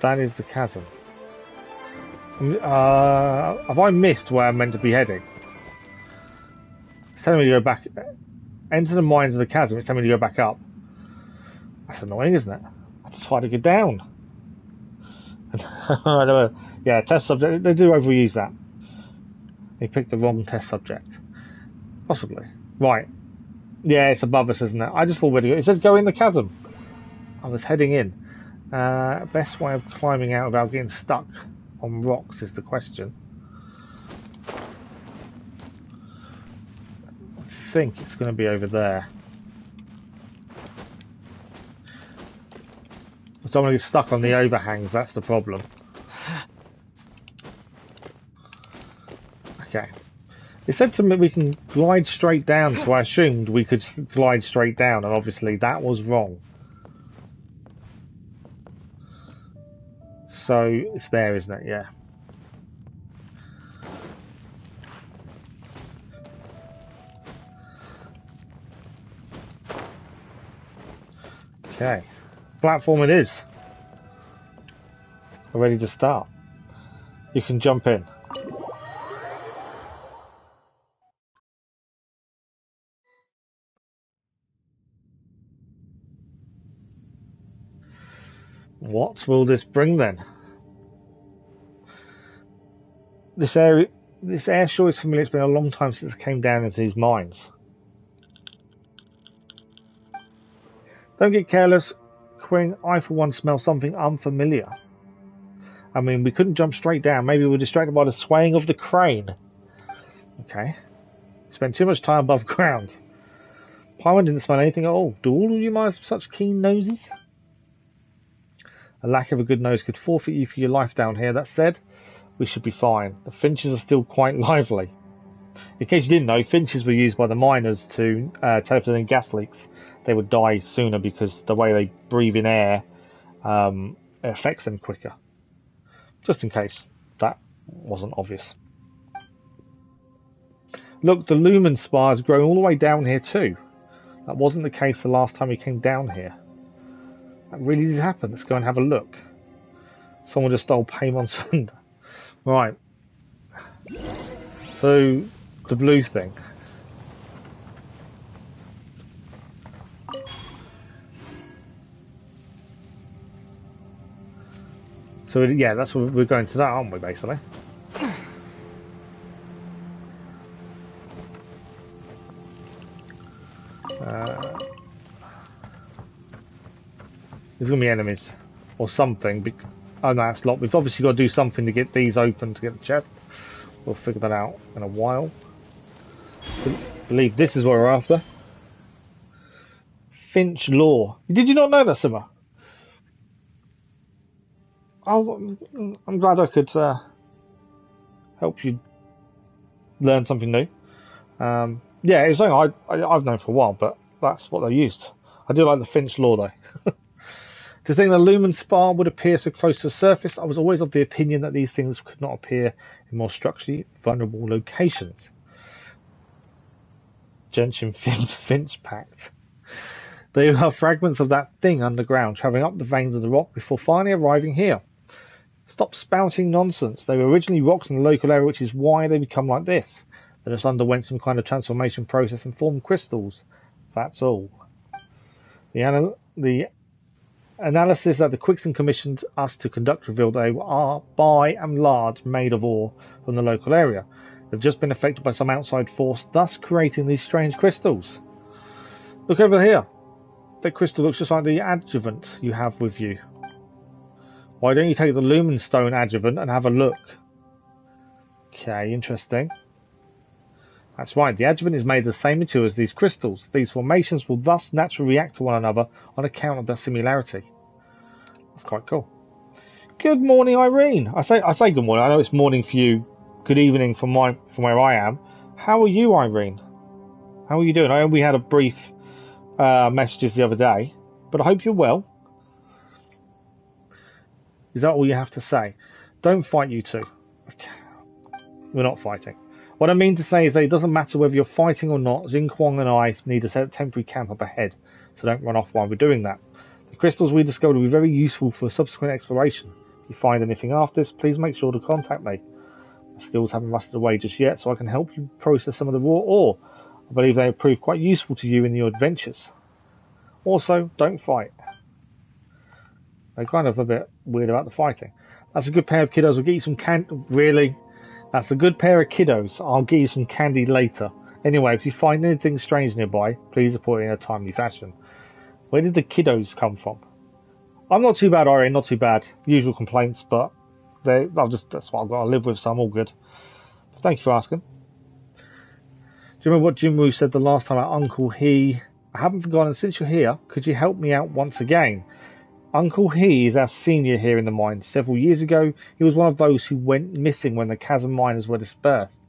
A: That is the chasm. Have I missed where I'm meant to be heading? It's telling me to go back. Enter the mines of the chasm. It's telling me to go back up. That's annoying, isn't it? I just try to get down. Yeah, test subject. They do overuse that. They picked the wrong test subject. Possibly. Right. Yeah, it's above us, isn't it? I just thought we'd go. It says go in the chasm. I was heading in. Best way of climbing out without getting stuck on rocks is the question. I think it's going to be over there. I don't want to get stuck on the overhangs, that's the problem. Okay. It said to me we can glide straight down, so I assumed we could glide straight down, and obviously that was wrong. So it's there, isn't it? Yeah. Okay. Platform it is. We're ready to start. You can jump in. What will this bring then? This air sure is familiar. It's been a long time since it came down into these mines. Don't get careless, Queen. I for one smell something unfamiliar. I mean, we couldn't jump straight down. Maybe we were distracted by the swaying of the crane. Okay. Spent too much time above ground. Paimon didn't smell anything at all. Do all of you miners have such keen noses? A lack of a good nose could forfeit you for your life down here. That said, we should be fine. The finches are still quite lively. In case you didn't know, finches were used by the miners to tell if there's any gas leaks. They would die sooner because the way they breathe in air it affects them quicker. Just in case that wasn't obvious. Look, the lumen spire's grown all the way down here too. That wasn't the case the last time we came down here. That really did happen. Let's go and have a look. Someone just stole Paimon's thunder. Right. So, the blue thing. So, yeah, that's what we're going to that, aren't we, basically? There's going to be enemies. Or something. Oh, no, that's locked. We've obviously got to do something to get these open to get the chest. We'll figure that out in a while. I believe this is what we're after. Finch law. Did you not know that, Simmer? Oh, I'm glad I could help you learn something new. Yeah, it's something I've known for a while, but that's what they used. I do like the Finch law, though. To think the lumen spar would appear so close to the surface, I was always of the opinion that these things could not appear in more structurally vulnerable locations. Genshin Finch Pact. They are fragments of that thing underground, travelling up the veins of the rock before finally arriving here. Stop spouting nonsense. They were originally rocks in the local area, which is why they become like this. They just underwent some kind of transformation process and formed crystals. That's all. The analysis that the Quicksand commissioned us to conduct revealed they are, by and large, made of ore from the local area. They've just been affected by some outside force, thus creating these strange crystals. Look over here. That crystal looks just like the adjuvant you have with you. Why don't you take the lumen stone adjuvant and have a look? Okay, interesting. That's right, the adjuvant is made of the same material as these crystals. These formations will thus naturally react to one another on account of their similarity. That's quite cool. Good morning, Irene. I say good morning. I know it's morning for you. Good evening from where I am. How are you, Irene? How are you doing? I know we had a brief messages the other day, but I hope you're well. Is that all you have to say? Don't fight, you two. Okay. We're not fighting. What I mean to say is that it doesn't matter whether you're fighting or not. Xinguang and I need to set a temporary camp up ahead, so don't run off while we're doing that. The crystals we discovered will be very useful for subsequent exploration. If you find anything after this, please make sure to contact me. My skills haven't rusted away just yet, so I can help you process some of the raw ore. I believe they have proved quite useful to you in your adventures. Also, don't fight. They're kind of a bit weird about the fighting. That's a good pair of kiddos. I'll get you some candy. Really? That's a good pair of kiddos. I'll get you some candy later. Anyway, if you find anything strange nearby, please report it in a timely fashion. Where did the kiddos come from? I'm not too bad, Irene. Not too bad. Usual complaints, but that's what I've got to live with, so I'm all good. But thank you for asking. Do you remember what Jim Woo said the last time about Uncle He? I haven't forgotten. Since you're here, could you help me out once again? Uncle He is our senior here in the mine. Several years ago, he was one of those who went missing when the Chasm miners were dispersed.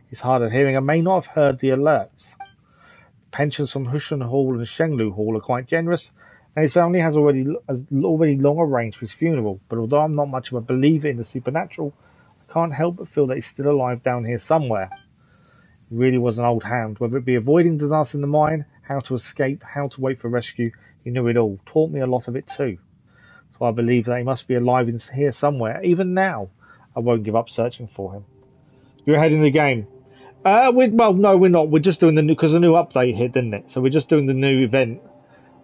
A: He's hard of hearing and may not have heard the alerts. Pensions from Hushan Hall and Shenglu Hall are quite generous, and his family has already long arranged for his funeral. But although I'm not much of a believer in the supernatural, I can't help but feel that he's still alive down here somewhere. He really was an old hand, whether it be avoiding disaster in the mine, how to escape, how to wait for rescue. He knew it all, taught me a lot of it too. So I believe that he must be alive in here somewhere. Even now, I won't give up searching for him. You're ahead in the game. No, we're not. We're just doing the new, because the new update hit, didn't it? So we're just doing the new event,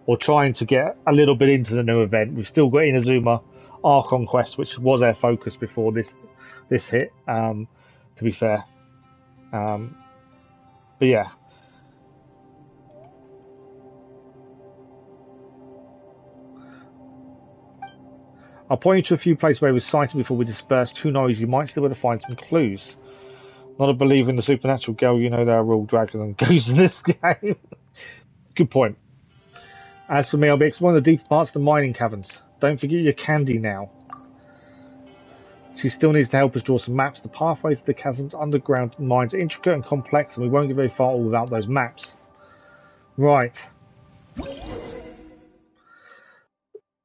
A: or trying to get a little bit into the new event. We've still got Inazuma Archon Quest, which was our focus before this hit. To be fair, but yeah. I'll point you to a few places where it was sighted before we dispersed. Who knows, you might still be able to find some clues. Not a believer in the supernatural, girl. You know there are all dragons and ghosts in this game. Good point. As for me, I'll be exploring the deeper parts of the mining caverns. Don't forget your candy now. She still needs to help us draw some maps. The pathways to the chasm's underground mines are intricate and complex, and we won't get very far without those maps. Right.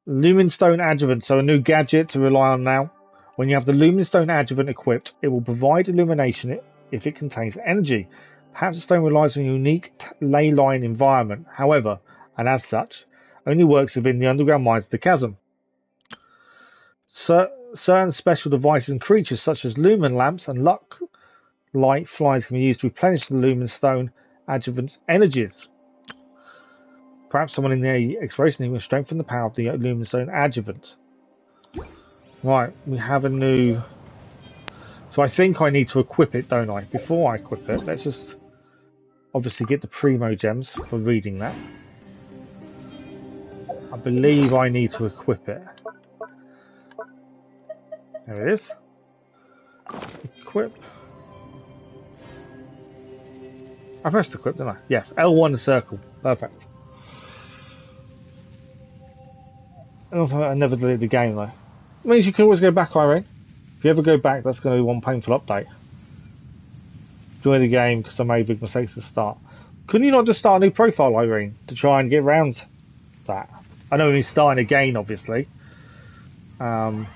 A: Lumenstone Adjuvant, so a new gadget to rely on now. When you have the Lumenstone Adjuvant equipped, it will provide illumination if it contains energy. Perhaps the stone relies on a unique ley line environment, however, and as such, only works within the underground mines of the chasm. Certain special devices and creatures such as lumen lamps and luck light flies can be used to replenish the Lumenstone Adjuvant's energies. Perhaps someone in the exploration team will strengthen the power of the Lumenstone Adjuvant. Right, we have a new... So I think I need to equip it, don't I? Before I equip it, let's just obviously get the Primo Gems for reading that. I believe I need to equip it. There it is. Equip. I pressed equip, didn't I? Yes, L1 circle. Perfect. I never deleted the game though. It means you can always go back, Irene. If you ever go back, that's going to be one painful update. Enjoy the game because I made big mistakes at the start. Couldn't you not just start a new profile, Irene, to try and get around that? I know he's starting again, obviously. But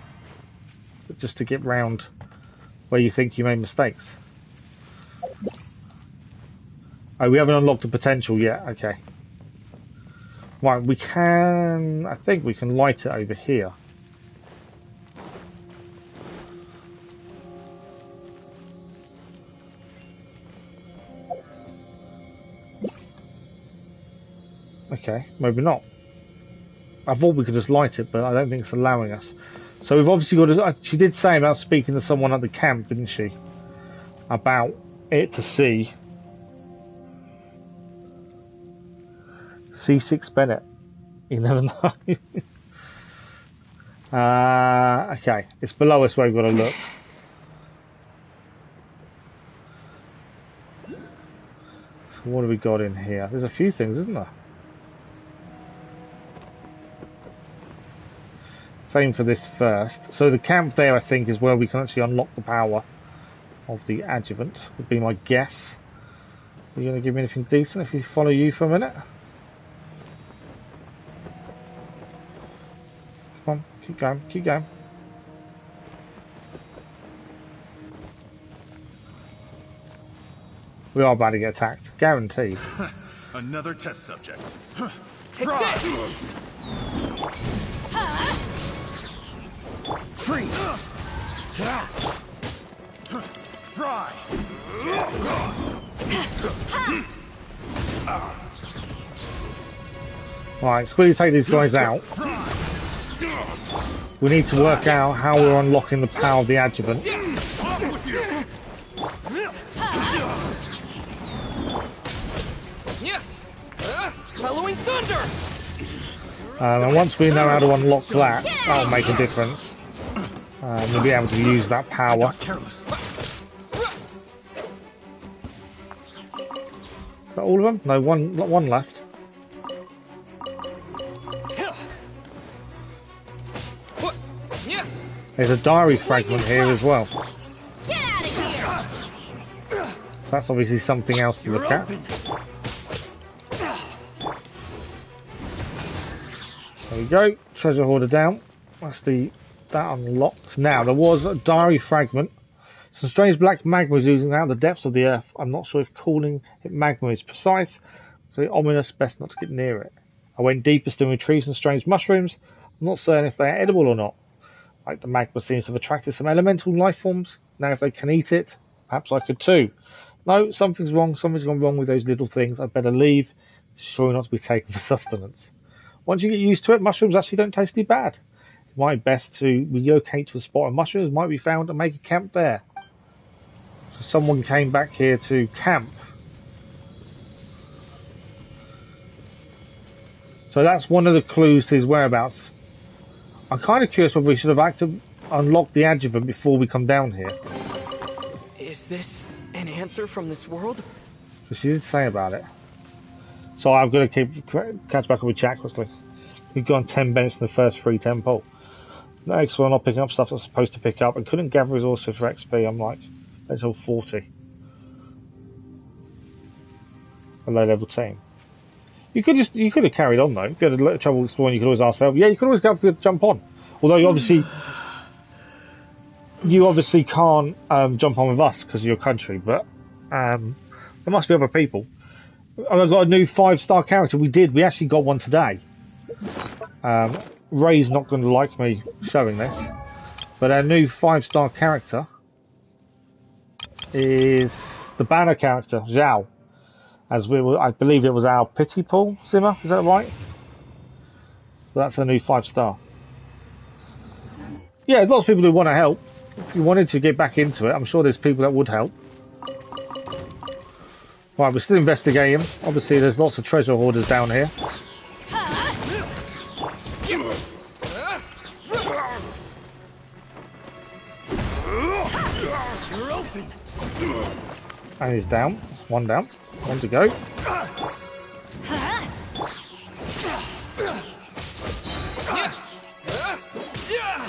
A: just to get round where you think you made mistakes. Oh, we haven't unlocked the potential yet. Okay. Right, we can... I think we can light it over here. Okay, maybe not. I thought we could just light it, but I don't think it's allowing us. So we've obviously got to... She did say about speaking to someone at the camp, didn't she? About it to see. C6 Bennett. You never know. Okay, it's below us where we've got to look. So what have we got in here? There's a few things, isn't there? Same for this first. So the camp there, I think, is where we can actually unlock the power of the adjuvant, would be my guess. Are you going to give me anything decent if we follow you for a minute? Come on, keep going, keep going. We are about to get attacked, guaranteed.
E: Another test subject.
C: Take this!
E: Freeze! Fry!
A: Right, so we take these guys out. We need to work out how we're unlocking the power of the adjuvant.
C: Following thunder!
A: And once we know how to unlock that, that'll make a difference. We'll be able to use that power. Is that all of them? No, one left. There's a diary fragment here as well.
C: Get out of here!
A: That's obviously something else to look at. There we go. Treasure hoarder down. That's that unlocked. Now, there was a diary fragment. Some strange black magma is oozing out the depths of the earth. I'm not sure if calling it magma is precise. So ominous, best not to get near it. I went deeper still with trees and strange mushrooms. I'm not certain if they are edible or not. Like the magma seems to have attracted some elemental life forms. Now if they can eat it, perhaps I could too. No, something's wrong. Something's gone wrong with those little things. I'd better leave. It's sure not to be taken for sustenance. Once you get used to it, mushrooms actually don't taste too bad. It might be best to relocate to a spot where mushrooms might be found and make a camp there. So someone came back here to camp. So that's one of the clues to his whereabouts. I'm kind of curious whether we should have unlocked the adjuvant before we come down here.
C: Is this an answer from this world?
A: So she did say about it. So I'm going to catch back up with chat quickly. We've gone 10 minutes in the first free temple. Next one, I'm not picking up stuff that's supposed to pick up. I couldn't gather resources for XP. I'm like, that's all 40. A low level team. You could have carried on though. If you had a little trouble exploring, you could always ask for help. Yeah, you could always jump on. Although you obviously can't jump on with us because of your country. But there must be other people. I've got a new 5-star character. We actually got one today. Ray's not going to like me showing this, but our new 5-star character is the banner character, Zhao. I believe it was our pity pool, Zimmer, is that right? So that's a new 5-star. Yeah, lots of people who want to help. If you wanted to get back into it, I'm sure there's people that would help. Right, we're still investigating. Obviously, there's lots of treasure hoarders down here.
C: You're open.
A: And he's down. One down. One to go.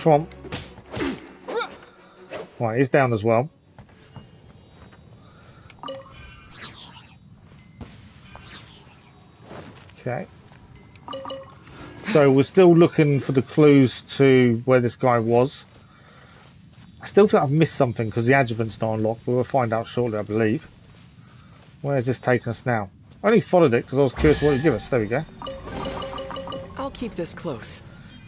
A: Come on. Right, he's down as well. Okay. So we're still looking for the clues to where this guy was. I still think I've missed something because the adjuvant's not unlocked, but we'll find out shortly, I believe. Where is this taking us now? I only followed it because I was curious what it would give us. There we go.
F: I'll keep this close.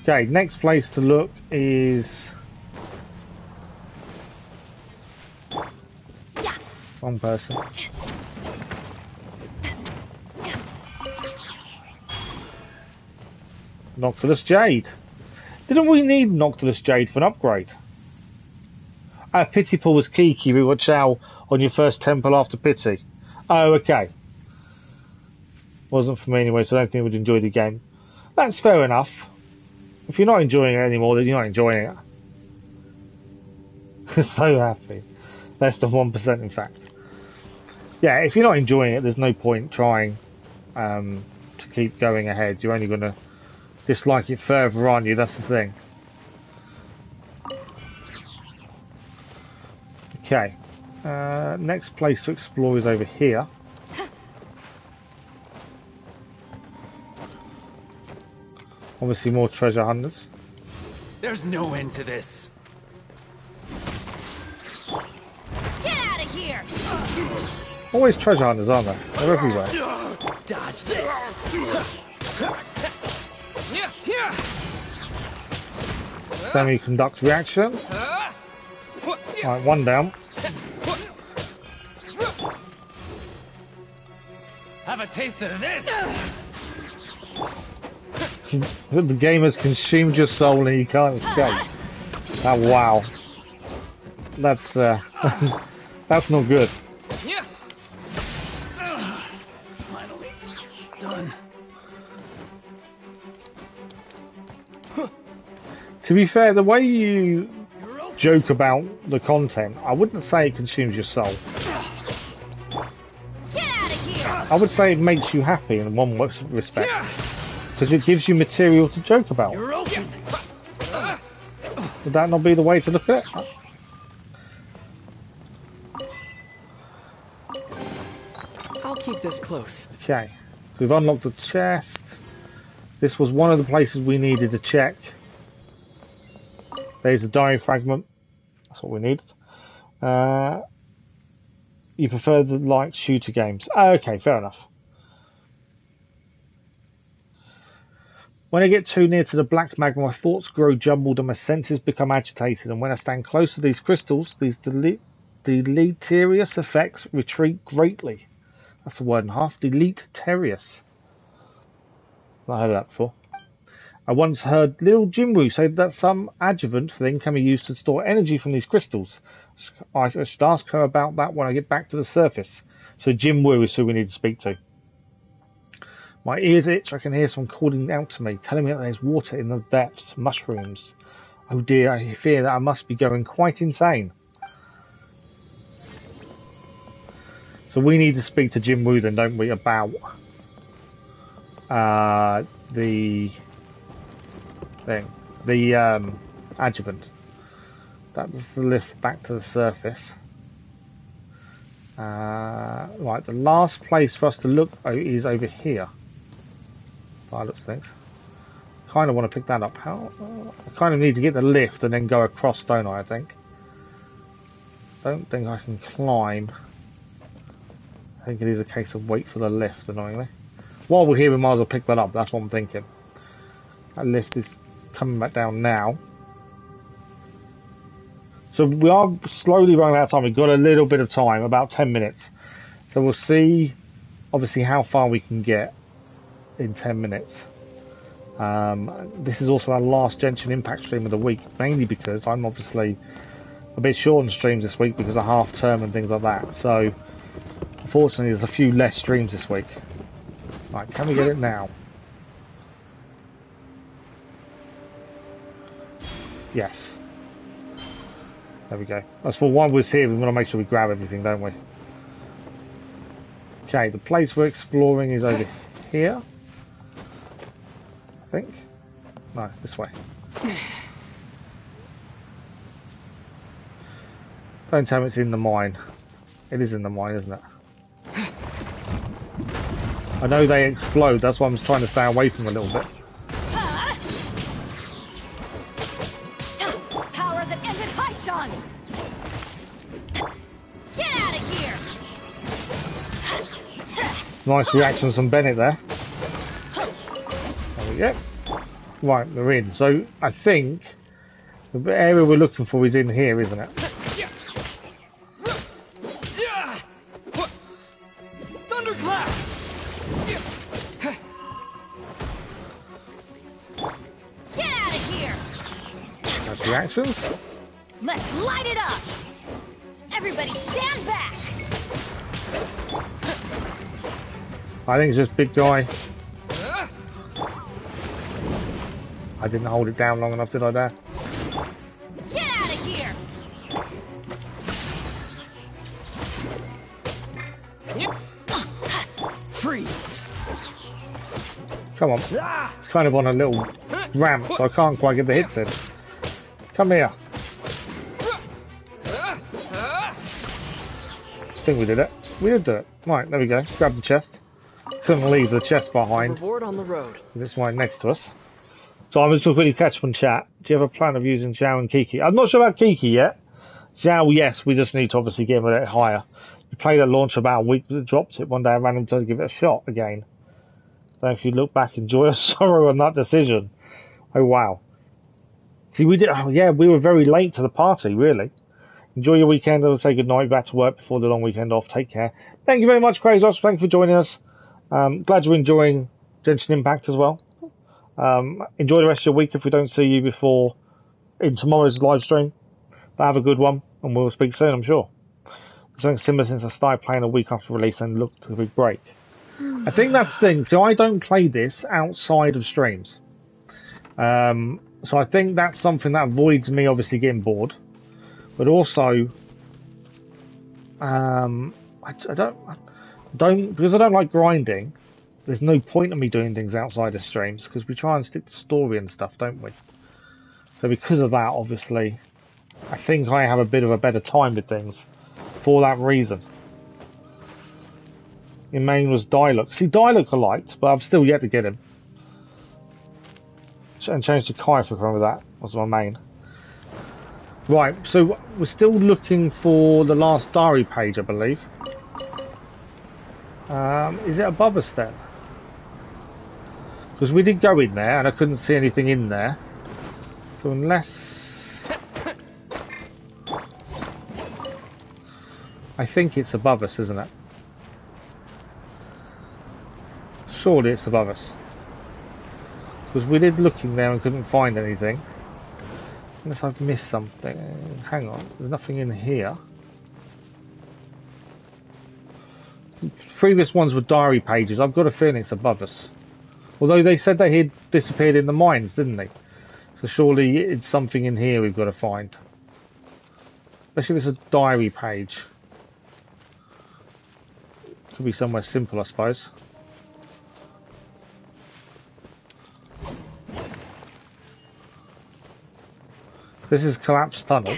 A: Okay, next place to look is... Wrong person. Noctilus Jade. Didn't we need Noctilus Jade for an upgrade? Pity Pool was Kiki, we got Chow on your first temple after Pity. Oh, okay. Wasn't for me anyway, so I don't think we'd enjoy the game. That's fair enough. If you're not enjoying it anymore, then you're not enjoying it. So happy. Less than 1% in fact. Yeah, if you're not enjoying it, there's no point trying to keep going ahead. You're only going to dislike it further, aren't you? That's the thing. Okay. Next place to explore is over here. Obviously more treasure hunters.
F: There's no end to this.
C: Get out of here!
A: Always treasure hunters, aren't there? They're everywhere.
F: Dodge this.
A: Semi-conduct reaction. Right, one down.
F: Have a taste of this.
A: The game has consumed your soul and you can't escape. Oh wow. That's that's not good.
F: Finally done.
A: To be fair, the way you joke about the content, I wouldn't say it consumes your soul.
C: Get out of here!
A: I would say it makes you happy in one respect. Because it gives you material to joke about. Would that not be the way to look at it?
F: I'll keep this close.
A: Okay, so we've unlocked the chest. This was one of the places we needed to check. There's a diary fragment. That's what we needed. You prefer the light shooter games. Oh, okay, fair enough. When I get too near to the black magma, my thoughts grow jumbled and my senses become agitated. And when I stand close to these crystals, these deleterious effects retreat greatly. That's a word and a half. Deleterious. I've heard of that before. I once heard little Jinwoo say that some adjuvant thing can be used to store energy from these crystals. I should ask her about that when I get back to the surface. So Jinwoo is who we need to speak to. My ears itch. I can hear someone calling out to me, telling me that there's water in the depths, mushrooms. Oh dear, I fear that I must be going quite insane. So we need to speak to Jinwoo then, don't we, about the thing, the adjuvant. That's the lift back to the surface. Right, the last place for us to look is over here. By looks things. Kind of want to pick that up. How? I kind of need to get the lift and then go across, don't I? I think. Don't think I can climb. I think it is a case of wait for the lift, annoyingly. While we're here, we might as well pick that up. That's what I'm thinking. That lift is coming back down now. So we are slowly running out of time. We've got a little bit of time, about 10 minutes. So we'll see, obviously, how far we can get in 10 minutes. This is also our last Genshin Impact stream of the week, mainly because I'm obviously a bit short on streams this week because of half term and things like that. So, unfortunately, there's a few less streams this week. Right, can we get it now? Yes. There we go. As for one was here, we want to make sure we grab everything, don't we? Okay, the place we're exploring is over here. I think. No, this way. Don't tell me it's in the mine. It is in the mine, isn't it? I know they explode, that's why I'm just trying to stay away from them a little bit.
C: Power that ended Haishan! Get out of here!
A: Nice reactions from Bennett there. There we go. Right, we're in. So I think the area we're looking for is in here, isn't it?
F: Thunderclap!
C: Get out of here!
A: Nice reactions.
C: Let's light it up! Everybody stand back!
A: I think it's just big guy. I didn't hold it down long enough, did I there?
C: Get out of here!
F: Freeze!
A: Come on. It's kind of on a little ramp, so I can't quite get the hits in. Come here. I think we did it. We did do it. Right, there we go. Grab the chest. Couldn't leave the chest behind.
F: Reward on the road.
A: It's right next to us. So I'm just going to quickly catch up on chat. Do you have a plan of using Zhao and Kiki? I'm not sure about Kiki yet. Zhao, yes, we just need to obviously get him a bit higher. We played at launch about a week, but dropped it one day. I ran him to give it a shot again. So if you look back, enjoy a sorrow on that decision. Oh wow. See, we did. Oh yeah, we were very late to the party. Really. Enjoy your weekend. I'll say good night. Back to work before the long weekend off. Take care. Thank you very much, Krazos. Thank you for joining us. Glad you're enjoying Genshin Impact as well. Enjoy the rest of your week if we don't see you before in tomorrow's live stream. But have a good one, and we'll speak soon, I'm sure. It's been similar since I started playing a week after release and looked to a big break. I think that's the thing. So I don't play this outside of streams. So I think that's something that avoids me obviously getting bored. But also, I don't because I don't like grinding. There's no point in me doing things outside of streams because we try and stick to story and stuff, don't we? So because of that, obviously, I think I have a bit of a better time with things for that reason. Your main was Dialog. See, Dialog I liked, but I've still yet to get him. And change to Kai if I remember that was my main. Right, so we're still looking for the last diary page, I believe. Is it above us then? Because we did go in there and I couldn't see anything in there. So unless... I think it's above us, isn't it? Surely it's above us. Because we did look in there and couldn't find anything. Unless I've missed something. Hang on, there's nothing in here. Previous ones were diary pages. I've got a feeling it's above us. Although they said they had disappeared in the mines, didn't they? So surely it's something in here we've got to find. Especially if it's a diary page. Could be somewhere simple, I suppose. This is collapsed tunnel.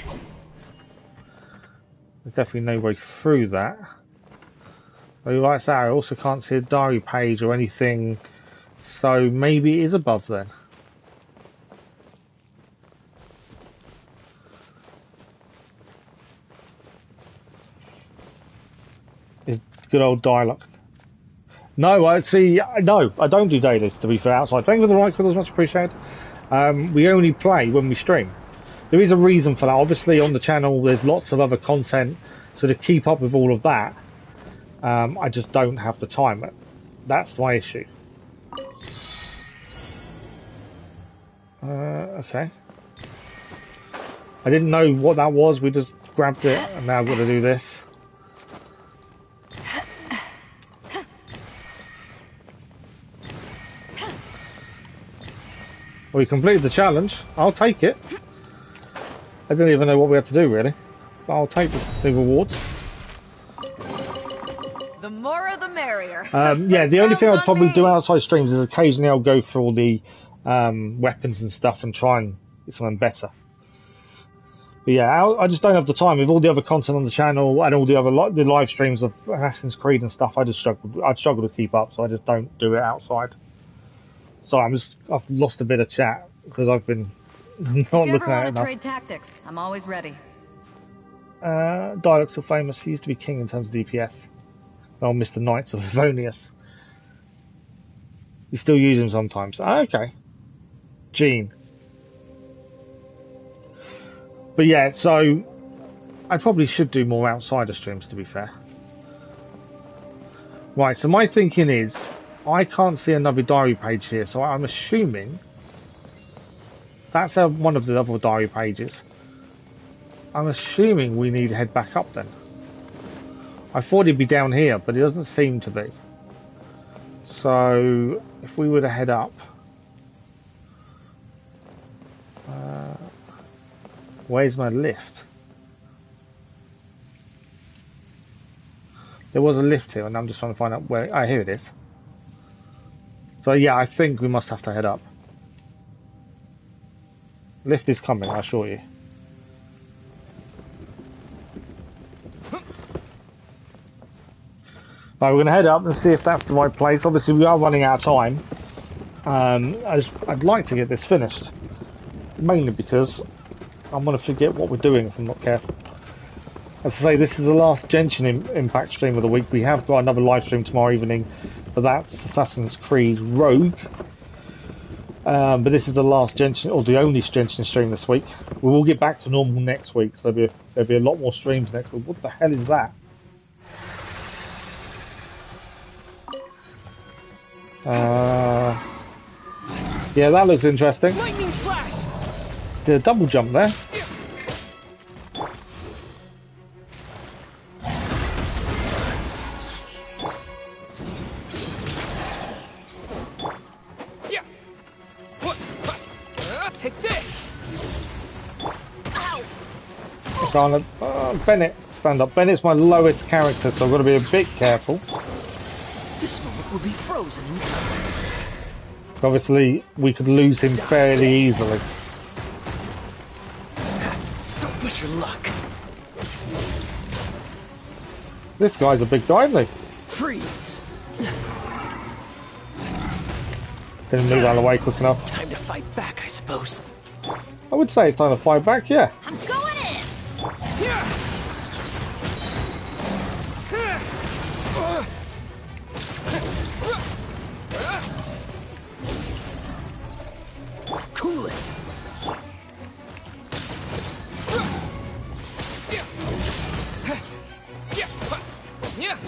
A: There's definitely no way through that. But like that, I also can't see a diary page or anything, so maybe it is above then. It's good old dialogue. No, I see. No, I don't do dailies, to be fair, outside. Thank you for the like, it's much appreciated. We only play when we stream. There is a reason for that. Obviously, on the channel, there's lots of other content, so to keep up with all of that, I just don't have the time. That's my issue. Okay. I didn't know what that was. We just grabbed it, and now I've got to do this. Well, we completed the challenge. I'll take it. I don't even know what we have to do, really. But I'll take the rewards.
C: The more the merrier.
A: Yeah, the only thing I'd probably do outside streams is occasionally I'll go through all the weapons and stuff and try and get something better. But But yeah, I just don't have the time with all the other content on the channel and all the other the live streams of Assassin's Creed and stuff. I'd struggle to keep up, so I just don't do it outside. So I've lost a bit of chat because I've been not
G: If you
A: looking
G: ever
A: at
G: want
A: it
G: to
A: enough.
G: trade tactics, I'm always ready.
A: Dialects are famous. He used to be king in terms of DPS. Oh, Mr. Knights of Livonius. You still use him sometimes. Okay. Gene. But yeah, so I probably should do more outsider streams, to be fair. Right, so my thinking is I can't see another diary page here, so I'm assuming that's one of the other diary pages. I'm assuming we need to head back up then. I thought he'd be down here, but he doesn't seem to be. So if we were to head up, where's my lift? There was a lift here, and I'm just trying to find out where. Ah, here it is. So yeah, I think we must have to head up. Lift is coming, I assure you. Right, we're going to head up and see if that's the right place. Obviously, we are running out of time. I'd like to get this finished. Mainly because I'm going to forget what we're doing if I'm not careful. As I say, this is the last Genshin Impact stream of the week. We have got another live stream tomorrow evening, but that's Assassin's Creed Rogue. But this is the last Genshin, or the only Genshin stream this week. We will get back to normal next week, so there'll be a lot more streams next week. What the hell is that? Yeah, that looks interesting.
F: Lightning flash.
A: Did a double jump there.
F: Take this.
A: Bennett, stand up. Bennett's my lowest character, so I've got to be a bit careful.
F: This moment will be frozen in time.
A: Obviously, we could lose him fairly easily.
F: Don't push your luck.
A: This guy's a big guy, isn't he?
F: Freeze.
A: Didn't move out of the way quick enough.
F: Time to fight back, I suppose.
A: I would say it's time to fight back, yeah.
C: I'm going in!
F: Cool it.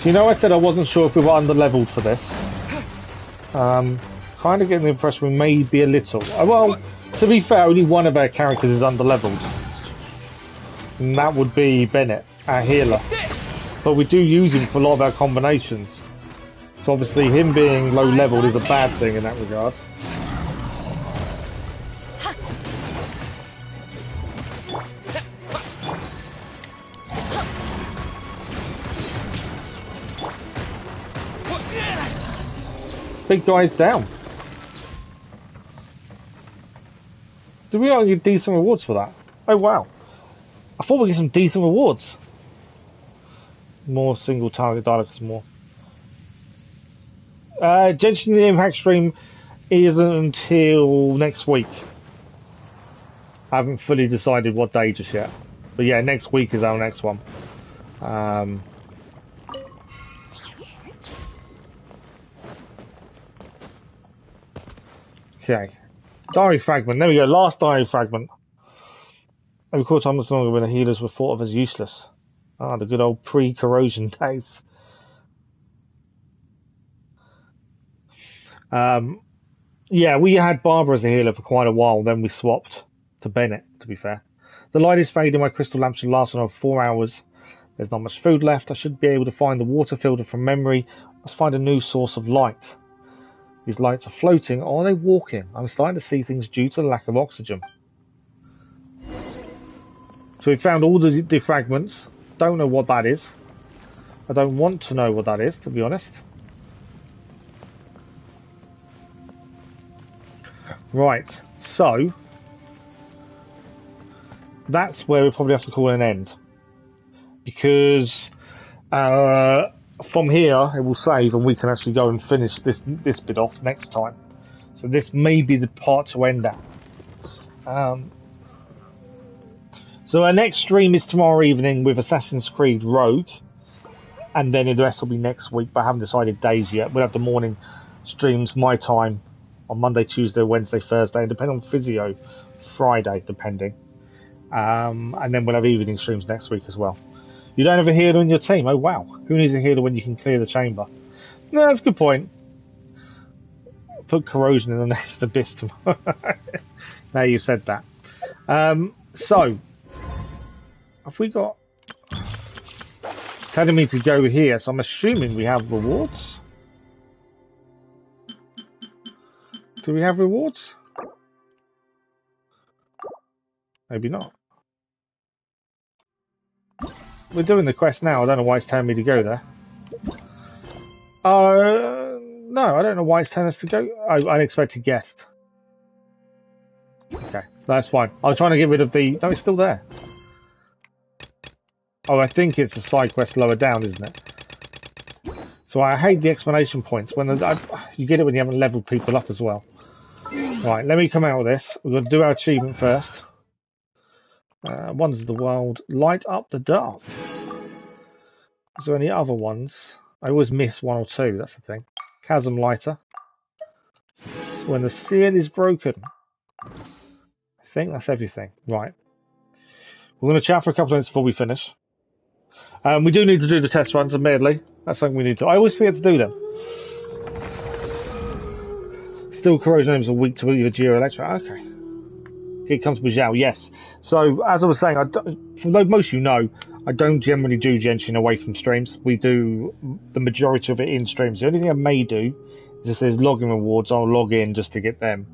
A: So, you know, I said I wasn't sure if we were under-leveled for this. Kind of getting the impression we may be a little. Well, to be fair, only one of our characters is under-leveled. And that would be Bennett, our healer. But we do use him for a lot of our combinations. So obviously him being low-leveled is a bad thing in that regard. Big guy's down. Did we not get decent rewards for that? Oh wow. I thought we'd get some decent rewards. More single target dialogue, more. Genshin Impact stream isn't until next week. I haven't fully decided what day just yet. But yeah, next week is our next one. Okay. Diary fragment. There we go. Last diary fragment. Every quarter time was longer when the healers were thought of as useless. Ah, the good old pre-corrosion days. Yeah, we had Barbara as a healer for quite a while, then we swapped to Bennett, to be fair. The light is fading, my crystal lamp should last another 4 hours. There's not much food left. I should be able to find the water filter from memory. Let's find a new source of light. These lights are floating, or are they walking? I'm starting to see things due to the lack of oxygen. So we found all the fragments. Don't know what that is. I don't want to know what that is, to be honest. Right, so that's where we probably have to call it an end. Because from here, it will save and we can actually go and finish this bit off next time. So this may be the part to end at. So our next stream is tomorrow evening with Assassin's Creed Rogue. And then the rest will be next week, but I haven't decided days yet. We'll have the morning streams, my time, on Monday, Tuesday, Wednesday, Thursday, and depending on physio, Friday, depending. And then we'll have evening streams next week as well. You don't have a healer in your team? Oh, wow. Who needs a healer when you can clear the chamber? No, that's a good point. Put corrosion in the next abyss tomorrow. Now you've said that. So, have we got... telling me to go here, so I'm assuming we have rewards. Do we have rewards? Maybe not. We're doing the quest now. I don't know why it's telling me to go there. No, I don't know why it's telling us to go. Oh, unexpected guest. Okay, that's fine. I was trying to get rid of the... No, it's still there. Oh, I think it's a side quest lower down, isn't it? So I hate the explanation points. When you get it when you haven't leveled people up as well. Right, let me come out of this. We're going to do our achievement first. Wonders of the World. Light up the dark. Is there any other ones? I always miss one or two, that's the thing. Chasm lighter. When the seal is broken. I think that's everything. Right. We're going to chat for a couple of minutes before we finish. We do need to do the test runs, admittedly. That's something we need to... I always forget to do them. Still, corrosion aims are weak to either Geo or Electro. Okay. Here comes Bajal, yes. So, as I was saying, though most of you know, I don't generally do Genshin away from streams. We do the majority of it in streams. The only thing I may do is if there's login rewards, I'll log in just to get them.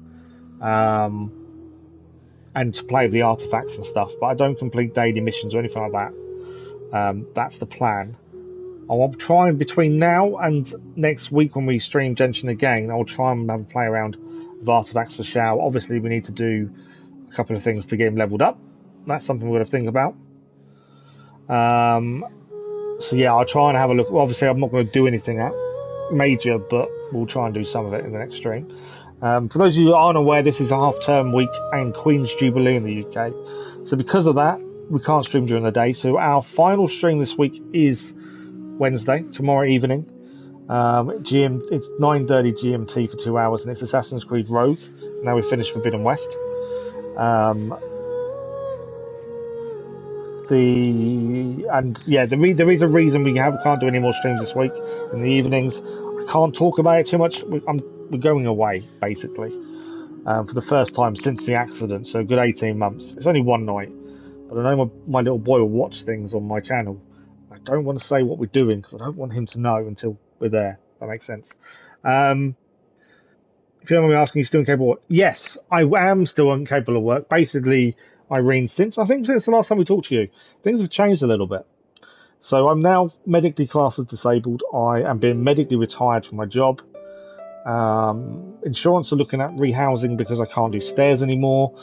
A: And to play with the artifacts and stuff. But I don't complete daily missions or anything like that. That's the plan. I'll try between now and next week when we stream Genshin again, I'll try and have a play around with artifacts for Shao. Obviously, we need to do a couple of things to get him leveled up. That's something we're going to think about. So yeah, I'll try and have a look. Well, obviously, I'm not going to do anything major, but we'll try and do some of it in the next stream. For those of you who aren't aware, this is a half-term week and Queen's Jubilee in the UK. So because of that, we can't stream during the day. So our final stream this week is Wednesday, tomorrow evening. It's 9:30 GMT for 2 hours, and it's Assassin's Creed Rogue. Now we've finished Forbidden West. There is a reason we can't do any more streams this week in the evenings. I can't talk about it too much. We're going away, basically, for the first time since the accident, so a good 18 months. It's only one night, but I know my little boy will watch things on my channel. I don't want to say what we're doing, because I don't want him to know until we're there. That makes sense. If you don't mind me asking, you still incapable of work? Yes, I am still incapable of work. Basically, Irene, since the last time we talked to you, things have changed a little bit. So I'm now medically classed as disabled. I am being medically retired from my job. Insurance are looking at rehousing because I can't do stairs anymore.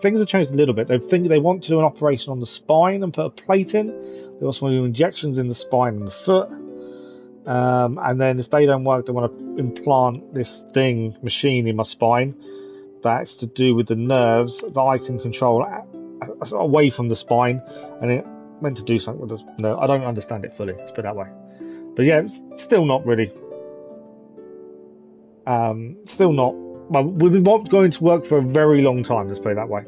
A: Things have changed a little bit. They want to do an operation on the spine and put a plate in. They also want to do injections in the spine and the foot. And then if they don't work, they want to implant this machine in my spine. That's to do with the nerves that I can control away from the spine. And it meant to do something with the nerve. I don't understand it fully, let's put it that way. But yeah, it's still not really. Well, we've been not going to work for a very long time, let's put it that way.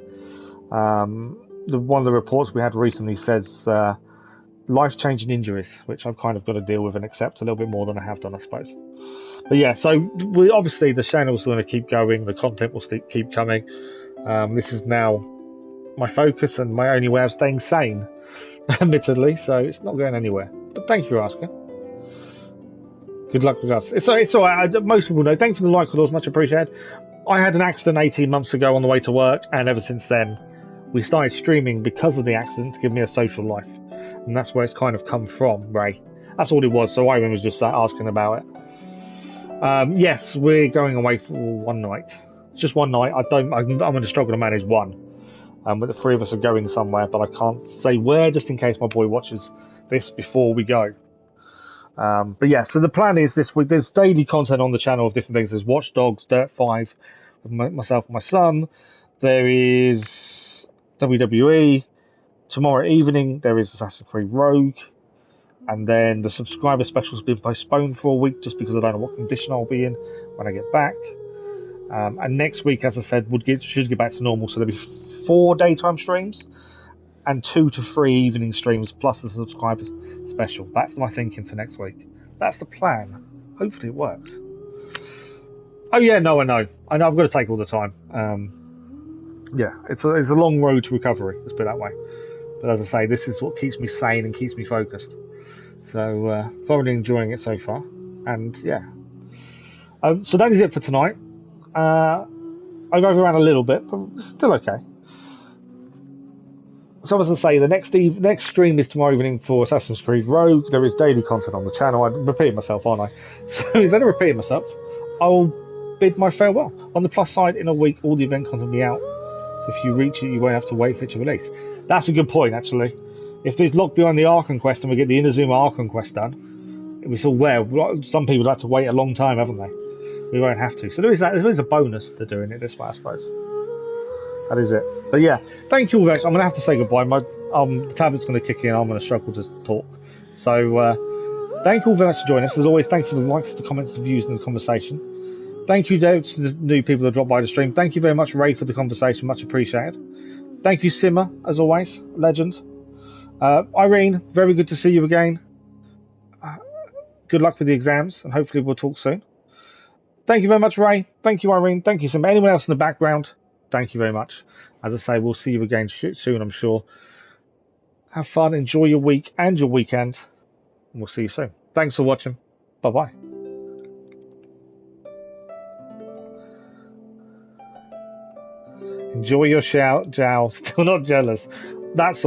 A: One of the reports we had recently says life-changing injuries, which I've kind of got to deal with and accept a little bit more than I have done, I suppose. But yeah, so obviously the channel's going to keep going, the content will keep coming. This is now my focus and my only way of staying sane, admittedly, so it's not going anywhere. But thank you for asking. Good luck with us. It's all right. Most people know. Thanks for the like, it's much appreciated. I had an accident 18 months ago on the way to work, and ever since then, we started streaming because of the accident to give me a social life. And that's where it's kind of come from, Ray. That's all it was. So Ivan was just asking about it. Yes, we're going away for one night. It's just one night. I'm going to struggle to manage one. But the three of us are going somewhere, but I can't say where, just in case my boy watches this before we go. But yeah, so the plan is this week, there's daily content on the channel of different things. There's Watch Dogs, Dirt 5, with myself and my son. There is WWE. Tomorrow evening, there is Assassin's Creed Rogue. And then the subscriber special has been postponed for a week just because I don't know what condition I'll be in when I get back. And next week, as I said, should get back to normal. So there'll be 4 daytime streams and 2 to 3 evening streams plus the subscriber special. That's my thinking for next week. That's the plan. Hopefully it works. Oh yeah, no, I know I've got to take all the time. Yeah, it's a long road to recovery, let's put it that way. But as I say, this is what keeps me sane and keeps me focused. So thoroughly enjoying it so far. And yeah. So that is it for tonight. I go around a little bit, but still okay. So as I say, the next stream is tomorrow evening for Assassin's Creed Rogue. There is daily content on the channel. I'm repeating myself, aren't I? So instead of repeating myself, I'll bid my farewell. On the plus side, in a week, all the event content will be out. So if you reach it, you won't have to wait for it to release. That's a good point, actually. If there's locked behind the Archon quest and we get the Inazuma Archon quest done, it's all there. Some people have to wait a long time, haven't they? We won't have to. So there is a bonus to doing it this way, I suppose. That is it. But yeah, thank you all guys. I'm going to have to say goodbye. The tablet's going to kick in. I'm going to struggle to talk. So thank you all very much for joining us. As always, thank you for the likes, the comments, the views, and the conversation. Thank you, Dave, to the new people that dropped by the stream. Thank you very much, Ray, for the conversation. Much appreciated. Thank you, Simmer, as always. Legend. Irene, very good to see you again. Good luck with the exams, and hopefully we'll talk soon. Thank you very much, Ray. Thank you, Irene. Thank you, Simmer. Anyone else in the background? Thank you very much. As I say, we'll see you again soon, I'm sure. Have fun, enjoy your week and your weekend, and we'll see you soon. Thanks for watching. Bye-bye. Enjoy your Jow. Still not jealous. That's